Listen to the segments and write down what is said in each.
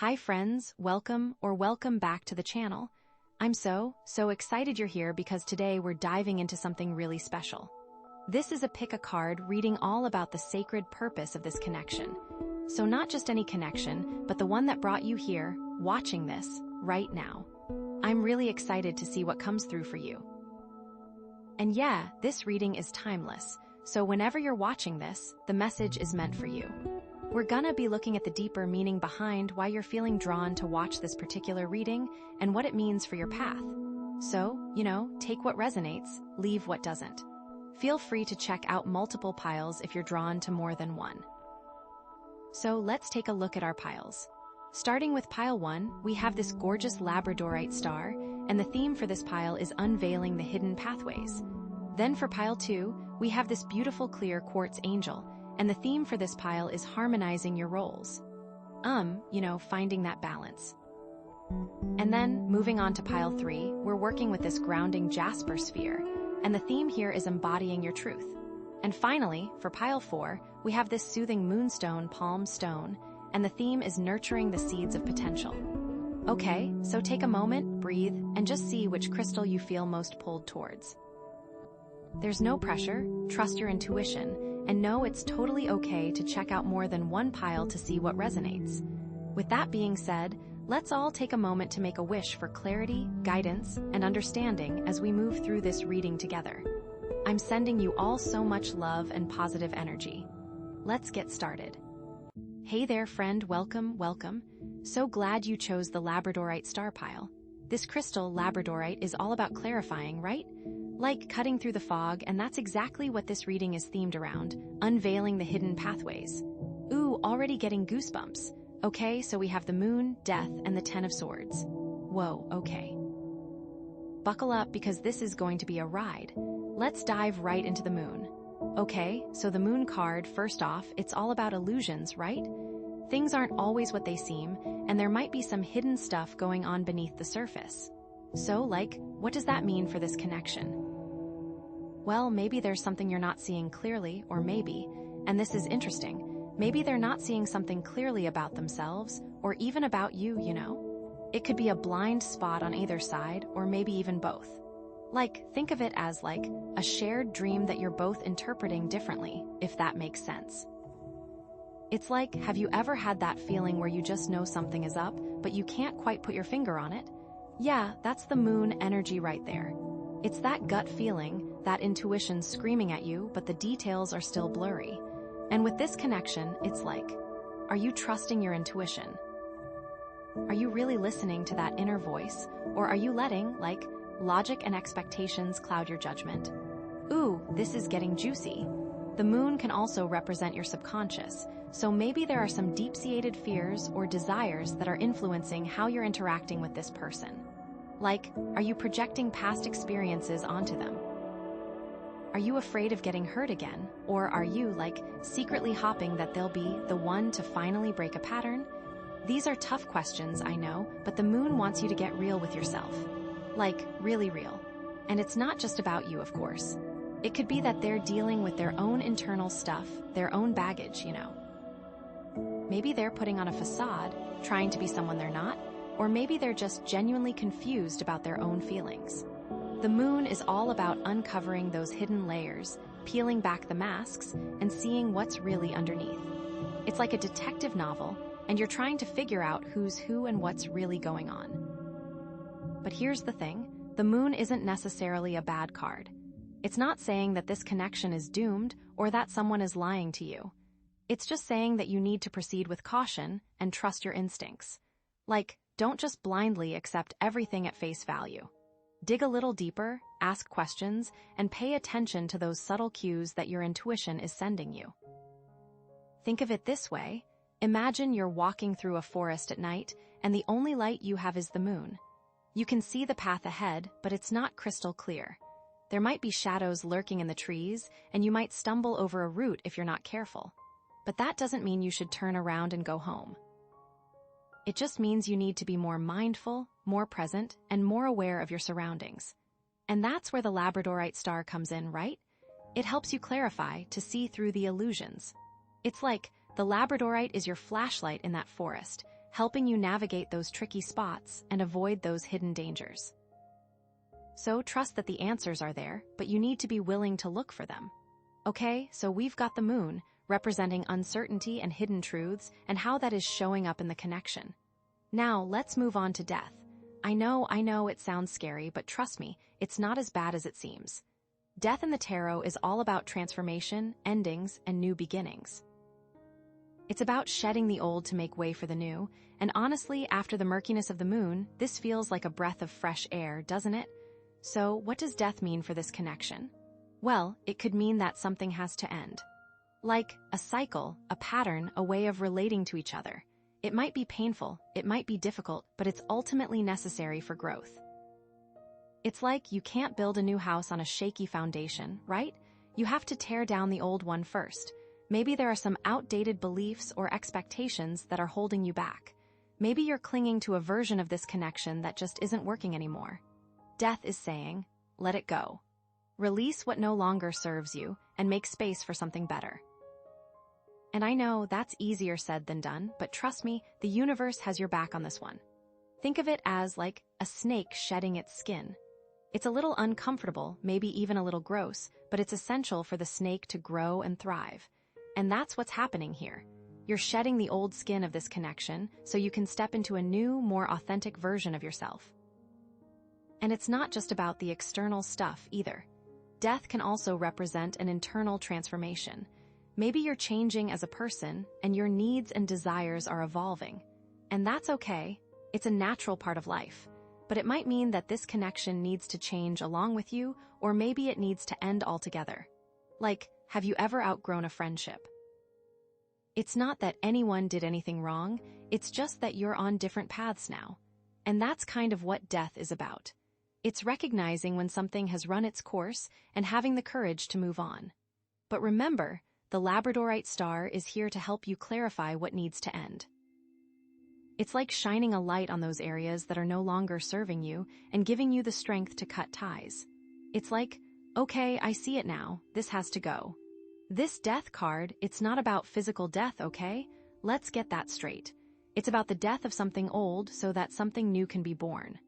Hi friends, welcome back to the channel. I'm so excited you're here because today we're diving into something really special. This is a pick a card reading all about the sacred purpose of this connection. So not just any connection, but the one that brought you here, watching this, right now. I'm really excited to see what comes through for you. And yeah, this reading is timeless, so whenever you're watching this, the message is meant for you. We're gonna be looking at the deeper meaning behind why you're feeling drawn to watch this particular reading and what it means for your path. So, take what resonates, leave what doesn't. Feel free to check out multiple piles if you're drawn to more than one. So let's take a look at our piles. Starting with pile 1, we have this gorgeous labradorite star, and the theme for this pile is unveiling the hidden pathways. Then for pile 2, we have this beautiful clear quartz angel, and the theme for this pile is harmonizing your roles. Finding that balance. And then, moving on to pile 3, we're working with this grounding jasper sphere, and the theme here is embodying your truth. And finally, for pile 4, we have this soothing moonstone palm stone, and the theme is nurturing the seeds of potential. Okay, so take a moment, breathe, and just see which crystal you feel most pulled towards. There's no pressure, trust your intuition, and know it's totally okay to check out more than one pile to see what resonates. With that being said, let's all take a moment to make a wish for clarity, guidance, and understanding as we move through this reading together. I'm sending you all so much love and positive energy. Let's get started. Hey there, friend, welcome. So glad you chose the labradorite star pile. This crystal, labradorite, is all about clarifying, right? Like cutting through the fog, and that's exactly what this reading is themed around, unveiling the hidden pathways. Ooh, already getting goosebumps. Okay, so we have the moon, death, and the 10 of swords. Whoa, okay. Buckle up because this is going to be a ride. Let's dive right into the moon. Okay, so the moon card, first off, it's all about illusions, right? Things aren't always what they seem, and there might be some hidden stuff going on beneath the surface. So, what does that mean for this connection? Well, maybe there's something you're not seeing clearly, or maybe, and this is interesting, maybe they're not seeing something clearly about themselves, or even about you, It could be a blind spot on either side, or maybe even both. Think of it as a shared dream that you're both interpreting differently, if that makes sense. It's have you ever had that feeling where you just know something is up, but you can't quite put your finger on it? Yeah, that's the moon energy right there. It's that gut feeling, that intuition screaming at you, but the details are still blurry. And with this connection, it's are you trusting your intuition? Are you really listening to that inner voice, or are you letting, logic and expectations cloud your judgment? Ooh, this is getting juicy. The moon can also represent your subconscious, so maybe there are some deep-seated fears or desires that are influencing how you're interacting with this person. Are you projecting past experiences onto them? Are you afraid of getting hurt again? Or are you, secretly hoping that they'll be the one to finally break a pattern? These are tough questions, I know, but the moon wants you to get real with yourself. Really real. And it's not just about you, of course. It could be that they're dealing with their own internal stuff, their own baggage, Maybe they're putting on a facade, trying to be someone they're not, or maybe they're just genuinely confused about their own feelings. The moon is all about uncovering those hidden layers, peeling back the masks, and seeing what's really underneath. It's like a detective novel, and you're trying to figure out who's who and what's really going on. But here's the thing, the moon isn't necessarily a bad card. It's not saying that this connection is doomed or that someone is lying to you. It's just saying that you need to proceed with caution and trust your instincts. Don't just blindly accept everything at face value. Dig a little deeper, ask questions, and pay attention to those subtle cues that your intuition is sending you. Think of it this way. Imagine you're walking through a forest at night, and the only light you have is the moon. You can see the path ahead, but it's not crystal clear. There might be shadows lurking in the trees, and you might stumble over a root if you're not careful. But that doesn't mean you should turn around and go home. It just means you need to be more mindful, more present, and more aware of your surroundings. And that's where the labradorite star comes in, right? It helps you clarify, to see through the illusions. It's the labradorite is your flashlight in that forest, helping you navigate those tricky spots and avoid those hidden dangers. So trust that the answers are there, but you need to be willing to look for them. Okay, so we've got the Moon, representing uncertainty and hidden truths, and how that is showing up in the connection. Now, let's move on to Death. I know it sounds scary, but trust me, it's not as bad as it seems. Death in the tarot is all about transformation, endings, and new beginnings. It's about shedding the old to make way for the new, and honestly, after the murkiness of the Moon, this feels like a breath of fresh air, doesn't it? So, what does death mean for this connection? Well, it could mean that something has to end. Like a cycle, a pattern, a way of relating to each other. It might be painful, it might be difficult, but it's ultimately necessary for growth. It's like you can't build a new house on a shaky foundation, right? You have to tear down the old one first. Maybe there are some outdated beliefs or expectations that are holding you back. Maybe you're clinging to a version of this connection that just isn't working anymore. Death is saying, let it go. Release what no longer serves you and make space for something better. And I know that's easier said than done, but trust me, the universe has your back on this one. Think of it as like a snake shedding its skin. It's a little uncomfortable, maybe even a little gross, but it's essential for the snake to grow and thrive. And that's what's happening here. You're shedding the old skin of this connection so you can step into a new, more authentic version of yourself. And it's not just about the external stuff either. Death can also represent an internal transformation. Maybe you're changing as a person and your needs and desires are evolving. And that's okay. It's a natural part of life. But it might mean that this connection needs to change along with you, or maybe it needs to end altogether. Like, have you ever outgrown a friendship? It's not that anyone did anything wrong, it's just that you're on different paths now. And that's kind of what death is about. It's recognizing when something has run its course and having the courage to move on. But remember, the Labradorite star is here to help you clarify what needs to end. It's like shining a light on those areas that are no longer serving you and giving you the strength to cut ties. It's like, okay, I see it now, this has to go. This death card, it's not about physical death, okay? Let's get that straight. It's about the death of something old so that something new can be born.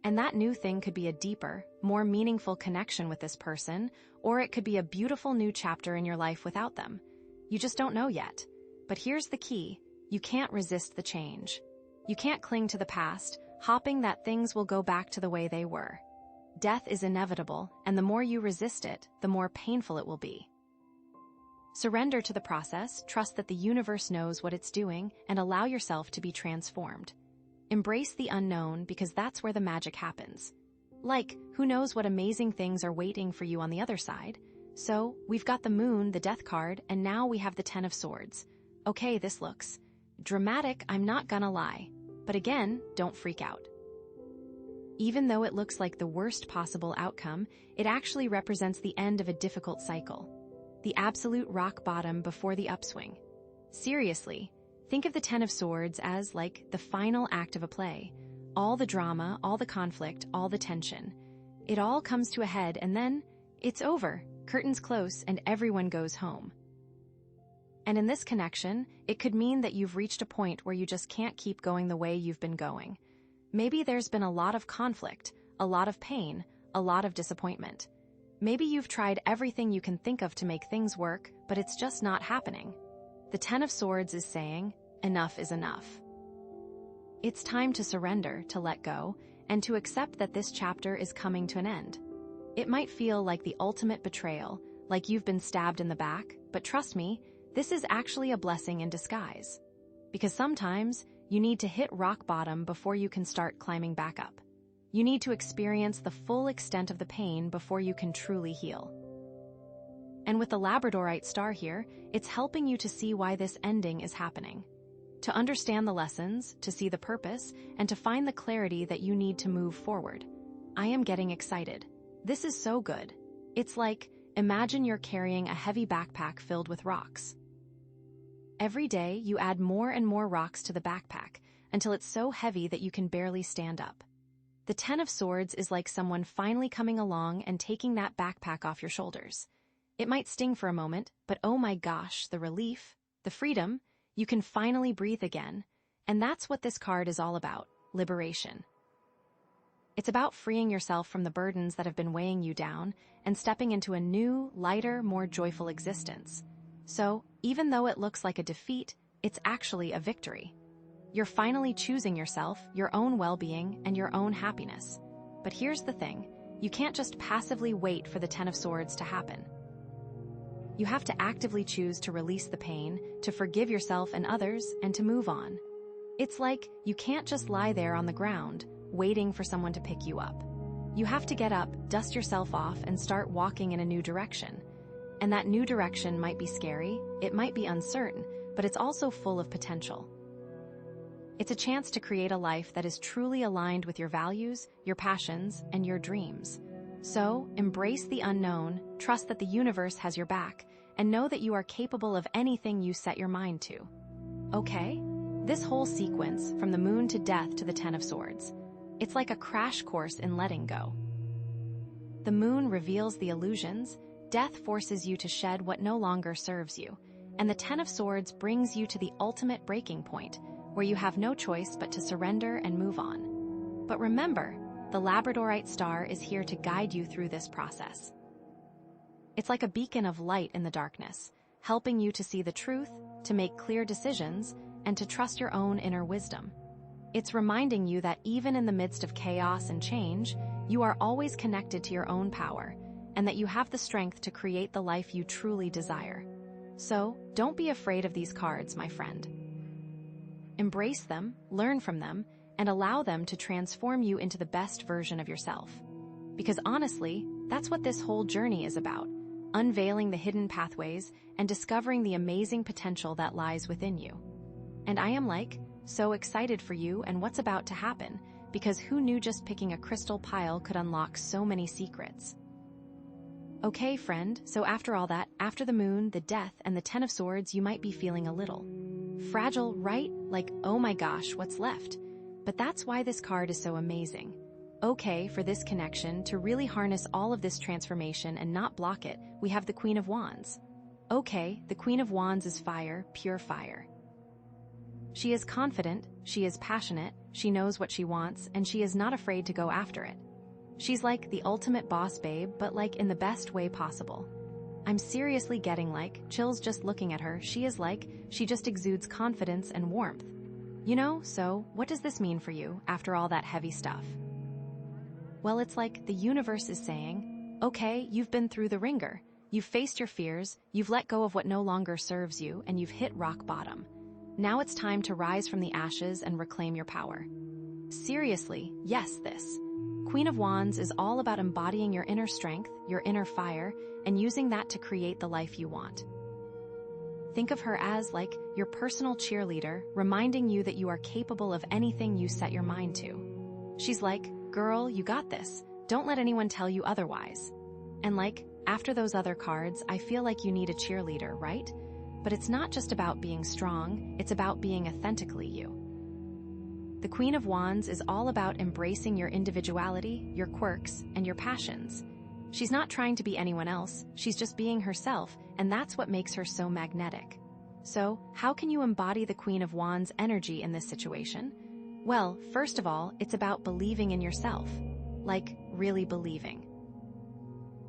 And that new thing could be a deeper, more meaningful connection with this person, or it could be a beautiful new chapter in your life without them. You just don't know yet. But here's the key. You can't resist the change. You can't cling to the past, hoping that things will go back to the way they were. Death is inevitable, and the more you resist it, the more painful it will be. Surrender to the process, trust that the universe knows what it's doing, and allow yourself to be transformed. Embrace the unknown because that's where the magic happens. Like, who knows what amazing things are waiting for you on the other side? So, we've got the Moon, the Death card, and now we have the Ten of Swords. Okay, this looks dramatic, I'm not gonna lie. But again, don't freak out. Even though it looks like the worst possible outcome, it actually represents the end of a difficult cycle. The absolute rock bottom before the upswing. Seriously, think of the Ten of Swords as like the final act of a play. All the drama, all the conflict, all the tension. It all comes to a head and then it's over, curtains close, and everyone goes home. And in this connection, it could mean that you've reached a point where you just can't keep going the way you've been going. Maybe there's been a lot of conflict, a lot of pain, a lot of disappointment. Maybe you've tried everything you can think of to make things work, but it's just not happening. The Ten of Swords is saying, enough is enough. It's time to surrender, to let go, and to accept that this chapter is coming to an end. It might feel like the ultimate betrayal, like you've been stabbed in the back, but trust me, this is actually a blessing in disguise. Because sometimes, you need to hit rock bottom before you can start climbing back up. You need to experience the full extent of the pain before you can truly heal. And with the Labradorite star here, it's helping you to see why this ending is happening. To understand the lessons, to see the purpose, and to find the clarity that you need to move forward. I am getting excited. This is so good. It's like, imagine you're carrying a heavy backpack filled with rocks. Every day, you add more and more rocks to the backpack until it's so heavy that you can barely stand up. The Ten of Swords is like someone finally coming along and taking that backpack off your shoulders. It might sting for a moment, but oh my gosh, the relief, the freedom, you can finally breathe again. And that's what this card is all about, liberation. It's about freeing yourself from the burdens that have been weighing you down and stepping into a new, lighter, more joyful existence. So, even though it looks like a defeat, it's actually a victory. You're finally choosing yourself, your own well-being, and your own happiness. But here's the thing, you can't just passively wait for the Ten of Swords to happen. You have to actively choose to release the pain, to forgive yourself and others, and to move on. It's like you can't just lie there on the ground, waiting for someone to pick you up. You have to get up, dust yourself off, and start walking in a new direction. And that new direction might be scary, it might be uncertain, but it's also full of potential. It's a chance to create a life that is truly aligned with your values, your passions, and your dreams. So, embrace the unknown, trust that the universe has your back, and know that you are capable of anything you set your mind to. Okay? This whole sequence, from the moon to death to the Ten of Swords, it's like a crash course in letting go. The moon reveals the illusions, death forces you to shed what no longer serves you, and the Ten of Swords brings you to the ultimate breaking point, where you have no choice but to surrender and move on. But remember, the Labradorite star is here to guide you through this process. It's like a beacon of light in the darkness, helping you to see the truth, to make clear decisions, and to trust your own inner wisdom. It's reminding you that even in the midst of chaos and change, you are always connected to your own power, and that you have the strength to create the life you truly desire. So, don't be afraid of these cards, my friend. Embrace them, learn from them, and allow them to transform you into the best version of yourself. Because honestly, that's what this whole journey is about, unveiling the hidden pathways and discovering the amazing potential that lies within you. And I am so excited for you and what's about to happen, because who knew just picking a crystal pile could unlock so many secrets? Okay, friend, so after all that, after the moon, the death, and the Ten of Swords, you might be feeling a little fragile, right? Like, oh my gosh, what's left? But that's why this card is so amazing. Okay, for this connection, to really harness all of this transformation and not block it, we have the Queen of Wands. Okay, the Queen of Wands is fire, pure fire. She is confident, she is passionate, she knows what she wants, and she is not afraid to go after it. She's like the ultimate boss babe, but in the best way possible. I'm seriously getting chills just looking at her. She just exudes confidence and warmth. So what does this mean for you after all that heavy stuff? Well, it's like the universe is saying, okay, you've been through the ringer. You've faced your fears, you've let go of what no longer serves you, and you've hit rock bottom. Now it's time to rise from the ashes and reclaim your power. Seriously, yes, this Queen of Wands is all about embodying your inner strength, your inner fire, and using that to create the life you want. Think of her as your personal cheerleader, reminding you that you are capable of anything you set your mind to. She's like, girl, you got this. Don't let anyone tell you otherwise. And after those other cards, I feel like you need a cheerleader, right? But it's not just about being strong, it's about being authentically you. The Queen of Wands is all about embracing your individuality, your quirks, and your passions. She's not trying to be anyone else, she's just being herself, and that's what makes her so magnetic. So, how can you embody the Queen of Wands energy in this situation? Well, first of all, it's about believing in yourself. Really believing.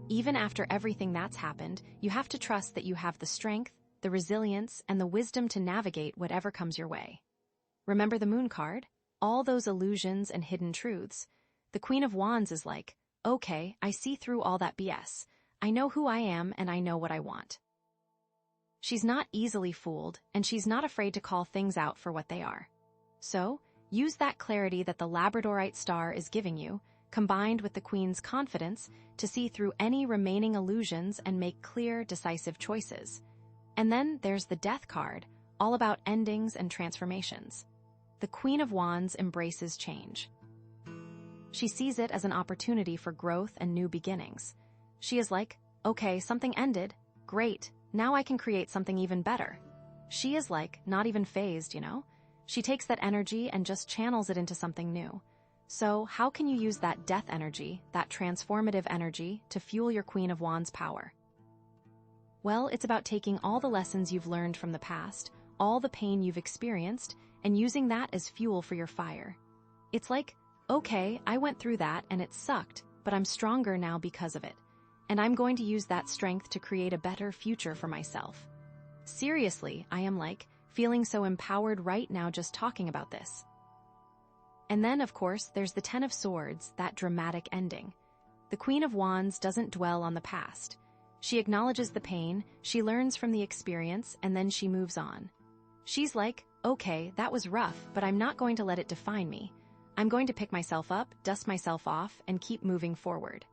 Even after everything that's happened, you have to trust that you have the strength, the resilience, and the wisdom to navigate whatever comes your way. Remember the Moon card? All those illusions and hidden truths. The Queen of Wands is okay, I see through all that BS. I know who I am and I know what I want. She's not easily fooled, and she's not afraid to call things out for what they are. So, use that clarity that the Labradorite star is giving you, combined with the Queen's confidence, to see through any remaining illusions and make clear, decisive choices. And then there's the Death card, all about endings and transformations. The Queen of Wands embraces change. She sees it as an opportunity for growth and new beginnings. She is okay, something ended, great, now I can create something even better. She is not even phased, She takes that energy and just channels it into something new. So how can you use that death energy, that transformative energy, to fuel your Queen of Wands power? Well, it's about taking all the lessons you've learned from the past, all the pain you've experienced, and using that as fuel for your fire. It's like, okay, I went through that and it sucked, but I'm stronger now because of it. And I'm going to use that strength to create a better future for myself. Seriously, I am like, feeling so empowered right now just talking about this. And then, of course, there's the Ten of Swords, that dramatic ending. The Queen of Wands doesn't dwell on the past. She acknowledges the pain, she learns from the experience, and then she moves on. She's like, okay, that was rough, but I'm not going to let it define me. I'm going to pick myself up, dust myself off, and keep moving forward.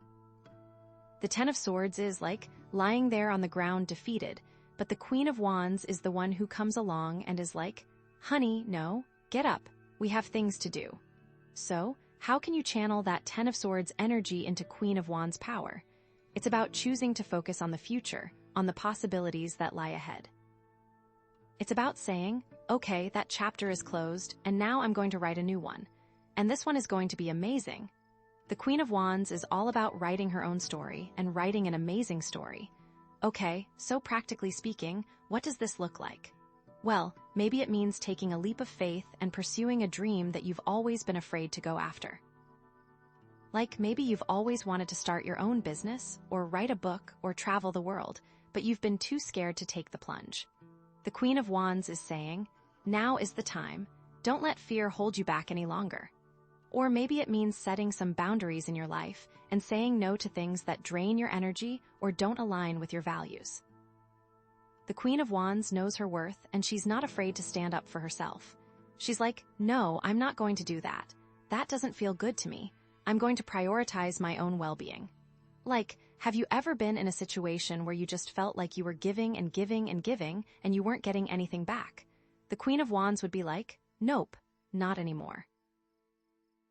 The Ten of Swords is like lying there on the ground defeated, but the Queen of Wands is the one who comes along and is like, honey, no, get up, we have things to do. So, how can you channel that Ten of Swords energy into Queen of Wands power? It's about choosing to focus on the future, on the possibilities that lie ahead. It's about saying, okay, that chapter is closed, and now I'm going to write a new one. And this one is going to be amazing. The Queen of Wands is all about writing her own story and writing an amazing story. Okay, so practically speaking, what does this look like? Well, maybe it means taking a leap of faith and pursuing a dream that you've always been afraid to go after. Like maybe you've always wanted to start your own business, or write a book, or travel the world, but you've been too scared to take the plunge. The Queen of Wands is saying, now is the time, don't let fear hold you back any longer. Or maybe it means setting some boundaries in your life and saying no to things that drain your energy or don't align with your values. The Queen of Wands knows her worth and she's not afraid to stand up for herself. She's like, no, I'm not going to do that. That doesn't feel good to me. I'm going to prioritize my own well-being. Like, have you ever been in a situation where you just felt like you were giving and giving and giving and you weren't getting anything back? The Queen of Wands would be like, nope, not anymore.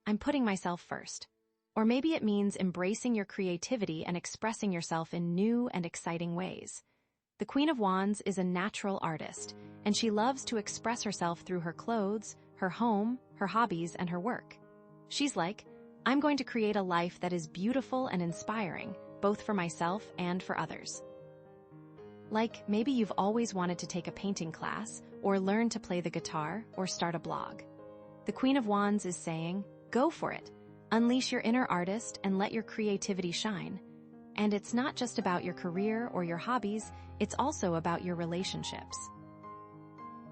I'm putting myself first. Or maybe it means embracing your creativity and expressing yourself in new and exciting ways. The Queen of Wands is a natural artist, and she loves to express herself through her clothes, her home, her hobbies, and her work. She's like, I'm going to create a life that is beautiful and inspiring, both for myself and for others. Like, maybe you've always wanted to take a painting class, or learn to play the guitar, or start a blog. The Queen of Wands is saying, go for it. Unleash your inner artist and let your creativity shine. And it's not just about your career or your hobbies, it's also about your relationships.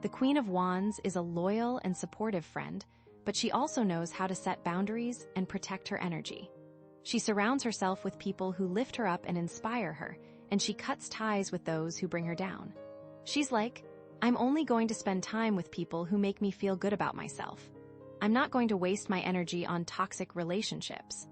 The Queen of Wands is a loyal and supportive friend, but she also knows how to set boundaries and protect her energy. She surrounds herself with people who lift her up and inspire her, and she cuts ties with those who bring her down. She's like, I'm only going to spend time with people who make me feel good about myself. I'm not going to waste my energy on toxic relationships.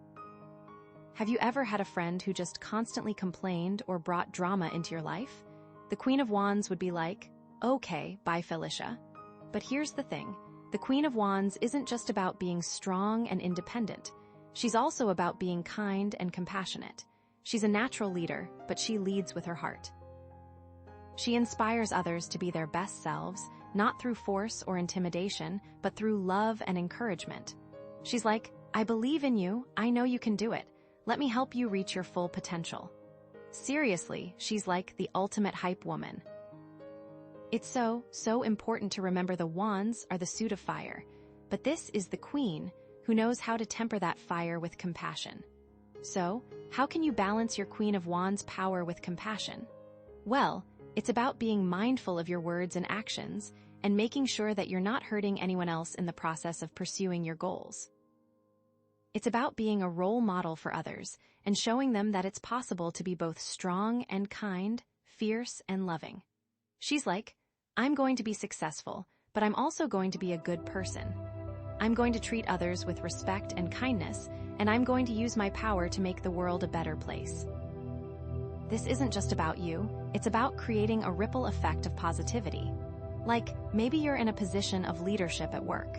Have you ever had a friend who just constantly complained or brought drama into your life? The Queen of Wands would be like, okay, bye Felicia. But here's the thing, the Queen of Wands isn't just about being strong and independent. She's also about being kind and compassionate. She's a natural leader, but she leads with her heart. She inspires others to be their best selves, not through force or intimidation, but through love and encouragement. She's like, I believe in you, I know you can do it. Let me help you reach your full potential. Seriously, she's like the ultimate hype woman. It's so important to remember the wands are the suit of fire, but this is the queen who knows how to temper that fire with compassion. So, how can you balance your Queen of Wands power with compassion? Well, it's about being mindful of your words and actions and making sure that you're not hurting anyone else in the process of pursuing your goals. It's about being a role model for others and showing them that it's possible to be both strong and kind, fierce and loving. She's like, I'm going to be successful, but I'm also going to be a good person. I'm going to treat others with respect and kindness, and I'm going to use my power to make the world a better place. This isn't just about you, it's about creating a ripple effect of positivity. Like, maybe you're in a position of leadership at work.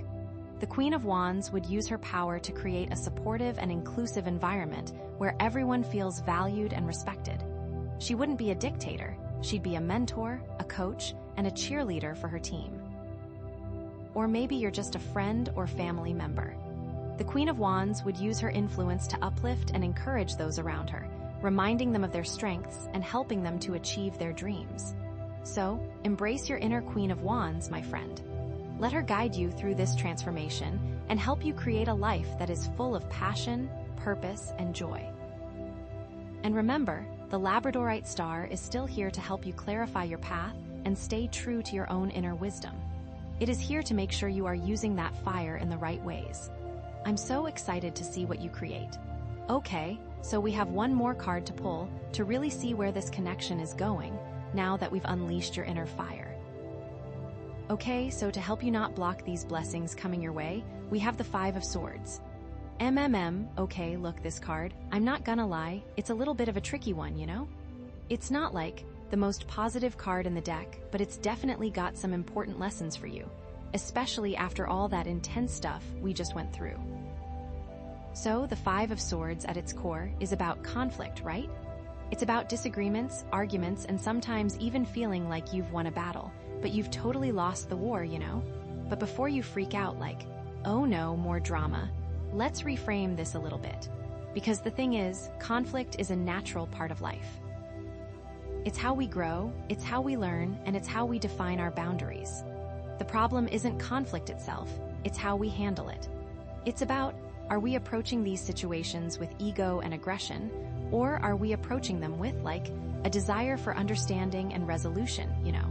The Queen of Wands would use her power to create a supportive and inclusive environment where everyone feels valued and respected. She wouldn't be a dictator, she'd be a mentor, a coach, and a cheerleader for her team. Or maybe you're just a friend or family member. The Queen of Wands would use her influence to uplift and encourage those around her, reminding them of their strengths and helping them to achieve their dreams. So, embrace your inner Queen of Wands, my friend. Let her guide you through this transformation and help you create a life that is full of passion, purpose, and joy. And remember, the Labradorite star is still here to help you clarify your path and stay true to your own inner wisdom. It is here to make sure you are using that fire in the right ways. I'm so excited to see what you create. Okay, so we have one more card to pull to really see where this connection is going now that we've unleashed your inner fire. Okay, so to help you not block these blessings coming your way, we have the Five of Swords. Okay, look this card. I'm not gonna lie, it's a little bit of a tricky one, you know? It's not like the most positive card in the deck, but it's definitely got some important lessons for you, especially after all that intense stuff we just went through. So the Five of Swords at its core is about conflict, right? It's about disagreements, arguments, and sometimes even feeling like you've won a battle, but you've totally lost the war, you know? But before you freak out like, oh no, more drama, let's reframe this a little bit. Because the thing is, conflict is a natural part of life. It's how we grow, it's how we learn, and it's how we define our boundaries. The problem isn't conflict itself, it's how we handle it. It's about, are we approaching these situations with ego and aggression, or are we approaching them with, like, a desire for understanding and resolution, you know?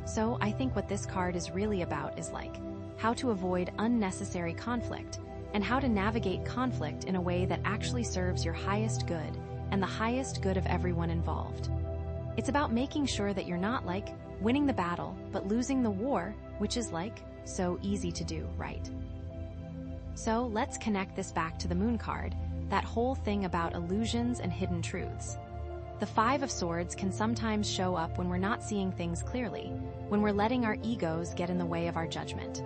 So I think what this card is really about is like, how to avoid unnecessary conflict, and how to navigate conflict in a way that actually serves your highest good and the highest good of everyone involved. It's about making sure that you're not like winning the battle, but losing the war, which is like so easy to do, right? So let's connect this back to the Moon card, that whole thing about illusions and hidden truths. The Five of Swords can sometimes show up when we're not seeing things clearly, when we're letting our egos get in the way of our judgment.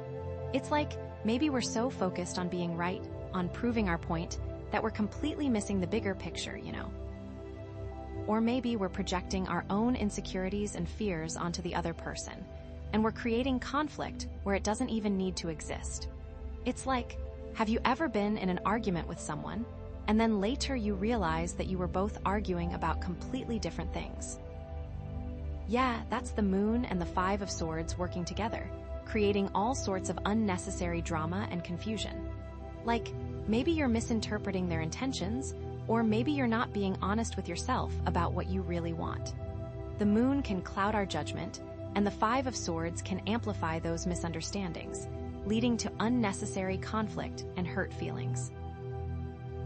It's like maybe we're so focused on being right, on proving our point, that we're completely missing the bigger picture, you know? Or maybe we're projecting our own insecurities and fears onto the other person, and we're creating conflict where it doesn't even need to exist. It's like, have you ever been in an argument with someone, and then later you realize that you were both arguing about completely different things? Yeah, that's the Moon and the Five of Swords working together, creating all sorts of unnecessary drama and confusion. Like, maybe you're misinterpreting their intentions, or maybe you're not being honest with yourself about what you really want. The Moon can cloud our judgment, and the Five of Swords can amplify those misunderstandings, leading to unnecessary conflict and hurt feelings.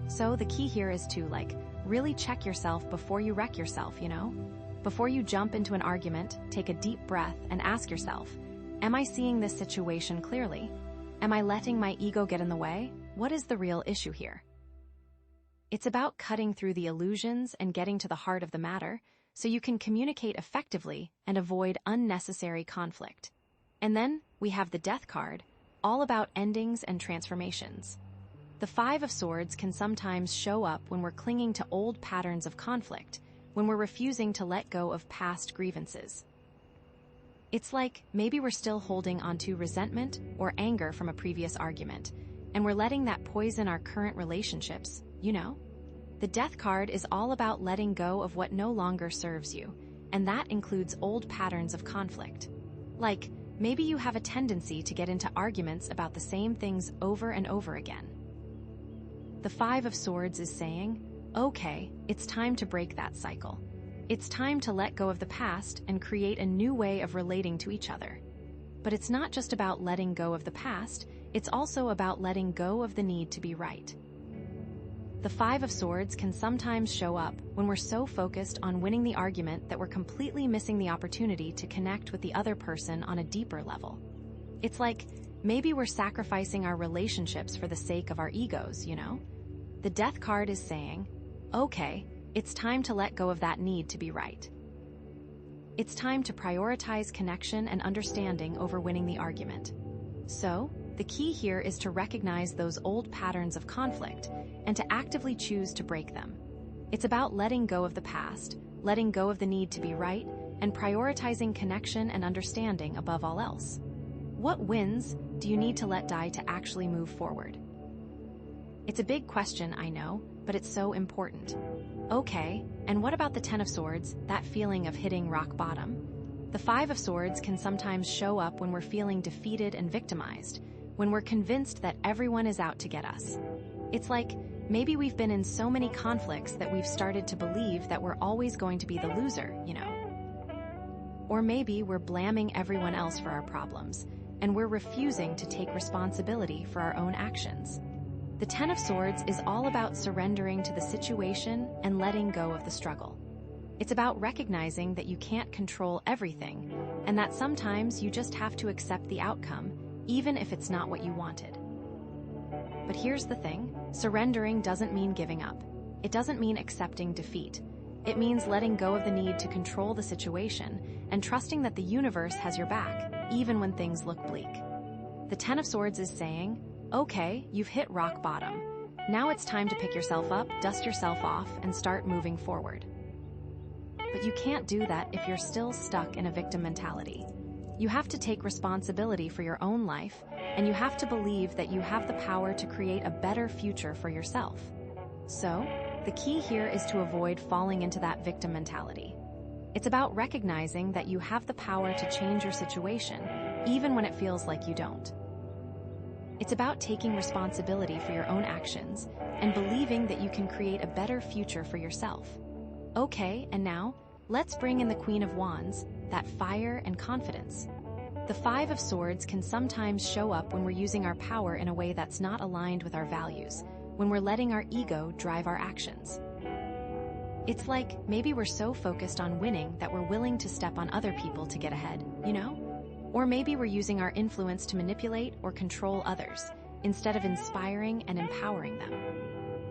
So the key here is to, like, really check yourself before you wreck yourself, you know? Before you jump into an argument, take a deep breath and ask yourself, am I seeing this situation clearly? Am I letting my ego get in the way? What is the real issue here? It's about cutting through the illusions and getting to the heart of the matter so you can communicate effectively and avoid unnecessary conflict. And then we have the Death card, all about endings and transformations. The Five of Swords can sometimes show up when we're clinging to old patterns of conflict, when we're refusing to let go of past grievances. It's like maybe we're still holding onto resentment or anger from a previous argument, and we're letting that poison our current relationships, you know? The Death card is all about letting go of what no longer serves you, and that includes old patterns of conflict. Like, maybe you have a tendency to get into arguments about the same things over and over again. The Five of Swords is saying, okay, it's time to break that cycle. It's time to let go of the past and create a new way of relating to each other. But it's not just about letting go of the past, it's also about letting go of the need to be right. The Five of Swords can sometimes show up when we're so focused on winning the argument that we're completely missing the opportunity to connect with the other person on a deeper level. It's like, maybe we're sacrificing our relationships for the sake of our egos, you know? The Death card is saying, okay, it's time to let go of that need to be right. It's time to prioritize connection and understanding over winning the argument. So, the key here is to recognize those old patterns of conflict and to actively choose to break them. It's about letting go of the past, letting go of the need to be right, and prioritizing connection and understanding above all else. What wins do you need to let die to actually move forward? It's a big question, I know, but it's so important. Okay, and what about the Ten of Swords, that feeling of hitting rock bottom? The Five of Swords can sometimes show up when we're feeling defeated and victimized, when we're convinced that everyone is out to get us. It's like, maybe we've been in so many conflicts that we've started to believe that we're always going to be the loser, you know? Or maybe we're blaming everyone else for our problems, and we're refusing to take responsibility for our own actions. The Ten of Swords is all about surrendering to the situation and letting go of the struggle. It's about recognizing that you can't control everything, and that sometimes you just have to accept the outcome, even if it's not what you wanted. But here's the thing, surrendering doesn't mean giving up. It doesn't mean accepting defeat. It means letting go of the need to control the situation and trusting that the universe has your back, even when things look bleak. The Ten of Swords is saying, okay, you've hit rock bottom. Now it's time to pick yourself up, dust yourself off, and start moving forward. But you can't do that if you're still stuck in a victim mentality. You have to take responsibility for your own life, and you have to believe that you have the power to create a better future for yourself. So, the key here is to avoid falling into that victim mentality. It's about recognizing that you have the power to change your situation, even when it feels like you don't. It's about taking responsibility for your own actions and believing that you can create a better future for yourself. Okay, and now, let's bring in the Queen of Wands, that fire and confidence. The Five of Swords can sometimes show up when we're using our power in a way that's not aligned with our values, when we're letting our ego drive our actions. It's like maybe we're so focused on winning that we're willing to step on other people to get ahead, you know? Or maybe we're using our influence to manipulate or control others, instead of inspiring and empowering them.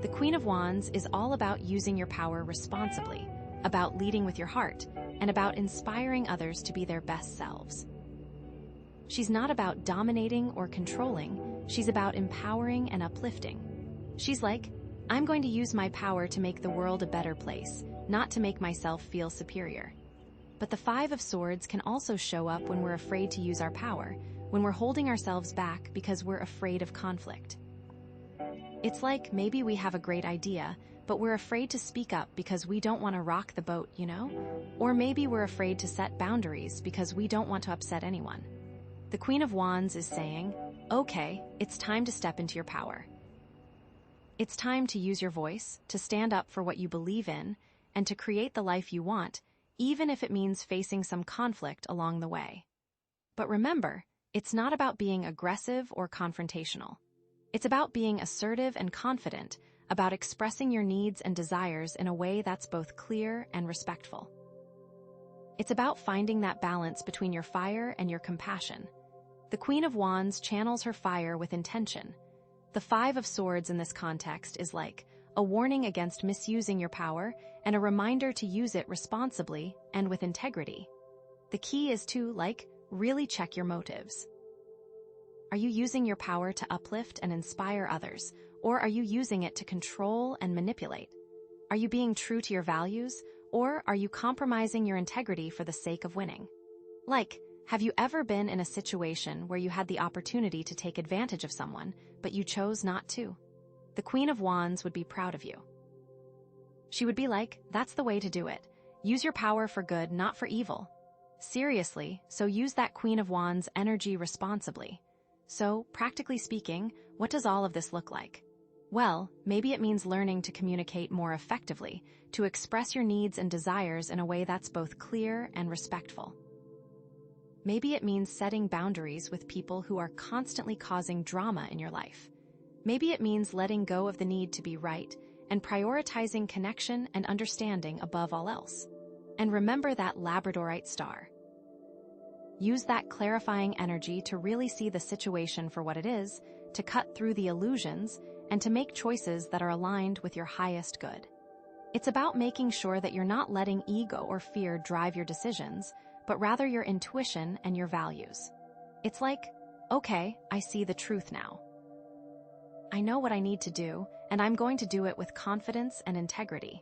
The Queen of Wands is all about using your power responsibly, about leading with your heart, and about inspiring others to be their best selves. She's not about dominating or controlling, she's about empowering and uplifting. She's like, I'm going to use my power to make the world a better place, not to make myself feel superior. But the Five of Swords can also show up when we're afraid to use our power, when we're holding ourselves back because we're afraid of conflict. It's like maybe we have a great idea, but we're afraid to speak up because we don't want to rock the boat, you know? Or maybe we're afraid to set boundaries because we don't want to upset anyone. The Queen of Wands is saying, okay, it's time to step into your power. It's time to use your voice, to stand up for what you believe in, and to create the life you want, even if it means facing some conflict along the way. But remember, it's not about being aggressive or confrontational. It's about being assertive and confident, about expressing your needs and desires in a way that's both clear and respectful. It's about finding that balance between your fire and your compassion. The Queen of Wands channels her fire with intention. The Five of Swords in this context is like a warning against misusing your power and a reminder to use it responsibly and with integrity. The key is to, really check your motives. Are you using your power to uplift and inspire others, or are you using it to control and manipulate? Are you being true to your values, or are you compromising your integrity for the sake of winning? Have you ever been in a situation where you had the opportunity to take advantage of someone, but you chose not to? The Queen of Wands would be proud of you. She would be like, that's the way to do it. Use your power for good, not for evil. Seriously, so use that Queen of Wands energy responsibly. So, practically speaking, what does all of this look like? Well, maybe it means learning to communicate more effectively, to express your needs and desires in a way that's both clear and respectful. Maybe it means setting boundaries with people who are constantly causing drama in your life. Maybe it means letting go of the need to be right and prioritizing connection and understanding above all else. And remember that Labradorite star. Use that clarifying energy to really see the situation for what it is, to cut through the illusions, and to make choices that are aligned with your highest good. It's about making sure that you're not letting ego or fear drive your decisions, but rather your intuition and your values. It's like, okay, I see the truth now. I know what I need to do, and I'm going to do it with confidence and integrity.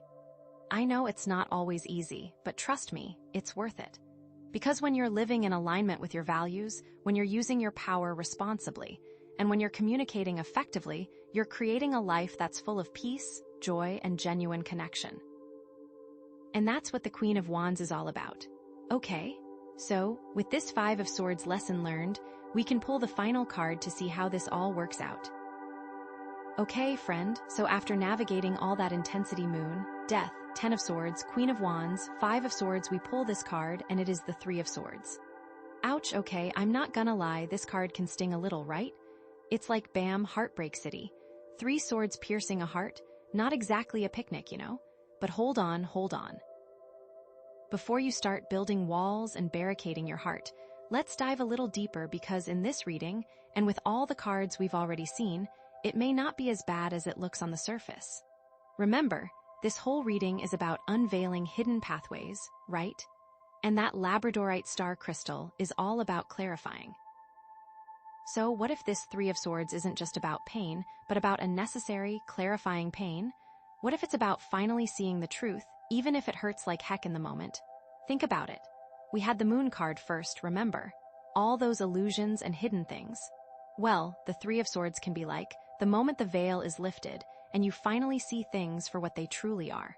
I know it's not always easy, but trust me, it's worth it. Because when you're living in alignment with your values, when you're using your power responsibly, and when you're communicating effectively, you're creating a life that's full of peace, joy, and genuine connection. And that's what the Queen of Wands is all about. Okay, So, with this Five of Swords lesson learned, we can pull the final card to see how this all works out. Okay, friend, so after navigating all that intensity, Moon, Death, Ten of Swords, Queen of Wands, Five of Swords, we pull this card and it is the Three of Swords. Ouch, okay, I'm not gonna lie, this card can sting a little, right? It's like bam, Heartbreak City. Three swords piercing a heart, not exactly a picnic, you know? But hold on, hold on. Before you start building walls and barricading your heart, let's dive a little deeper because in this reading, and with all the cards we've already seen, it may not be as bad as it looks on the surface. Remember, this whole reading is about unveiling hidden pathways, right? And that labradorite star crystal is all about clarifying. So what if this Three of Swords isn't just about pain, but about a necessary, clarifying pain? What if it's about finally seeing the truth, even if it hurts like heck in the moment? Think about it. We had the Moon card first, remember? All those illusions and hidden things. Well, the Three of Swords can be like the moment the veil is lifted and you finally see things for what they truly are.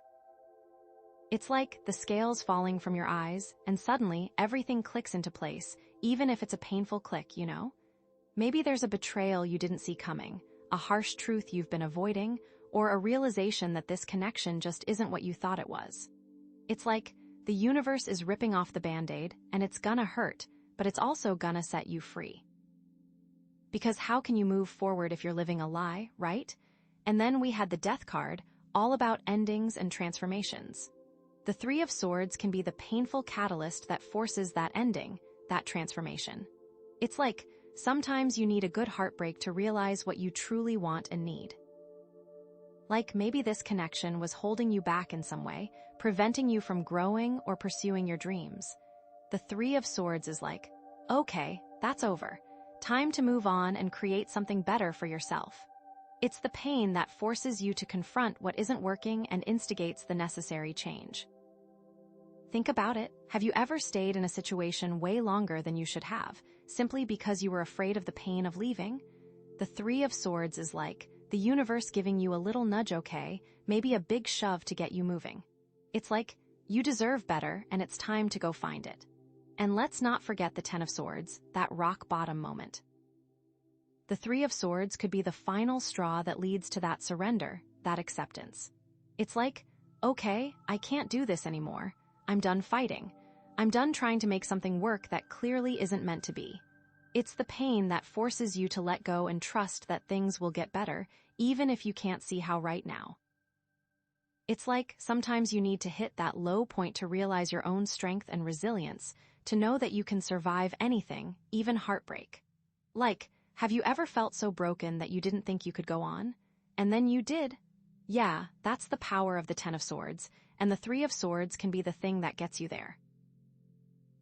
It's like the scales falling from your eyes and suddenly everything clicks into place, even if it's a painful click, you know? Maybe there's a betrayal you didn't see coming, a harsh truth you've been avoiding, or a realization that this connection just isn't what you thought it was. It's like the universe is ripping off the Band-Aid, and it's gonna hurt, but it's also gonna set you free. Because how can you move forward if you're living a lie, right? And then we had the Death card, all about endings and transformations. The Three of Swords can be the painful catalyst that forces that ending, that transformation. It's like sometimes you need a good heartbreak to realize what you truly want and need. Like maybe this connection was holding you back in some way, preventing you from growing or pursuing your dreams. The Three of Swords is like, okay, that's over. Time to move on and create something better for yourself. It's the pain that forces you to confront what isn't working and instigates the necessary change. Think about it. Have you ever stayed in a situation way longer than you should have, simply because you were afraid of the pain of leaving? The Three of Swords is like the universe giving you a little nudge, okay, maybe a big shove to get you moving. It's like you deserve better and it's time to go find it. And let's not forget the Ten of Swords, that rock bottom moment. The Three of Swords could be the final straw that leads to that surrender, that acceptance. It's like, okay, I can't do this anymore. I'm done fighting. I'm done trying to make something work that clearly isn't meant to be. It's the pain that forces you to let go and trust that things will get better, even if you can't see how right now. It's like sometimes you need to hit that low point to realize your own strength and resilience, to know that you can survive anything, even heartbreak. Like, have you ever felt so broken that you didn't think you could go on? And then you did? Yeah, that's the power of the Ten of Swords, and the Three of Swords can be the thing that gets you there.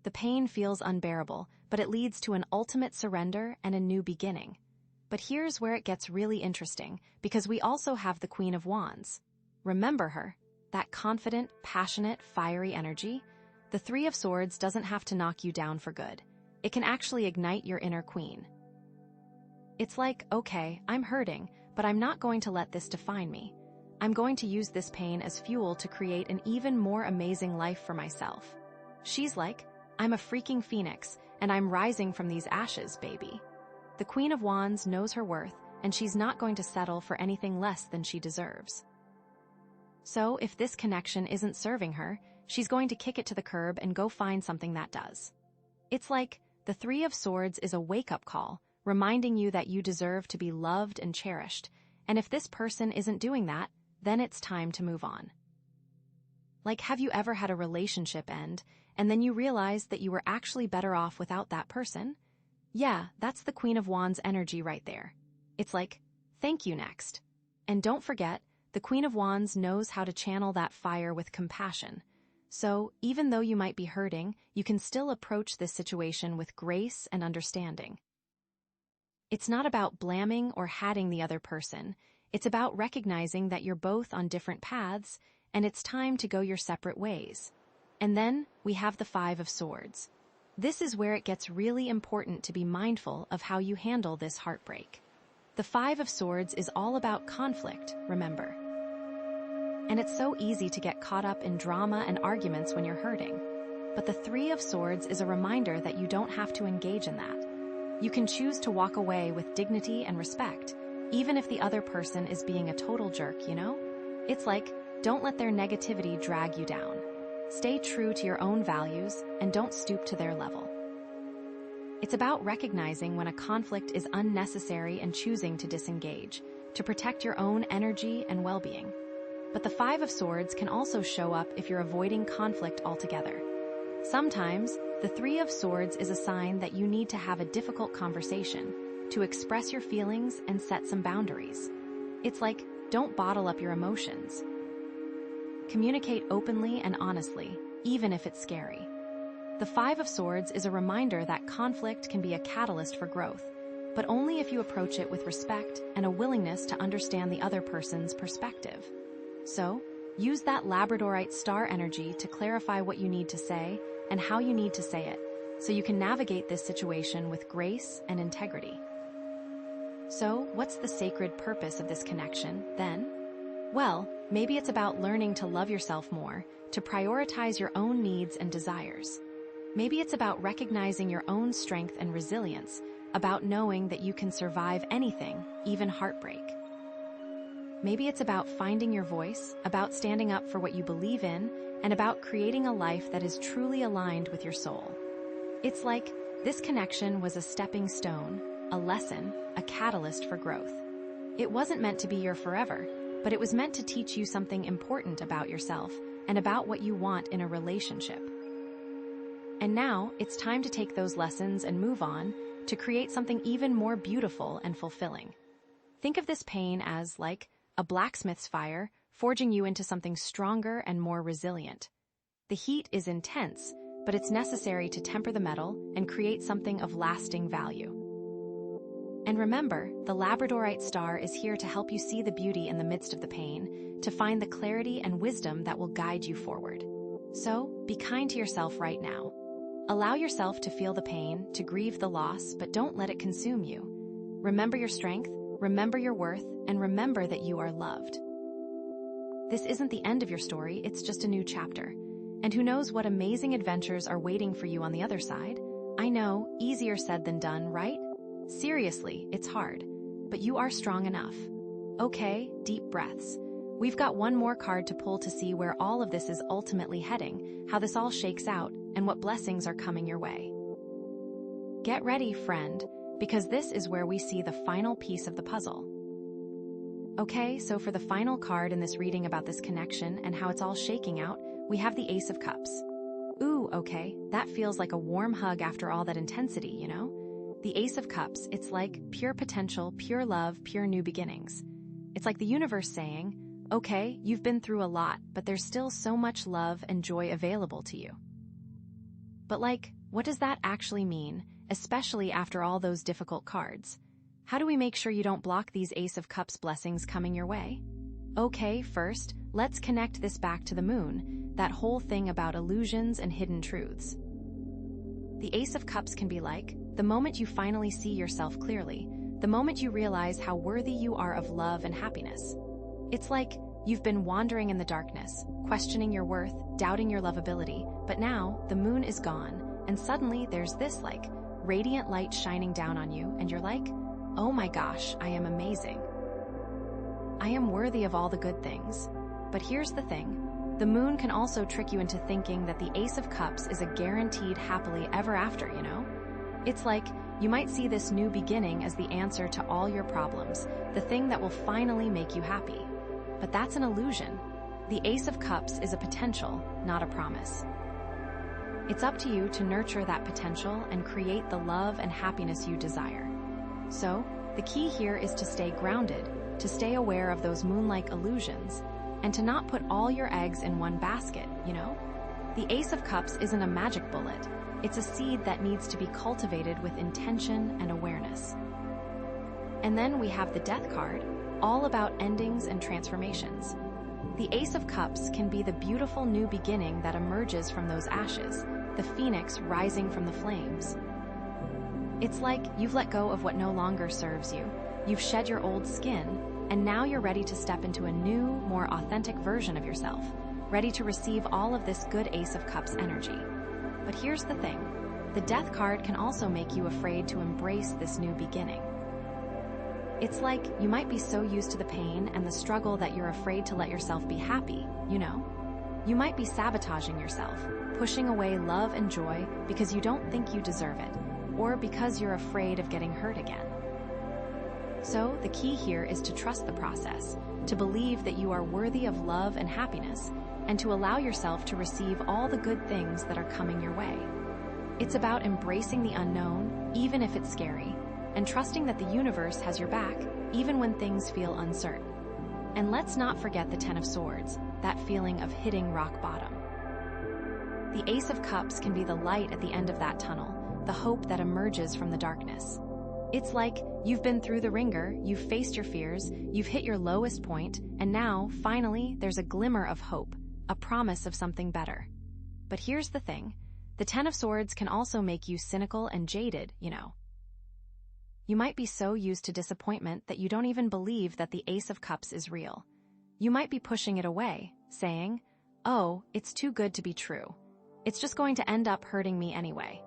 The pain feels unbearable, but it leads to an ultimate surrender and a new beginning. But here's where it gets really interesting, because we also have the Queen of Wands. Remember her, that confident, passionate, fiery energy? The Three of Swords doesn't have to knock you down for good. It can actually ignite your inner queen. It's like, okay, I'm hurting, but I'm not going to let this define me. I'm going to use this pain as fuel to create an even more amazing life for myself. She's like, I'm a freaking phoenix, and I'm rising from these ashes, baby. The Queen of Wands knows her worth, and she's not going to settle for anything less than she deserves. So, if this connection isn't serving her, she's going to kick it to the curb and go find something that does. It's like the Three of Swords is a wake-up call, reminding you that you deserve to be loved and cherished, and if this person isn't doing that, then it's time to move on. Like, have you ever had a relationship end, and then you realized that you were actually better off without that person? Yeah, that's the Queen of Wands energy right there. It's like, thank you next. And don't forget, the Queen of Wands knows how to channel that fire with compassion. So, even though you might be hurting, you can still approach this situation with grace and understanding. It's not about blaming or hating the other person. It's about recognizing that you're both on different paths, and it's time to go your separate ways. And then we have the Five of Swords. This is where it gets really important to be mindful of how you handle this heartbreak. The Five of Swords is all about conflict, remember. And it's so easy to get caught up in drama and arguments when you're hurting. But the Three of Swords is a reminder that you don't have to engage in that. You can choose to walk away with dignity and respect, even if the other person is being a total jerk, you know? It's like, don't let their negativity drag you down. Stay true to your own values and don't stoop to their level. It's about recognizing when a conflict is unnecessary and choosing to disengage, to protect your own energy and well-being. But the Five of Swords can also show up if you're avoiding conflict altogether. Sometimes, the Three of Swords is a sign that you need to have a difficult conversation, to express your feelings and set some boundaries. It's like, don't bottle up your emotions. Communicate openly and honestly, even if it's scary. The Five of Swords is a reminder that conflict can be a catalyst for growth, but only if you approach it with respect and a willingness to understand the other person's perspective. So, use that Labradorite star energy to clarify what you need to say and how you need to say it, so you can navigate this situation with grace and integrity. So, what's the sacred purpose of this connection, then? Well, maybe it's about learning to love yourself more, to prioritize your own needs and desires. Maybe it's about recognizing your own strength and resilience, about knowing that you can survive anything, even heartbreak. Maybe it's about finding your voice, about standing up for what you believe in, and about creating a life that is truly aligned with your soul. It's like this connection was a stepping stone, a lesson, a catalyst for growth. It wasn't meant to be your forever, but it was meant to teach you something important about yourself and about what you want in a relationship. And now, it's time to take those lessons and move on to create something even more beautiful and fulfilling. Think of this pain as like a blacksmith's fire, forging you into something stronger and more resilient. The heat is intense, but it's necessary to temper the metal and create something of lasting value. And remember, the Labradorite star is here to help you see the beauty in the midst of the pain, to find the clarity and wisdom that will guide you forward. So, be kind to yourself right now. Allow yourself to feel the pain, to grieve the loss, but don't let it consume you. Remember your strength, remember your worth, and remember that you are loved. This isn't the end of your story, it's just a new chapter. And who knows what amazing adventures are waiting for you on the other side? I know, easier said than done, right? Seriously, it's hard. But you are strong enough. Okay, deep breaths. We've got one more card to pull to see where all of this is ultimately heading, how this all shakes out, and what blessings are coming your way. Get ready, friend, because this is where we see the final piece of the puzzle. Okay, so for the final card in this reading about this connection and how it's all shaking out, we have the Ace of Cups. Ooh, okay, that feels like a warm hug after all that intensity, you know? The Ace of Cups, it's like pure potential, pure love, pure new beginnings. It's like the universe saying, okay, you've been through a lot, but there's still so much love and joy available to you. But like, what does that actually mean, especially after all those difficult cards? How do we make sure you don't block these Ace of Cups blessings coming your way? Okay, first, let's connect this back to the moon, that whole thing about illusions and hidden truths. The Ace of Cups can be like the moment you finally see yourself clearly, the moment you realize how worthy you are of love and happiness. It's like you've been wandering in the darkness, questioning your worth, doubting your lovability, but now the moon is gone, and suddenly there's this like radiant light shining down on you, and you're like, oh my gosh, I am amazing. I am worthy of all the good things. But here's the thing. The moon can also trick you into thinking that the Ace of Cups is a guaranteed happily ever after, you know? It's like you might see this new beginning as the answer to all your problems, the thing that will finally make you happy. But that's an illusion. The Ace of Cups is a potential, not a promise. It's up to you to nurture that potential and create the love and happiness you desire. So, the key here is to stay grounded, to stay aware of those moon-like illusions, and to not put all your eggs in one basket, you know? The Ace of Cups isn't a magic bullet. It's a seed that needs to be cultivated with intention and awareness. And then we have the Death card, all about endings and transformations. The Ace of Cups can be the beautiful new beginning that emerges from those ashes, the phoenix rising from the flames. It's like you've let go of what no longer serves you, you've shed your old skin, and now you're ready to step into a new, more authentic version of yourself, ready to receive all of this good Ace of Cups energy. But here's the thing. The Death card can also make you afraid to embrace this new beginning. It's like you might be so used to the pain and the struggle that you're afraid to let yourself be happy, you know? You might be sabotaging yourself, pushing away love and joy because you don't think you deserve it, or because you're afraid of getting hurt again. So, the key here is to trust the process, to believe that you are worthy of love and happiness, and to allow yourself to receive all the good things that are coming your way. It's about embracing the unknown, even if it's scary, and trusting that the universe has your back, even when things feel uncertain. And let's not forget the Ten of Swords, that feeling of hitting rock bottom. The Ace of Cups can be the light at the end of that tunnel, the hope that emerges from the darkness. It's like you've been through the ringer, you've faced your fears, you've hit your lowest point, and now, finally, there's a glimmer of hope, a promise of something better. But here's the thing. The Ten of Swords can also make you cynical and jaded, you know. You might be so used to disappointment that you don't even believe that the Ace of Cups is real. You might be pushing it away, saying, "Oh, it's too good to be true. It's just going to end up hurting me anyway."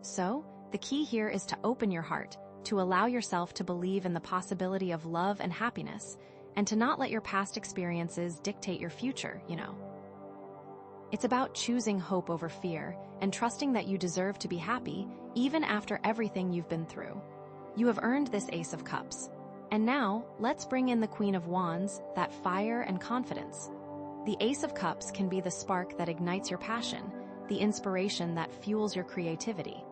So, the key here is to open your heart, to allow yourself to believe in the possibility of love and happiness, and to not let your past experiences dictate your future, you know. It's about choosing hope over fear and trusting that you deserve to be happy even after everything you've been through. You have earned this Ace of Cups. And now, let's bring in the Queen of Wands, that fire and confidence. The Ace of Cups can be the spark that ignites your passion, the inspiration that fuels your creativity.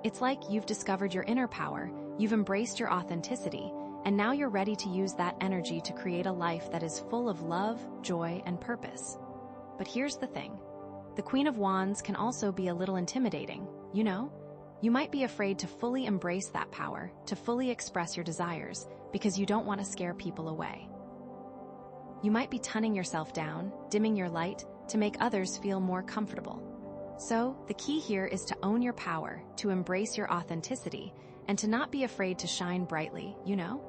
It's like you've discovered your inner power, you've embraced your authenticity, and now you're ready to use that energy to create a life that is full of love, joy, and purpose. But here's the thing. The Queen of Wands can also be a little intimidating, you know? You might be afraid to fully embrace that power, to fully express your desires, because you don't want to scare people away. You might be toning yourself down, dimming your light, to make others feel more comfortable. So, the key here is to own your power, to embrace your authenticity, and to not be afraid to shine brightly, you know?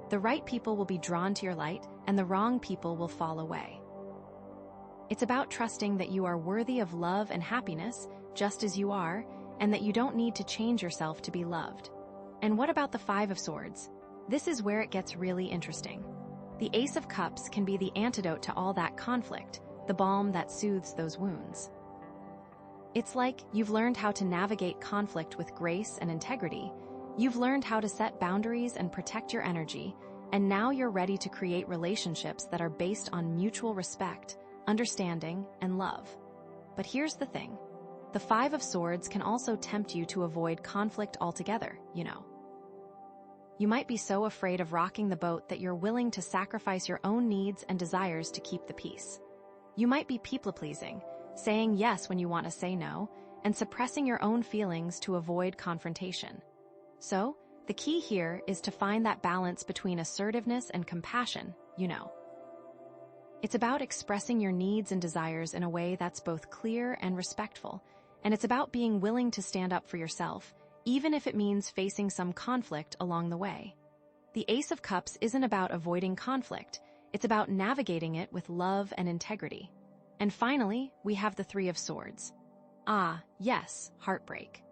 The right people will be drawn to your light, and the wrong people will fall away. It's about trusting that you are worthy of love and happiness, just as you are, and that you don't need to change yourself to be loved. And what about the Five of Swords? This is where it gets really interesting. The Ace of Cups can be the antidote to all that conflict, the balm that soothes those wounds. It's like you've learned how to navigate conflict with grace and integrity, you've learned how to set boundaries and protect your energy, and now you're ready to create relationships that are based on mutual respect, understanding, and love. But here's the thing. The Five of Swords can also tempt you to avoid conflict altogether, you know. You might be so afraid of rocking the boat that you're willing to sacrifice your own needs and desires to keep the peace. You might be people-pleasing, saying yes when you want to say no, and suppressing your own feelings to avoid confrontation. So, the key here is to find that balance between assertiveness and compassion, you know. It's about expressing your needs and desires in a way that's both clear and respectful, and it's about being willing to stand up for yourself, even if it means facing some conflict along the way. The Ace of Cups isn't about avoiding conflict, it's about navigating it with love and integrity. And finally, we have the Three of Swords. Ah, yes, heartbreak.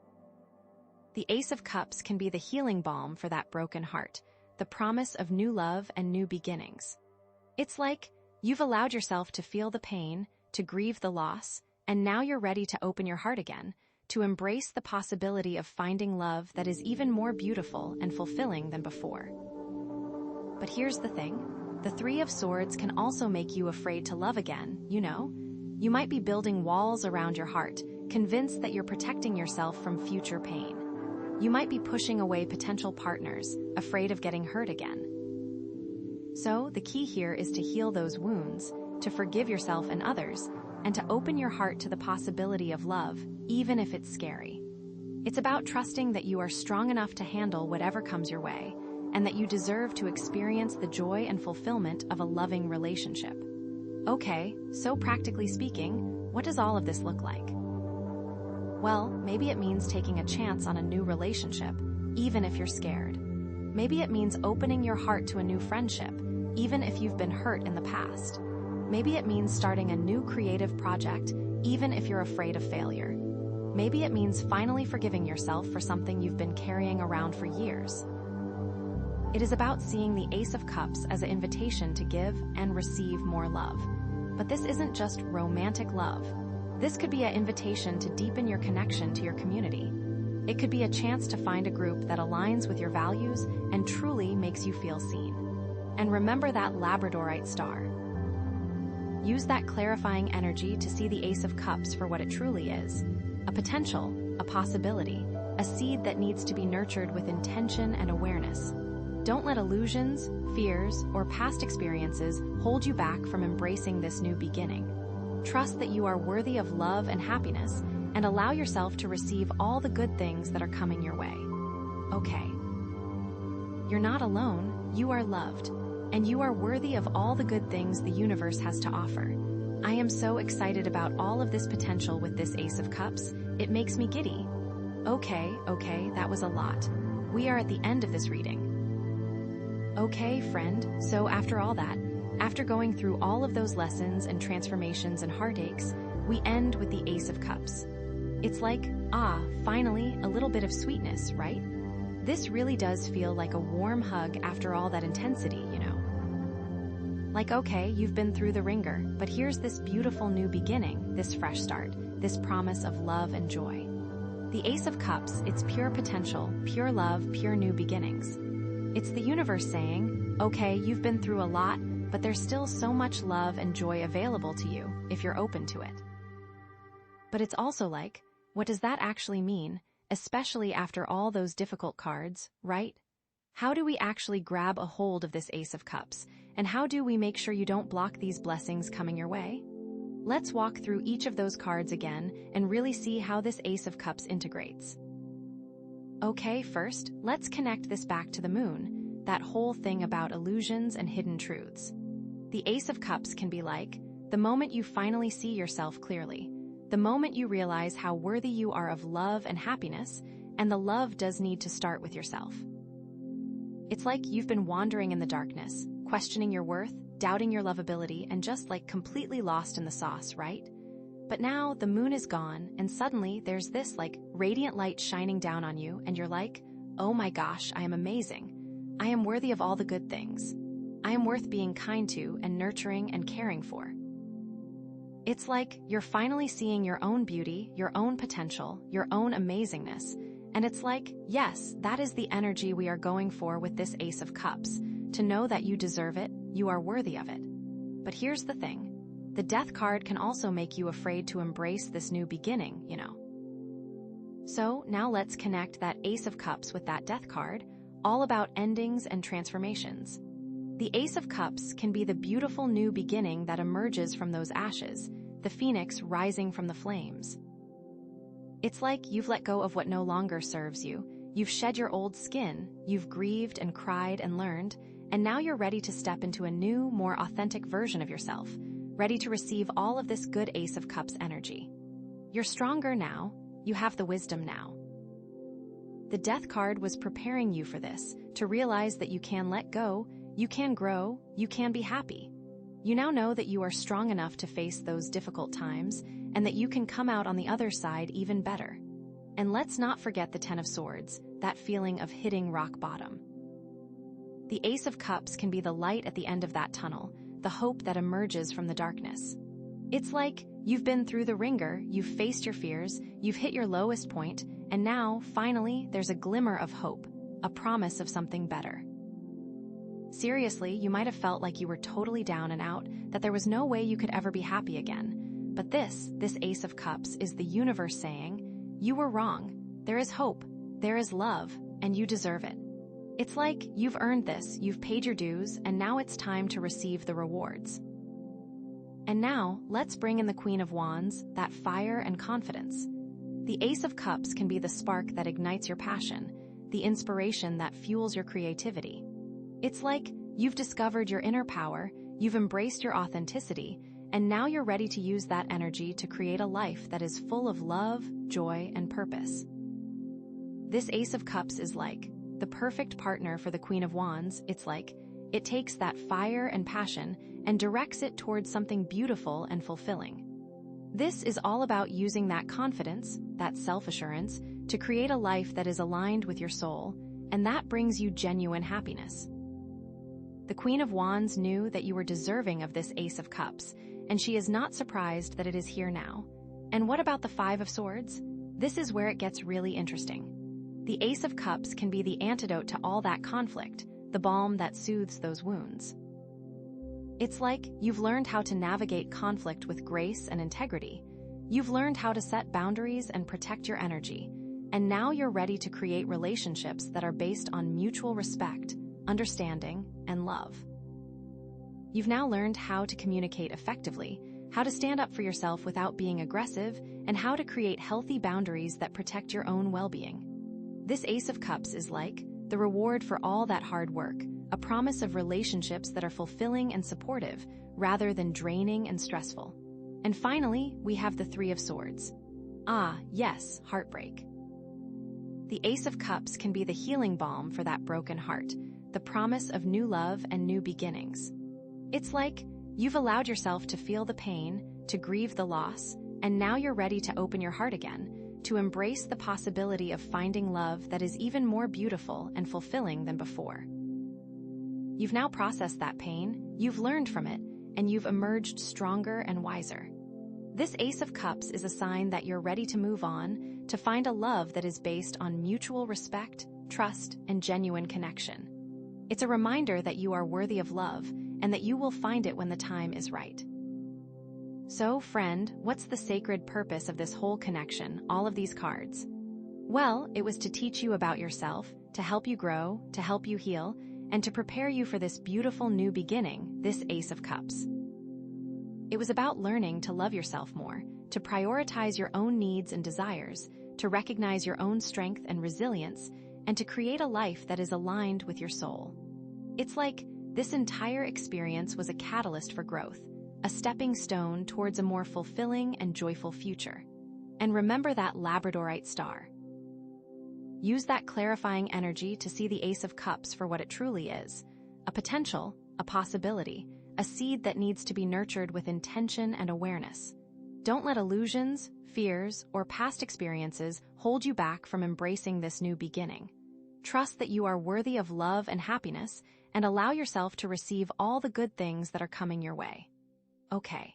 The Ace of Cups can be the healing balm for that broken heart, the promise of new love and new beginnings. It's like you've allowed yourself to feel the pain, to grieve the loss, and now you're ready to open your heart again, to embrace the possibility of finding love that is even more beautiful and fulfilling than before. But here's the thing. The Three of Swords can also make you afraid to love again, you know? You might be building walls around your heart, convinced that you're protecting yourself from future pain. You might be pushing away potential partners, afraid of getting hurt again. So, the key here is to heal those wounds, to forgive yourself and others, and to open your heart to the possibility of love, even if it's scary. It's about trusting that you are strong enough to handle whatever comes your way, and that you deserve to experience the joy and fulfillment of a loving relationship. Okay, so practically speaking, what does all of this look like? Well, maybe it means taking a chance on a new relationship, even if you're scared. Maybe it means opening your heart to a new friendship, even if you've been hurt in the past. Maybe it means starting a new creative project, even if you're afraid of failure. Maybe it means finally forgiving yourself for something you've been carrying around for years. It is about seeing the Ace of Cups as an invitation to give and receive more love. But this isn't just romantic love. This could be an invitation to deepen your connection to your community. It could be a chance to find a group that aligns with your values and truly makes you feel seen. And remember that Labradorite star. Use that clarifying energy to see the Ace of Cups for what it truly is. A potential, a possibility, a seed that needs to be nurtured with intention and awareness. Don't let illusions, fears, or past experiences hold you back from embracing this new beginning. Trust that you are worthy of love and happiness, and allow yourself to receive all the good things that are coming your way. Okay. You're not alone, you are loved, and you are worthy of all the good things the universe has to offer. I am so excited about all of this potential with this Ace of Cups, it makes me giddy. Okay, that was a lot. We are at the end of this reading. Okay, friend, so after all that, after going through all of those lessons and transformations and heartaches, we end with the Ace of Cups. It's like, finally, a little bit of sweetness, right? This really does feel like a warm hug after all that intensity, you know. Like, okay, you've been through the ringer, but here's this beautiful new beginning, this fresh start, this promise of love and joy. The Ace of Cups, it's pure potential, pure love, pure new beginnings. It's the universe saying, okay, you've been through a lot, but there's still so much love and joy available to you if you're open to it. But it's also like, what does that actually mean, especially after all those difficult cards, right? How do we actually grab a hold of this Ace of Cups, and how do we make sure you don't block these blessings coming your way? Let's walk through each of those cards again and really see how this Ace of Cups integrates. Okay, first, let's connect this back to the moon, that whole thing about illusions and hidden truths. The Ace of Cups can be like the moment you finally see yourself clearly, the moment you realize how worthy you are of love and happiness, and the love does need to start with yourself. It's like you've been wandering in the darkness, questioning your worth, doubting your lovability, and just like completely lost in the sauce, right? But now the moon is gone, and suddenly there's this like radiant light shining down on you, and you're like, oh my gosh, I am amazing. I am worthy of all the good things. I am worth being kind to and nurturing and caring for. It's like you're finally seeing your own beauty, your own potential, your own amazingness. And it's like, yes, that is the energy we are going for with this Ace of Cups, to know that you deserve it, you are worthy of it. But here's the thing. The Death card can also make you afraid to embrace this new beginning, you know. So now let's connect that Ace of Cups with that Death card, all about endings and transformations. The Ace of Cups can be the beautiful new beginning that emerges from those ashes, the phoenix rising from the flames. It's like you've let go of what no longer serves you, you've shed your old skin, you've grieved and cried and learned, and now you're ready to step into a new, more authentic version of yourself, ready to receive all of this good Ace of Cups energy. You're stronger now, you have the wisdom now. The Death card was preparing you for this, to realize that you can let go, you can grow, you can be happy. You now know that you are strong enough to face those difficult times, and that you can come out on the other side even better. And let's not forget the Ten of Swords, that feeling of hitting rock bottom. The Ace of Cups can be the light at the end of that tunnel, the hope that emerges from the darkness. It's like you've been through the ringer, you've faced your fears, you've hit your lowest point, and now, finally, there's a glimmer of hope, a promise of something better. Seriously, you might have felt like you were totally down and out, that there was no way you could ever be happy again. But this Ace of Cups is the universe saying, you were wrong, there is hope, there is love, and you deserve it. It's like you've earned this, you've paid your dues, and now it's time to receive the rewards. And now, let's bring in the Queen of Wands, that fire and confidence. The Ace of Cups can be the spark that ignites your passion, the inspiration that fuels your creativity. It's like you've discovered your inner power, you've embraced your authenticity, and now you're ready to use that energy to create a life that is full of love, joy, and purpose. This Ace of Cups is like the perfect partner for the Queen of Wands. It's like it takes that fire and passion and directs it towards something beautiful and fulfilling. This is all about using that confidence, that self-assurance, to create a life that is aligned with your soul, and that brings you genuine happiness. The Queen of Wands knew that you were deserving of this Ace of Cups, and she is not surprised that it is here now. And what about the Five of Swords? This is where it gets really interesting. The Ace of Cups can be the antidote to all that conflict, the balm that soothes those wounds. It's like you've learned how to navigate conflict with grace and integrity. You've learned how to set boundaries and protect your energy, and now you're ready to create relationships that are based on mutual respect, understanding, and love. You've now learned how to communicate effectively, how to stand up for yourself without being aggressive, and how to create healthy boundaries that protect your own well-being. This Ace of Cups is like the reward for all that hard work, a promise of relationships that are fulfilling and supportive, rather than draining and stressful. And finally, we have the Three of Swords. Ah, yes, heartbreak. The Ace of Cups can be the healing balm for that broken heart, the promise of new love and new beginnings. It's like you've allowed yourself to feel the pain, to grieve the loss, and now you're ready to open your heart again, to embrace the possibility of finding love that is even more beautiful and fulfilling than before. You've now processed that pain, you've learned from it, and you've emerged stronger and wiser. This Ace of Cups is a sign that you're ready to move on, to find a love that is based on mutual respect, trust, and genuine connection. It's a reminder that you are worthy of love, and that you will find it when the time is right. So, friend, what's the sacred purpose of this whole connection, all of these cards? Well, it was to teach you about yourself, to help you grow, to help you heal, and to prepare you for this beautiful new beginning, this Ace of Cups. It was about learning to love yourself more, to prioritize your own needs and desires, to recognize your own strength and resilience, and to create a life that is aligned with your soul. It's like this entire experience was a catalyst for growth, a stepping stone towards a more fulfilling and joyful future. And remember that Labradorite star. Use that clarifying energy to see the Ace of Cups for what it truly is, a potential, a possibility, a seed that needs to be nurtured with intention and awareness. Don't let illusions, fears, or past experiences hold you back from embracing this new beginning. Trust that you are worthy of love and happiness, and allow yourself to receive all the good things that are coming your way. Okay.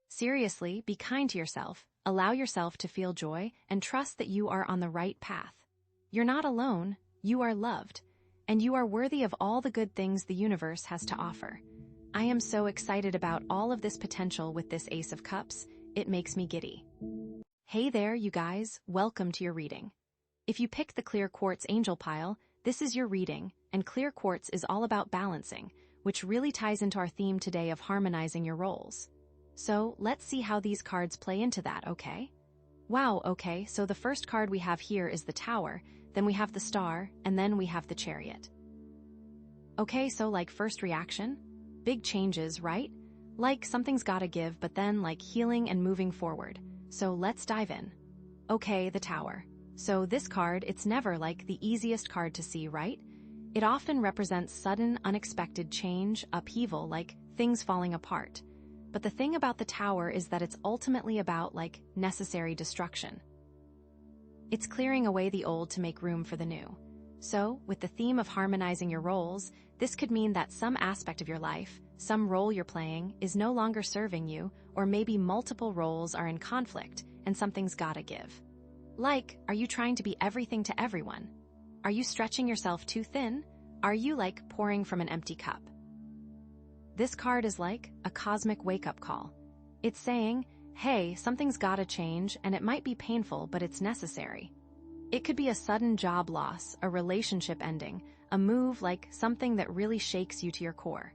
Seriously, be kind to yourself, allow yourself to feel joy, and trust that you are on the right path. You're not alone, you are loved, and you are worthy of all the good things the universe has to offer. I am so excited about all of this potential with this Ace of Cups, it makes me giddy. Hey there, you guys, welcome to your reading. If you picked the Clear Quartz Angel Pile, this is your reading, and Clear Quartz is all about balancing, which really ties into our theme today of harmonizing your roles. So let's see how these cards play into that, okay? Wow, okay, so the first card we have here is the Tower, then we have the Star, and then we have the Chariot. Okay, so like first reaction? Big changes, right? Like something's gotta give, but then like healing and moving forward. So let's dive in. Okay, the Tower. So this card, it's never like the easiest card to see, right? It often represents sudden, unexpected change, upheaval, like things falling apart. But the thing about the Tower is that it's ultimately about like necessary destruction. It's clearing away the old to make room for the new. So, with the theme of harmonizing your roles, this could mean that some aspect of your life, some role you're playing, is no longer serving you, or maybe multiple roles are in conflict and something's gotta give. Like, are you trying to be everything to everyone? Are you stretching yourself too thin? Are you like pouring from an empty cup? This card is like a cosmic wake-up call. It's saying, hey, something's gotta change, and it might be painful, but it's necessary. It could be a sudden job loss, a relationship ending, a move like something that really shakes you to your core.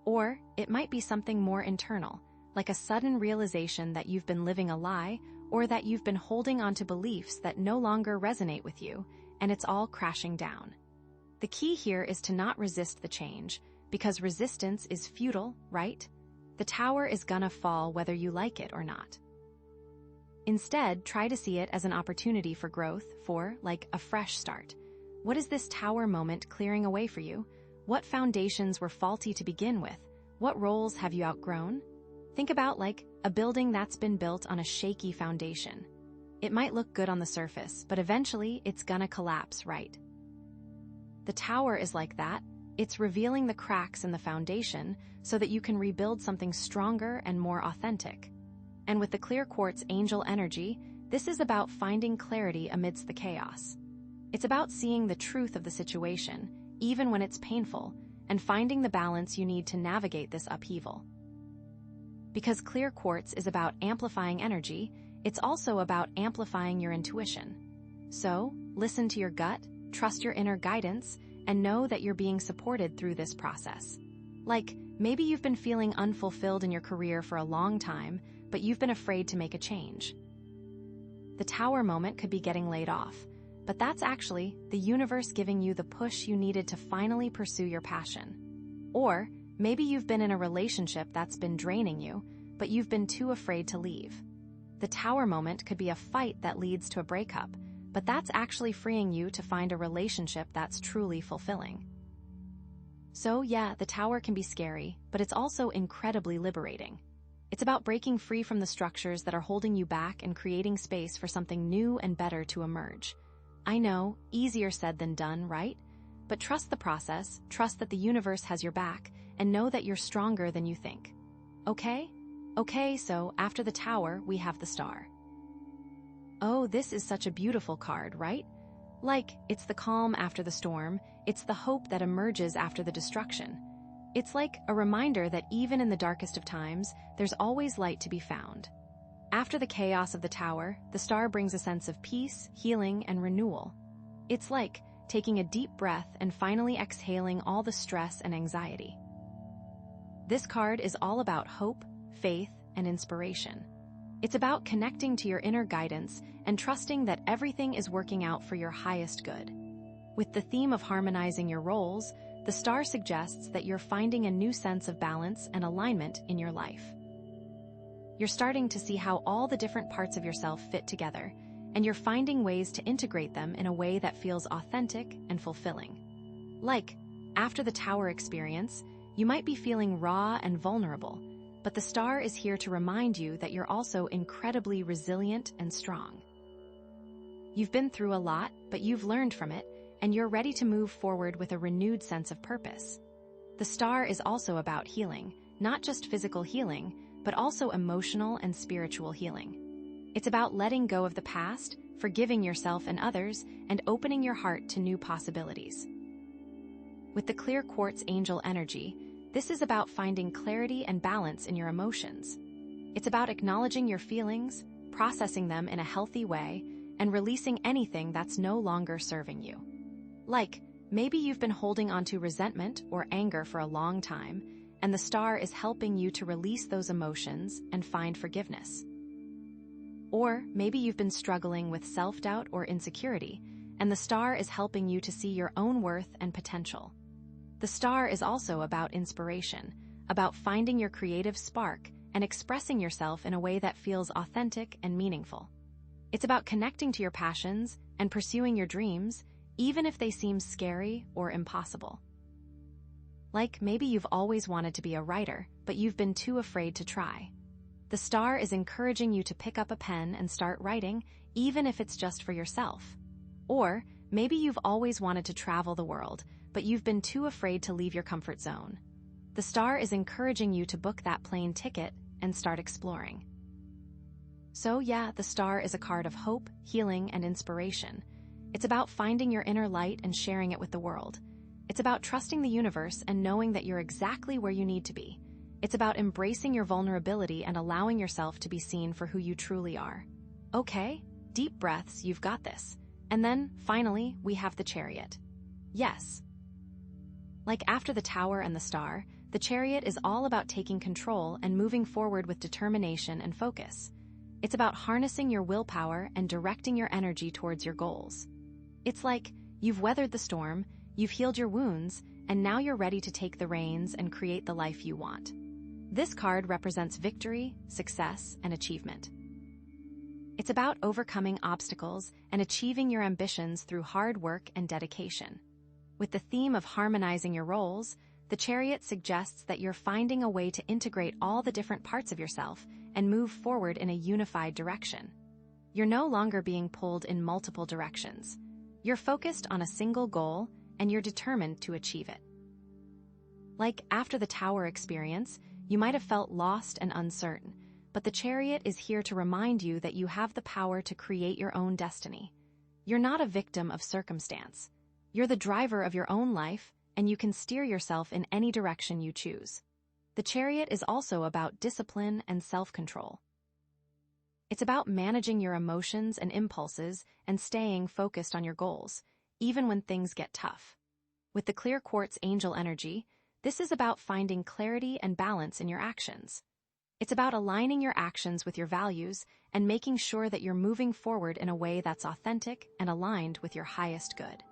Or it might be something more internal, like a sudden realization that you've been living a lie, or that you've been holding onto beliefs that no longer resonate with you, and it's all crashing down. The key here is to not resist the change, because resistance is futile, right? The Tower is gonna fall whether you like it or not. Instead, try to see it as an opportunity for growth, for, like, a fresh start. What is this Tower moment clearing away for you? What foundations were faulty to begin with? What roles have you outgrown? Think about like a building that's been built on a shaky foundation. It might look good on the surface, but eventually it's gonna collapse, right? The tower is like that. It's revealing the cracks in the foundation so that you can rebuild something stronger and more authentic. And with the clear quartz angel energy, this is about finding clarity amidst the chaos. It's about seeing the truth of the situation, even when it's painful, and finding the balance you need to navigate this upheaval. Because clear quartz is about amplifying energy, it's also about amplifying your intuition. So, listen to your gut, trust your inner guidance, and know that you're being supported through this process. Like, maybe you've been feeling unfulfilled in your career for a long time, but you've been afraid to make a change. The tower moment could be getting laid off, but that's actually the universe giving you the push you needed to finally pursue your passion. Or maybe you've been in a relationship that's been draining you, but you've been too afraid to leave. The tower moment could be a fight that leads to a breakup, but that's actually freeing you to find a relationship that's truly fulfilling. So yeah, the tower can be scary, but it's also incredibly liberating. It's about breaking free from the structures that are holding you back and creating space for something new and better to emerge. I know, easier said than done, right? But trust the process, trust that the universe has your back, and know that you're stronger than you think. Okay? Okay, so after the tower, we have the star. Oh, this is such a beautiful card, right? Like, it's the calm after the storm, it's the hope that emerges after the destruction. It's like a reminder that even in the darkest of times, there's always light to be found. After the chaos of the tower, the star brings a sense of peace, healing, and renewal. It's like taking a deep breath and finally exhaling all the stress and anxiety. This card is all about hope, faith, and inspiration. It's about connecting to your inner guidance and trusting that everything is working out for your highest good. With the theme of harmonizing your roles, the star suggests that you're finding a new sense of balance and alignment in your life. You're starting to see how all the different parts of yourself fit together, and you're finding ways to integrate them in a way that feels authentic and fulfilling. Like, after the tower experience, you might be feeling raw and vulnerable, but the star is here to remind you that you're also incredibly resilient and strong. You've been through a lot, but you've learned from it, and you're ready to move forward with a renewed sense of purpose. The star is also about healing, not just physical healing, but also emotional and spiritual healing. It's about letting go of the past, forgiving yourself and others, and opening your heart to new possibilities. With the clear quartz angel energy, this is about finding clarity and balance in your emotions. It's about acknowledging your feelings, processing them in a healthy way, and releasing anything that's no longer serving you. Like, maybe you've been holding onto resentment or anger for a long time, and the star is helping you to release those emotions and find forgiveness. Or maybe you've been struggling with self-doubt or insecurity, and the star is helping you to see your own worth and potential. The star is also about inspiration, about finding your creative spark and expressing yourself in a way that feels authentic and meaningful. It's about connecting to your passions and pursuing your dreams, even if they seem scary or impossible. Like, maybe you've always wanted to be a writer, but you've been too afraid to try. The star is encouraging you to pick up a pen and start writing, even if it's just for yourself. Or maybe you've always wanted to travel the world, but you've been too afraid to leave your comfort zone. The star is encouraging you to book that plane ticket and start exploring. So yeah, the star is a card of hope, healing, and inspiration. It's about finding your inner light and sharing it with the world. It's about trusting the universe and knowing that you're exactly where you need to be. It's about embracing your vulnerability and allowing yourself to be seen for who you truly are. Okay, deep breaths, you've got this. And then, finally, we have the Chariot. Yes. Like after the tower and the star, the Chariot is all about taking control and moving forward with determination and focus. It's about harnessing your willpower and directing your energy towards your goals. It's like you've weathered the storm, you've healed your wounds, and now you're ready to take the reins and create the life you want. This card represents victory, success, and achievement. It's about overcoming obstacles and achieving your ambitions through hard work and dedication. With the theme of harmonizing your roles, the chariot suggests that you're finding a way to integrate all the different parts of yourself and move forward in a unified direction. You're no longer being pulled in multiple directions. You're focused on a single goal, and you're determined to achieve it. Like after the tower experience, you might have felt lost and uncertain, but the chariot is here to remind you that you have the power to create your own destiny. You're not a victim of circumstance. You're the driver of your own life, and you can steer yourself in any direction you choose. The chariot is also about discipline and self-control. It's about managing your emotions and impulses and staying focused on your goals, even when things get tough. With the clear quartz angel energy, this is about finding clarity and balance in your actions. It's about aligning your actions with your values and making sure that you're moving forward in a way that's authentic and aligned with your highest good.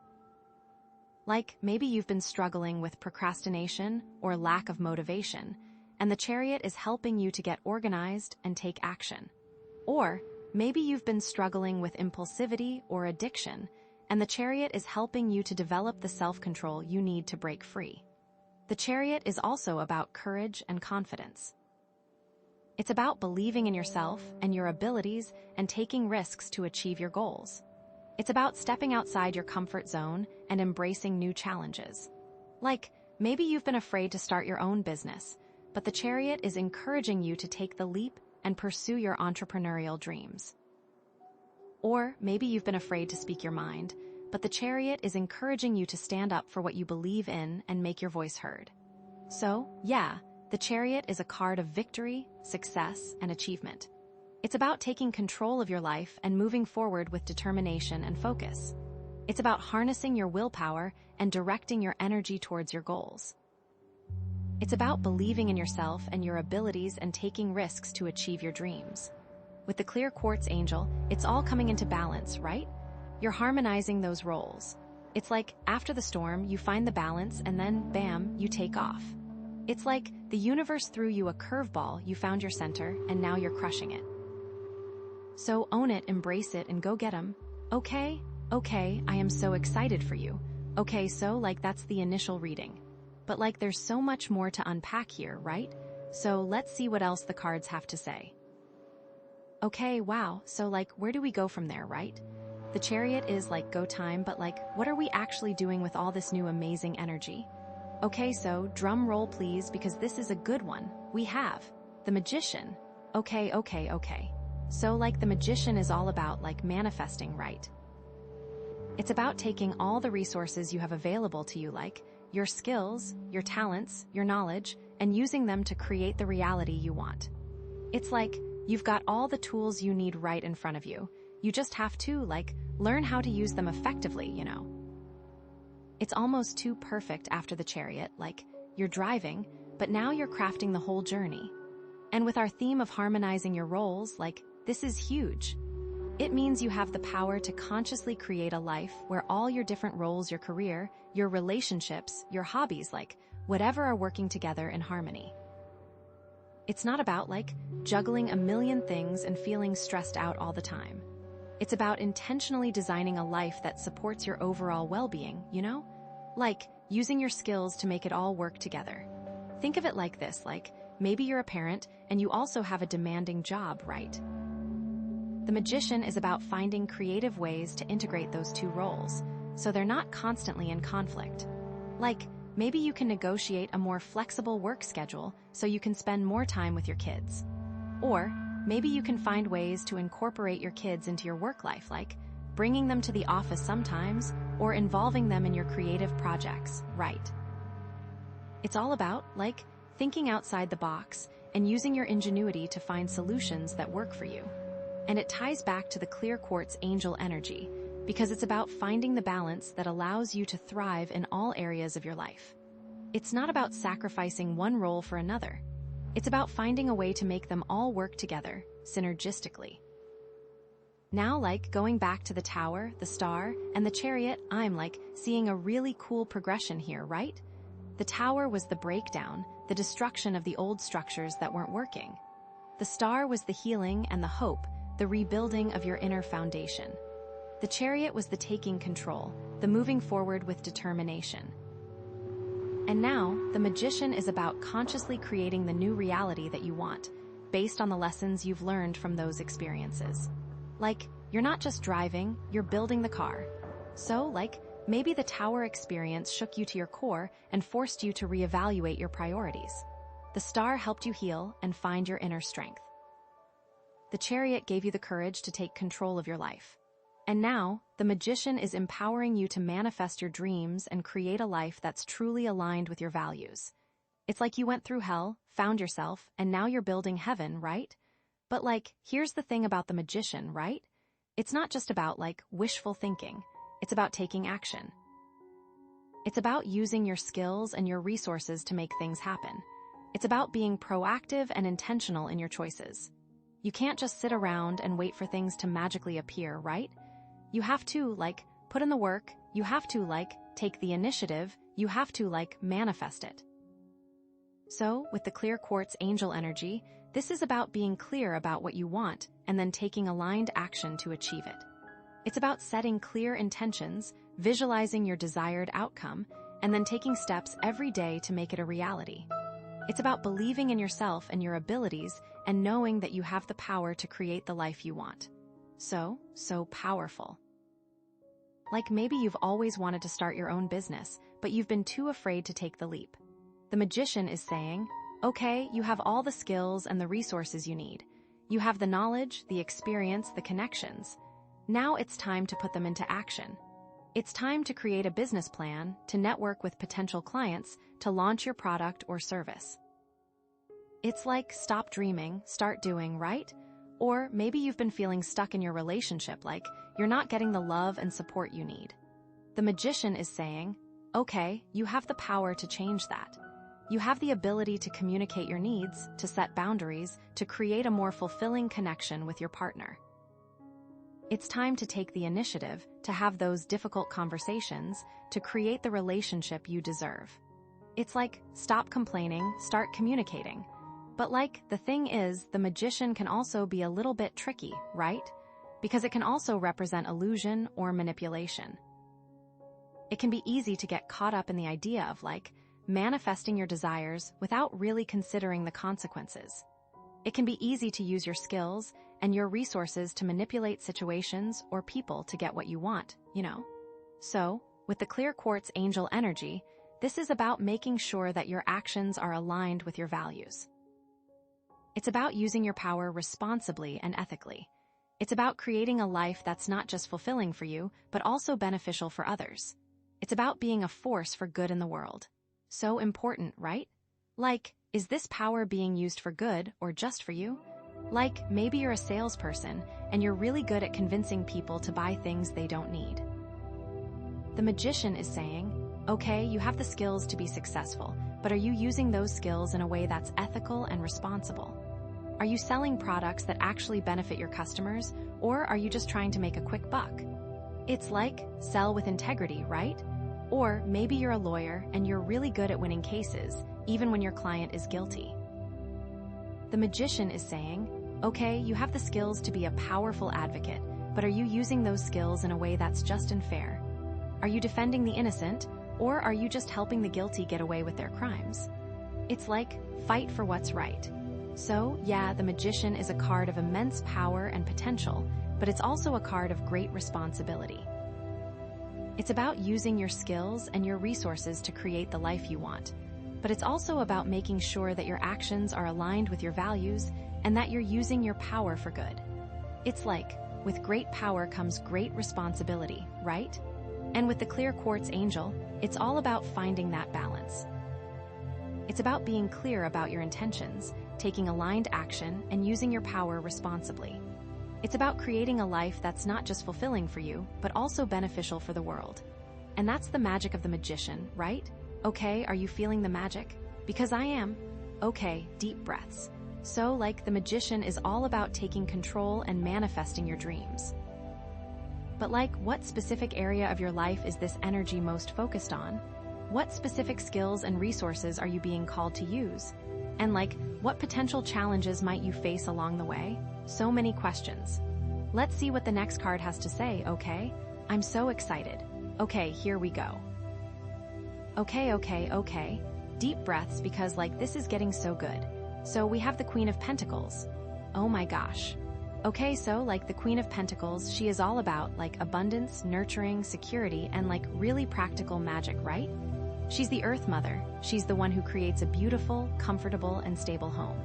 Like maybe you've been struggling with procrastination or lack of motivation, and the chariot is helping you to get organized and take action. Or maybe you've been struggling with impulsivity or addiction, and the chariot is helping you to develop the self-control you need to break free. The chariot is also about courage and confidence. It's about believing in yourself and your abilities and taking risks to achieve your goals. It's about stepping outside your comfort zone and embracing new challenges. Like, maybe you've been afraid to start your own business, but the chariot is encouraging you to take the leap and pursue your entrepreneurial dreams. Or maybe you've been afraid to speak your mind, but the chariot is encouraging you to stand up for what you believe in and make your voice heard. So, yeah, the chariot is a card of victory, success, and achievement. It's about taking control of your life and moving forward with determination and focus. It's about harnessing your willpower and directing your energy towards your goals. It's about believing in yourself and your abilities and taking risks to achieve your dreams. With the clear quartz angel, it's all coming into balance, right? You're harmonizing those roles. It's like after the storm, you find the balance and then, bam, you take off. It's like the universe threw you a curveball, you found your center, and now you're crushing it. So own it, embrace it, and go get 'em. Okay, I am so excited for you. Okay, so that's the initial reading. But there's so much more to unpack here, right? So let's see what else the cards have to say. Okay, wow, so where do we go from there, right? The chariot is go time, but what are we actually doing with all this new amazing energy? Okay, so drum roll please, because this is a good one. We have the Magician. Okay. So the Magician is all about manifesting, right? It's about taking all the resources you have available to you, your skills, your talents, your knowledge, and using them to create the reality you want. It's you've got all the tools you need right in front of you. You just have to learn how to use them effectively, It's almost too perfect after the chariot, you're driving, but now you're crafting the whole journey. And with our theme of harmonizing your roles, this is huge. It means you have the power to consciously create a life where all your different roles, your career, your relationships, your hobbies, whatever are working together in harmony. It's not about juggling a million things and feeling stressed out all the time. It's about intentionally designing a life that supports your overall well-being, using your skills to make it all work together. Think of it like this, maybe you're a parent and you also have a demanding job, right? The Magician is about finding creative ways to integrate those two roles, so they're not constantly in conflict. Maybe you can negotiate a more flexible work schedule so you can spend more time with your kids. Or maybe you can find ways to incorporate your kids into your work life, bringing them to the office sometimes or involving them in your creative projects, right? It's all about, thinking outside the box and using your ingenuity to find solutions that work for you. And it ties back to the clear quartz angel energy, because it's about finding the balance that allows you to thrive in all areas of your life. It's not about sacrificing one role for another. It's about finding a way to make them all work together, synergistically. Now, going back to the tower, the star, and the chariot, I'm seeing a really cool progression here, right? The tower was the breakdown, the destruction of the old structures that weren't working. The star was the healing and the hope, the rebuilding of your inner foundation. The chariot was the taking control, the moving forward with determination. And now, the Magician is about consciously creating the new reality that you want, based on the lessons you've learned from those experiences. Like, you're not just driving, you're building the car. So, maybe the tower experience shook you to your core and forced you to reevaluate your priorities. The star helped you heal and find your inner strength. The Chariot gave you the courage to take control of your life. And now, the Magician is empowering you to manifest your dreams and create a life that's truly aligned with your values. It's like you went through hell, found yourself, and now you're building heaven, right? But here's the thing about the Magician, right? It's not just about, wishful thinking. It's about taking action. It's about using your skills and your resources to make things happen. It's about being proactive and intentional in your choices. You can't just sit around and wait for things to magically appear, right? You have to, put in the work. You have to, take the initiative. You have to, manifest it. So, with the clear quartz angel energy, this is about being clear about what you want and then taking aligned action to achieve it. It's about setting clear intentions, visualizing your desired outcome, and then taking steps every day to make it a reality. It's about believing in yourself and your abilities and knowing that you have the power to create the life you want. So powerful. Maybe you've always wanted to start your own business, but you've been too afraid to take the leap. The Magician is saying, okay, you have all the skills and the resources you need. You have the knowledge, the experience, the connections. Now it's time to put them into action. It's time to create a business plan, to network with potential clients, to launch your product or service. It's stop dreaming, start doing, right? Or maybe you've been feeling stuck in your relationship, you're not getting the love and support you need. The Magician is saying, okay, you have the power to change that. You have the ability to communicate your needs, to set boundaries, to create a more fulfilling connection with your partner. It's time to take the initiative, to have those difficult conversations, to create the relationship you deserve. It's stop complaining, start communicating. But the thing is, the Magician can also be a little bit tricky, right? Because it can also represent illusion or manipulation. It can be easy to get caught up in the idea of manifesting your desires without really considering the consequences. It can be easy to use your skills and your resources to manipulate situations or people to get what you want, So, with the clear quartz angel energy, this is about making sure that your actions are aligned with your values. It's about using your power responsibly and ethically. It's about creating a life that's not just fulfilling for you, but also beneficial for others. It's about being a force for good in the world. So important, right? Is this power being used for good or just for you? Maybe you're a salesperson and you're really good at convincing people to buy things they don't need. The Magician is saying, okay, you have the skills to be successful, but are you using those skills in a way that's ethical and responsible? Are you selling products that actually benefit your customers, or are you just trying to make a quick buck? It's sell with integrity, right? Or maybe you're a lawyer and you're really good at winning cases, even when your client is guilty. The Magician is saying, okay, you have the skills to be a powerful advocate, but are you using those skills in a way that's just and fair? Are you defending the innocent, or are you just helping the guilty get away with their crimes? It's fight for what's right. So, yeah, the Magician is a card of immense power and potential, but it's also a card of great responsibility. It's about using your skills and your resources to create the life you want, but it's also about making sure that your actions are aligned with your values and that you're using your power for good. It's with great power comes great responsibility, right? And with the clear quartz angel, it's all about finding that balance. It's about being clear about your intentions, taking aligned action, and using your power responsibly. It's about creating a life that's not just fulfilling for you, but also beneficial for the world. And that's the magic of the Magician, right? Okay, are you feeling the magic? Because I am. Okay, deep breaths. So, the Magician is all about taking control and manifesting your dreams. But what specific area of your life is this energy most focused on? What specific skills and resources are you being called to use? And what potential challenges might you face along the way? So many questions. Let's see what the next card has to say, okay? I'm so excited. Okay, here we go. Okay. Deep breaths because this is getting so good. So we have the Queen of Pentacles. Oh my gosh. Okay, so the Queen of Pentacles, she is all about abundance, nurturing, security, and really practical magic, right? She's the Earth Mother. She's the one who creates a beautiful, comfortable, and stable home.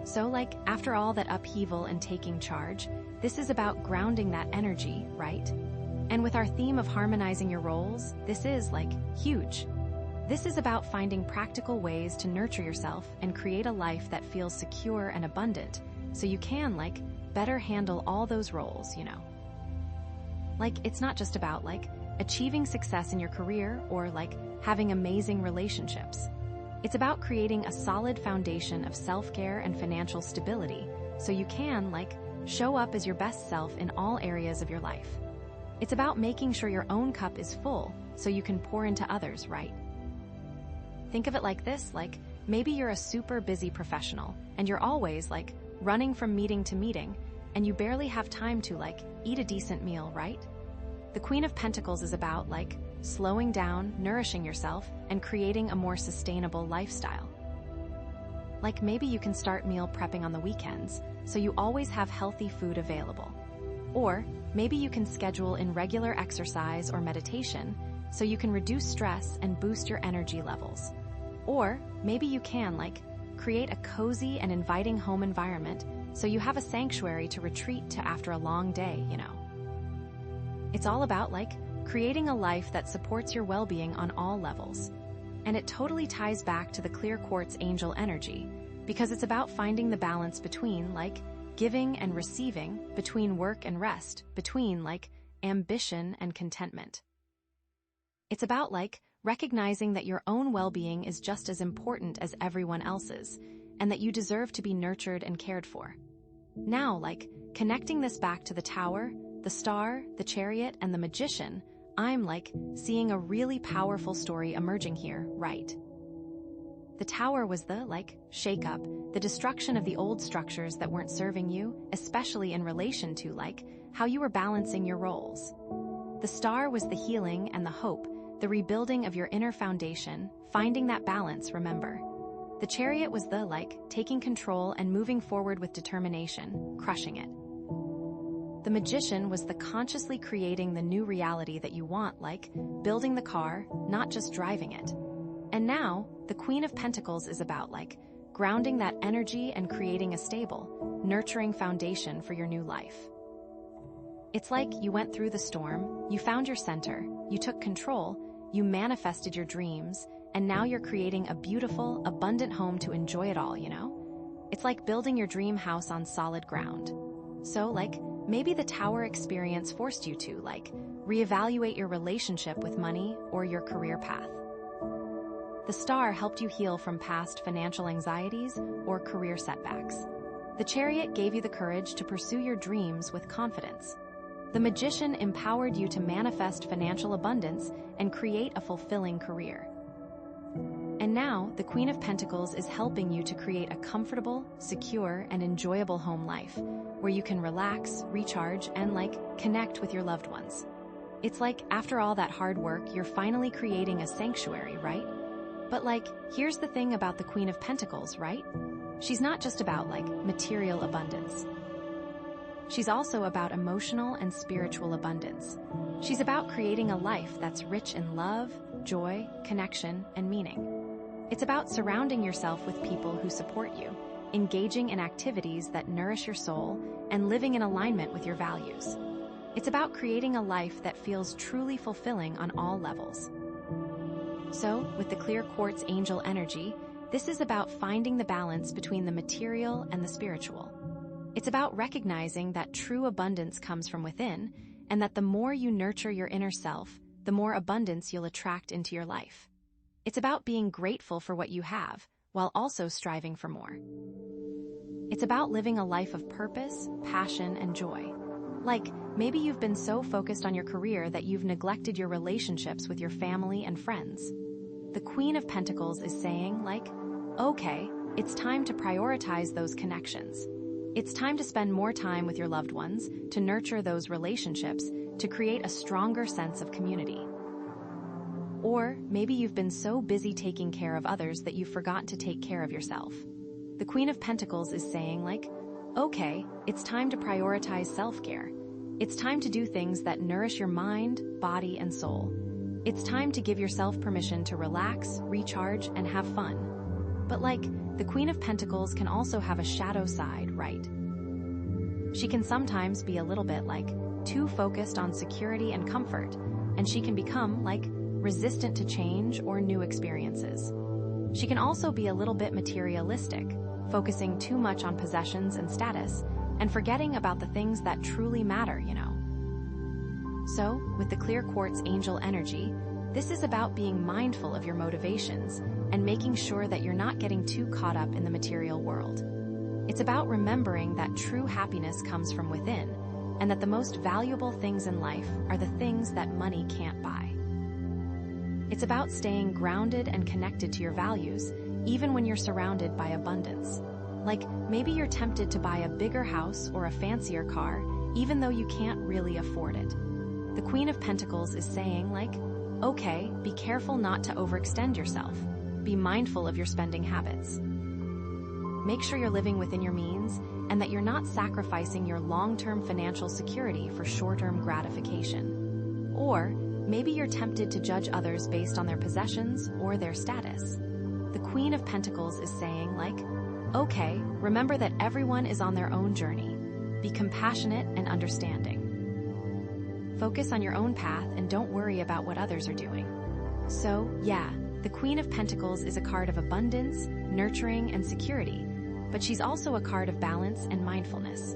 So after all that upheaval and taking charge, this is about grounding that energy, right? And with our theme of harmonizing your roles, this is huge. This is about finding practical ways to nurture yourself and create a life that feels secure and abundant, so you can better handle all those roles, it's not just about achieving success in your career or having amazing relationships. It's about creating a solid foundation of self-care and financial stability, so you can show up as your best self in all areas of your life. It's about making sure your own cup is full so you can pour into others, right? Think of it like this, maybe you're a super busy professional and you're always running from meeting to meeting and you barely have time to eat a decent meal, right? The Queen of Pentacles is about slowing down, nourishing yourself, and creating a more sustainable lifestyle. Maybe you can start meal prepping on the weekends so you always have healthy food available. Or maybe you can schedule in regular exercise or meditation so you can reduce stress and boost your energy levels. Or maybe you can create a cozy and inviting home environment so you have a sanctuary to retreat to after a long day, It's all about creating a life that supports your well-being on all levels. And it totally ties back to the clear quartz angel energy, because it's about finding the balance between giving and receiving, between work and rest, between ambition and contentment. It's about recognizing that your own well-being is just as important as everyone else's, and that you deserve to be nurtured and cared for. Now, connecting this back to the Tower, the Star, the Chariot, and the Magician, I'm seeing a really powerful story emerging here, right? The Tower was the shake-up, the destruction of the old structures that weren't serving you, especially in relation to how you were balancing your roles. The Star was the healing and the hope, the rebuilding of your inner foundation, finding that balance, remember. The Chariot was the taking control and moving forward with determination, crushing it. The Magician was the consciously creating the new reality that you want, building the car, not just driving it. And now, the Queen of Pentacles is about grounding that energy and creating a stable, nurturing foundation for your new life. It's you went through the storm, you found your center, you took control, you manifested your dreams, and now you're creating a beautiful, abundant home to enjoy it all, It's building your dream house on solid ground. So, maybe the Tower experience forced you to, reevaluate your relationship with money or your career path. The Star helped you heal from past financial anxieties or career setbacks. The Chariot gave you the courage to pursue your dreams with confidence. The Magician empowered you to manifest financial abundance and create a fulfilling career. And now, the Queen of Pentacles is helping you to create a comfortable, secure, and enjoyable home life, where you can relax, recharge, and connect with your loved ones. It's after all that hard work, you're finally creating a sanctuary, right? But here's the thing about the Queen of Pentacles, right? She's not just about material abundance. She's also about emotional and spiritual abundance. She's about creating a life that's rich in love, joy, connection, and meaning. It's about surrounding yourself with people who support you, engaging in activities that nourish your soul, and living in alignment with your values. It's about creating a life that feels truly fulfilling on all levels. So, with the clear quartz angel energy, this is about finding the balance between the material and the spiritual. It's about recognizing that true abundance comes from within, and that the more you nurture your inner self, the more abundance you'll attract into your life. It's about being grateful for what you have, while also striving for more. It's about living a life of purpose, passion, and joy. Maybe you've been so focused on your career that you've neglected your relationships with your family and friends. The Queen of Pentacles is saying, okay, it's time to prioritize those connections. It's time to spend more time with your loved ones, to nurture those relationships, to create a stronger sense of community. Or maybe you've been so busy taking care of others that you've forgotten to take care of yourself. The Queen of Pentacles is saying like, okay, it's time to prioritize self-care. It's time to do things that nourish your mind, body, and soul. It's time to give yourself permission to relax, recharge, and have fun. But like, the Queen of Pentacles can also have a shadow side, right? She can sometimes be a little bit like, too focused on security and comfort, and she can become like, resistant to change or new experiences. She can also be a little bit materialistic, focusing too much on possessions and status, and forgetting about the things that truly matter, you know. So, with the clear quartz angel energy, this is about being mindful of your motivations and making sure that you're not getting too caught up in the material world. It's about remembering that true happiness comes from within, and that the most valuable things in life are the things that money can't buy. It's about staying grounded and connected to your values, even when you're surrounded by abundance. Like, maybe you're tempted to buy a bigger house or a fancier car, even though you can't really afford it. The Queen of Pentacles is saying like, okay, be careful not to overextend yourself. Be mindful of your spending habits. Make sure you're living within your means and that you're not sacrificing your long-term financial security for short-term gratification. Or maybe you're tempted to judge others based on their possessions or their status. The Queen of Pentacles is saying like, okay, remember that everyone is on their own journey. Be compassionate and understanding. Focus on your own path and don't worry about what others are doing. So, yeah, the Queen of Pentacles is a card of abundance, nurturing, and security, but she's also a card of balance and mindfulness.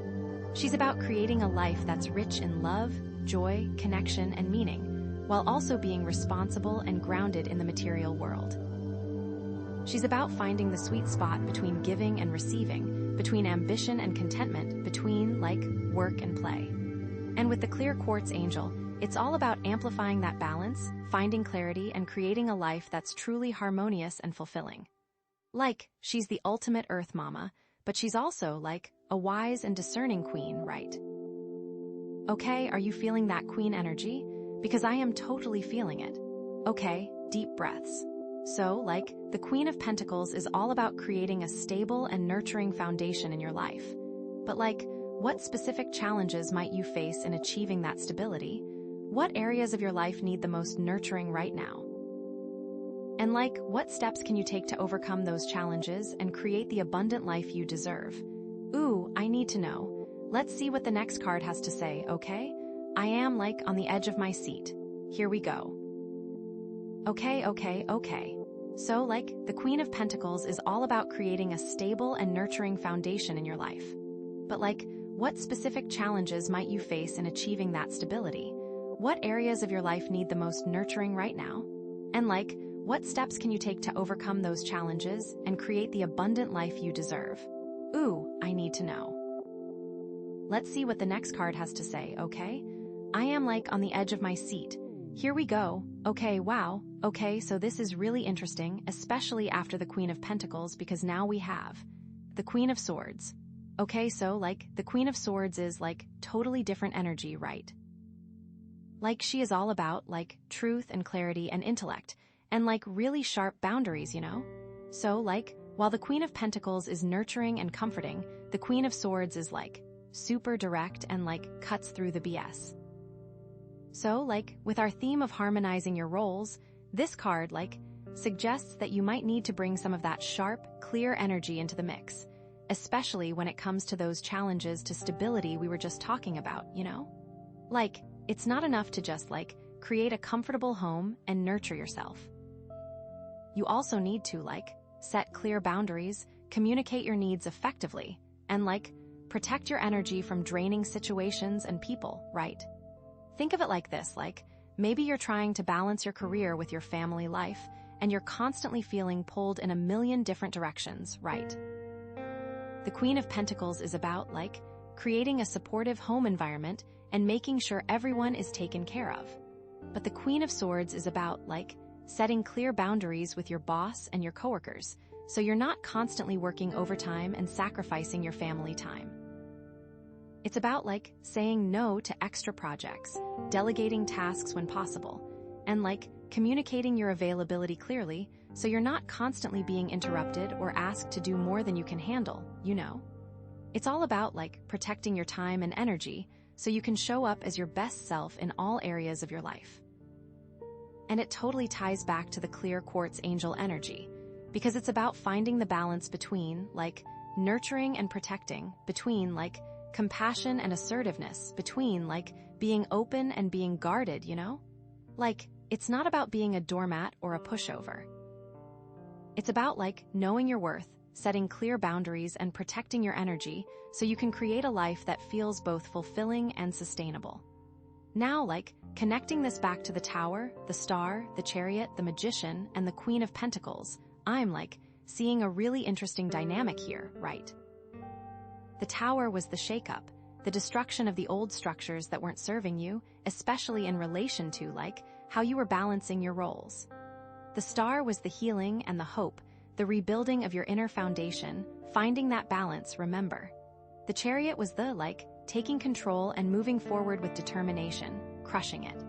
She's about creating a life that's rich in love, joy, connection, and meaning, while also being responsible and grounded in the material world. She's about finding the sweet spot between giving and receiving, between ambition and contentment, between, like, work and play. And with the clear quartz angel, it's all about amplifying that balance, finding clarity, and creating a life that's truly harmonious and fulfilling. Like, she's the ultimate Earth Mama, but she's also, like, a wise and discerning queen, right? Okay, are you feeling that queen energy? Because I am totally feeling it. Okay, deep breaths. So, like, the Queen of Pentacles is all about creating a stable and nurturing foundation in your life. But like, what specific challenges might you face in achieving that stability? What areas of your life need the most nurturing right now? And like, what steps can you take to overcome those challenges and create the abundant life you deserve? Ooh, I need to know. Let's see what the next card has to say, okay? I am like on the edge of my seat. Here we go. Okay. So like, the Queen of Pentacles is all about creating a stable and nurturing foundation in your life. But like, what specific challenges might you face in achieving that stability? What areas of your life need the most nurturing right now? And like, what steps can you take to overcome those challenges and create the abundant life you deserve? Ooh, I need to know. Let's see what the next card has to say, okay? I am like on the edge of my seat. Here we go. Okay, wow. Okay, so this is really interesting, especially after the Queen of Pentacles, because now we have the Queen of Swords. Okay, so like, the Queen of Swords is like totally different energy, right? Like, she is all about like truth and clarity and intellect and like really sharp boundaries, you know? So like, while the Queen of Pentacles is nurturing and comforting, the Queen of Swords is like super direct and like cuts through the BS. So, like, with our theme of harmonizing your roles, this card, like, suggests that you might need to bring some of that sharp, clear energy into the mix, especially when it comes to those challenges to stability we were just talking about, you know? Like, it's not enough to just, like, create a comfortable home and nurture yourself. You also need to, like, set clear boundaries, communicate your needs effectively, and, like, protect your energy from draining situations and people, right? Think of it like this, like, maybe you're trying to balance your career with your family life, and you're constantly feeling pulled in a million different directions, right? The Queen of Pentacles is about, like, creating a supportive home environment and making sure everyone is taken care of. But the Queen of Swords is about, like, setting clear boundaries with your boss and your coworkers, so you're not constantly working overtime and sacrificing your family time. It's about, like, saying no to extra projects, delegating tasks when possible, and, like, communicating your availability clearly so you're not constantly being interrupted or asked to do more than you can handle, you know? It's all about, like, protecting your time and energy so you can show up as your best self in all areas of your life. And it totally ties back to the clear quartz angel energy, because it's about finding the balance between, like, nurturing and protecting, between, like, compassion and assertiveness, between, like, being open and being guarded, you know? Like, it's not about being a doormat or a pushover. It's about, like, knowing your worth, setting clear boundaries, and protecting your energy so you can create a life that feels both fulfilling and sustainable. Now, like, connecting this back to the Tower, the Star, the Chariot, the Magician, and the Queen of Pentacles, I'm, like, seeing a really interesting dynamic here, right? The Tower was the shakeup, the destruction of the old structures that weren't serving you, especially in relation to, like, how you were balancing your roles. The Star was the healing and the hope, the rebuilding of your inner foundation, finding that balance, remember. The Chariot was the, like, taking control and moving forward with determination, crushing it.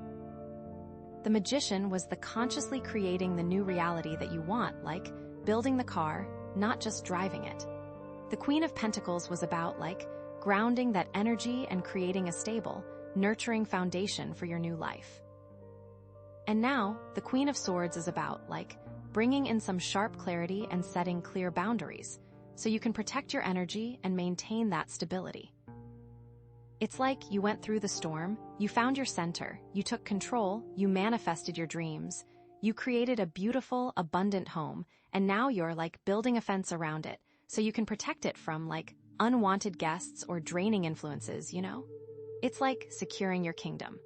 The Magician was the consciously creating the new reality that you want, like, building the car, not just driving it. The Queen of Pentacles was about, like, grounding that energy and creating a stable, nurturing foundation for your new life. And now, the Queen of Swords is about, like, bringing in some sharp clarity and setting clear boundaries, so you can protect your energy and maintain that stability. It's like you went through the storm, you found your center, you took control, you manifested your dreams, you created a beautiful, abundant home, and now you're, like, building a fence around it, so you can protect it from, like, unwanted guests or draining influences, you know? It's like securing your kingdom.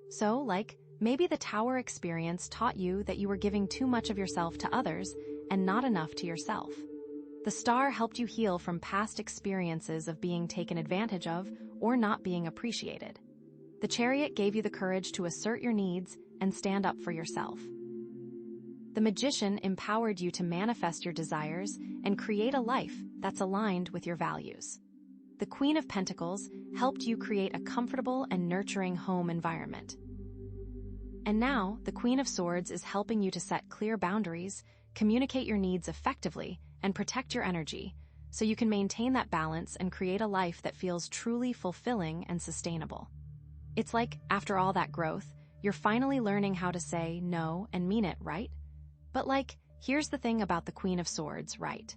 So, like, maybe the Tower experience taught you that you were giving too much of yourself to others and not enough to yourself. The Star helped you heal from past experiences of being taken advantage of or not being appreciated. The Chariot gave you the courage to assert your needs and stand up for yourself. The Magician empowered you to manifest your desires and create a life that's aligned with your values. The Queen of Pentacles helped you create a comfortable and nurturing home environment. And now, the Queen of Swords is helping you to set clear boundaries, communicate your needs effectively, and protect your energy, so you can maintain that balance and create a life that feels truly fulfilling and sustainable. It's like, after all that growth, you're finally learning how to say no and mean it, right? But, like, here's the thing about the Queen of Swords, right?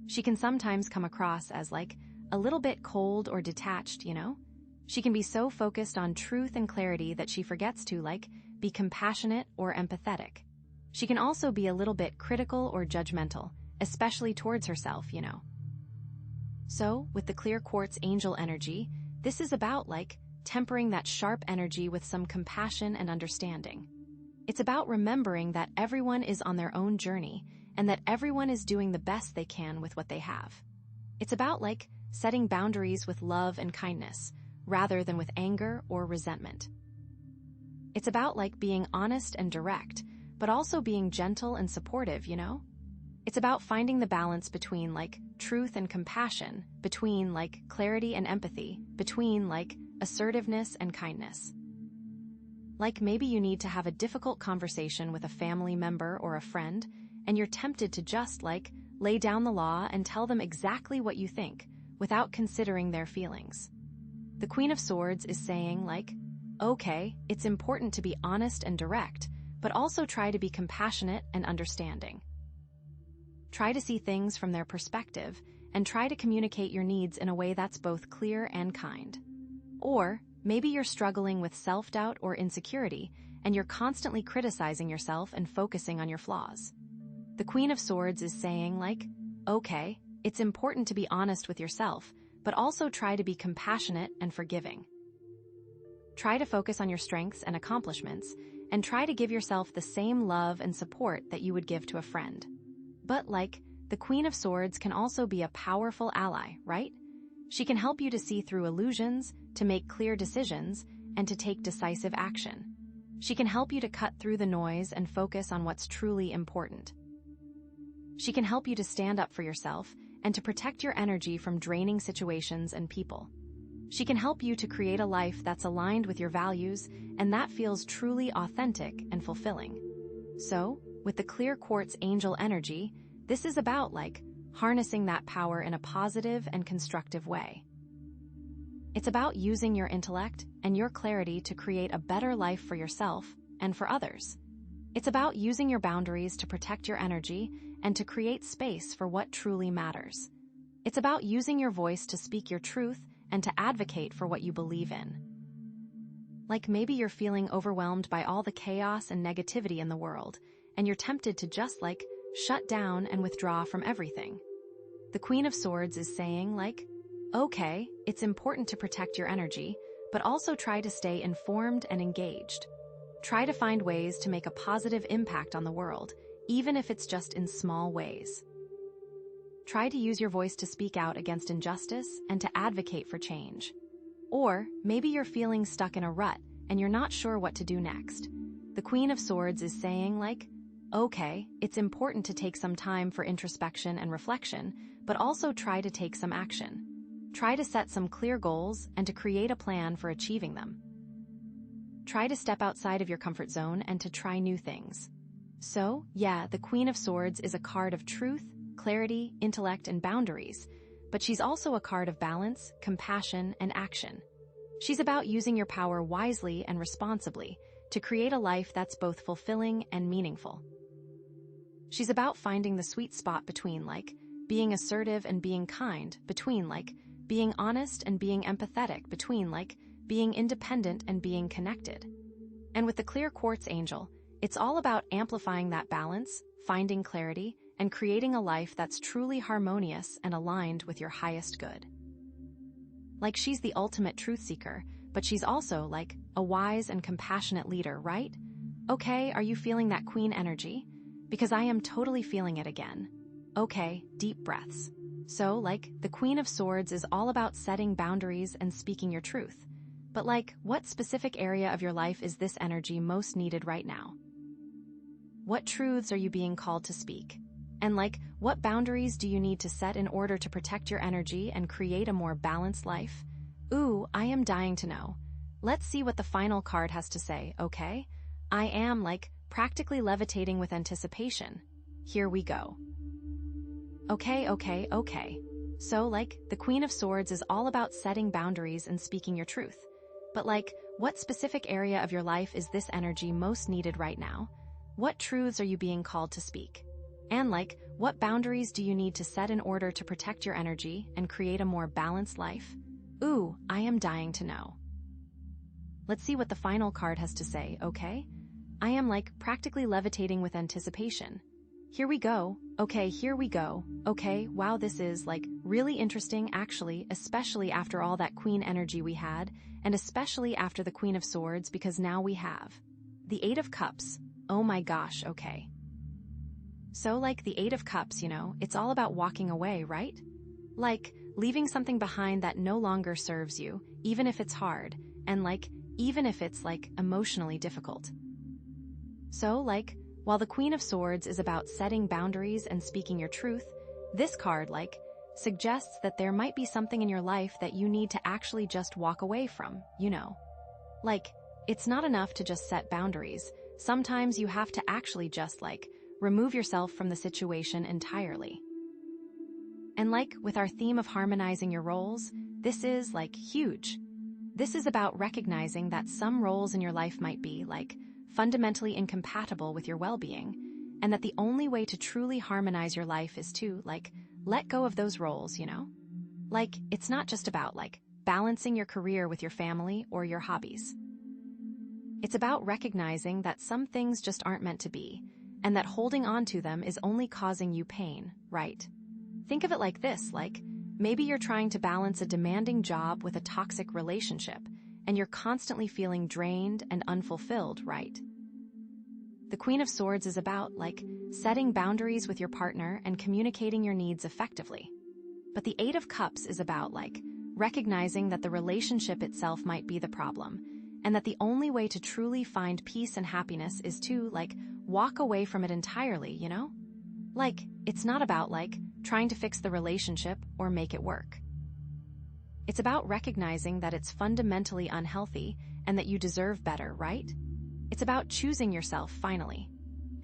She can sometimes come across as, like, a little bit cold or detached, you know? She can be so focused on truth and clarity that she forgets to, like, be compassionate or empathetic. She can also be a little bit critical or judgmental, especially towards herself, you know. So, with the clear quartz angel energy, this is about, like, tempering that sharp energy with some compassion and understanding. It's about remembering that everyone is on their own journey and that everyone is doing the best they can with what they have. It's about, like, setting boundaries with love and kindness, rather than with anger or resentment. It's about, like, being honest and direct, but also being gentle and supportive, you know? It's about finding the balance between, like, truth and compassion, between, like, clarity and empathy, between, like, assertiveness and kindness. Like, maybe you need to have a difficult conversation with a family member or a friend, and you're tempted to just, like, lay down the law and tell them exactly what you think, without considering their feelings. The Queen of Swords is saying, like, okay, it's important to be honest and direct, but also try to be compassionate and understanding. Try to see things from their perspective, and try to communicate your needs in a way that's both clear and kind. Or, maybe you're struggling with self-doubt or insecurity, and you're constantly criticizing yourself and focusing on your flaws. The Queen of Swords is saying, like, okay, it's important to be honest with yourself, but also try to be compassionate and forgiving. Try to focus on your strengths and accomplishments, and try to give yourself the same love and support that you would give to a friend. But, like, the Queen of Swords can also be a powerful ally, right? She can help you to see through illusions, to make clear decisions, and to take decisive action. She can help you to cut through the noise and focus on what's truly important. She can help you to stand up for yourself and to protect your energy from draining situations and people. She can help you to create a life that's aligned with your values and that feels truly authentic and fulfilling. So, with the clear quartz angel energy, this is about harnessing that power in a positive and constructive way. It's about using your intellect and your clarity to create a better life for yourself and for others. It's about using your boundaries to protect your energy and to create space for what truly matters. It's about using your voice to speak your truth and to advocate for what you believe in. Maybe you're feeling overwhelmed by all the chaos and negativity in the world, and you're tempted to just shut down and withdraw from everything. The Queen of Swords is saying okay, it's important to protect your energy, but also try to stay informed and engaged. Try to find ways to make a positive impact on the world, even if it's just in small ways. Try to use your voice to speak out against injustice and to advocate for change. Or maybe you're feeling stuck in a rut and you're not sure what to do next. The Queen of Swords is saying okay, it's important to take some time for introspection and reflection, but also try to take some action. Try to set some clear goals and to create a plan for achieving them. Try to step outside of your comfort zone and to try new things. So, yeah, the Queen of Swords is a card of truth, clarity, intellect, and boundaries, but she's also a card of balance, compassion, and action. She's about using your power wisely and responsibly to create a life that's both fulfilling and meaningful. She's about finding the sweet spot between being assertive and being kind, between being honest and being empathetic, between being independent and being connected. And with the clear quartz angel, it's all about amplifying that balance, finding clarity, and creating a life that's truly harmonious and aligned with your highest good. She's the ultimate truth seeker, but she's also a wise and compassionate leader, right? Okay, are you feeling that queen energy? Because I am totally feeling it again. Okay, deep breaths. So, the Queen of Swords is all about setting boundaries and speaking your truth. But what specific area of your life is this energy most needed right now? What truths are you being called to speak? And what boundaries do you need to set in order to protect your energy and create a more balanced life? Ooh, I am dying to know. Let's see what the final card has to say, okay? I am practically levitating with anticipation. Here we go. Okay. So the Queen of Swords is all about setting boundaries and speaking your truth. But what specific area of your life is this energy most needed right now? What truths are you being called to speak? And what boundaries do you need to set in order to protect your energy and create a more balanced life? Ooh, I am dying to know. Let's see what the final card has to say, okay? I am practically levitating with anticipation. Here we go. Okay, here we go. Okay, wow, this is really interesting actually, especially after all that queen energy we had, and especially after the Queen of Swords, because now we have the Eight of Cups. Oh my gosh, okay. So the Eight of Cups, it's all about walking away, right? Leaving something behind that no longer serves you, even if it's hard, and even if it's emotionally difficult. So while the Queen of Swords is about setting boundaries and speaking your truth, this card suggests that there might be something in your life that you need to actually just walk away from, it's not enough to just set boundaries. Sometimes you have to actually just remove yourself from the situation entirely. And with our theme of harmonizing your roles, this is huge. This is about recognizing that some roles in your life might be fundamentally incompatible with your well-being, and that the only way to truly harmonize your life is to let go of those roles, it's not just about balancing your career with your family or your hobbies. It's about recognizing that some things just aren't meant to be, and that holding on to them is only causing you pain, right? Think of it like this, maybe you're trying to balance a demanding job with a toxic relationship, and you're constantly feeling drained and unfulfilled, right? The Queen of Swords is about, setting boundaries with your partner and communicating your needs effectively. But the Eight of Cups is about, recognizing that the relationship itself might be the problem, and that the only way to truly find peace and happiness is to, walk away from it entirely, It's not about, trying to fix the relationship or make it work. It's about recognizing that it's fundamentally unhealthy and that you deserve better, right? It's about choosing yourself, finally.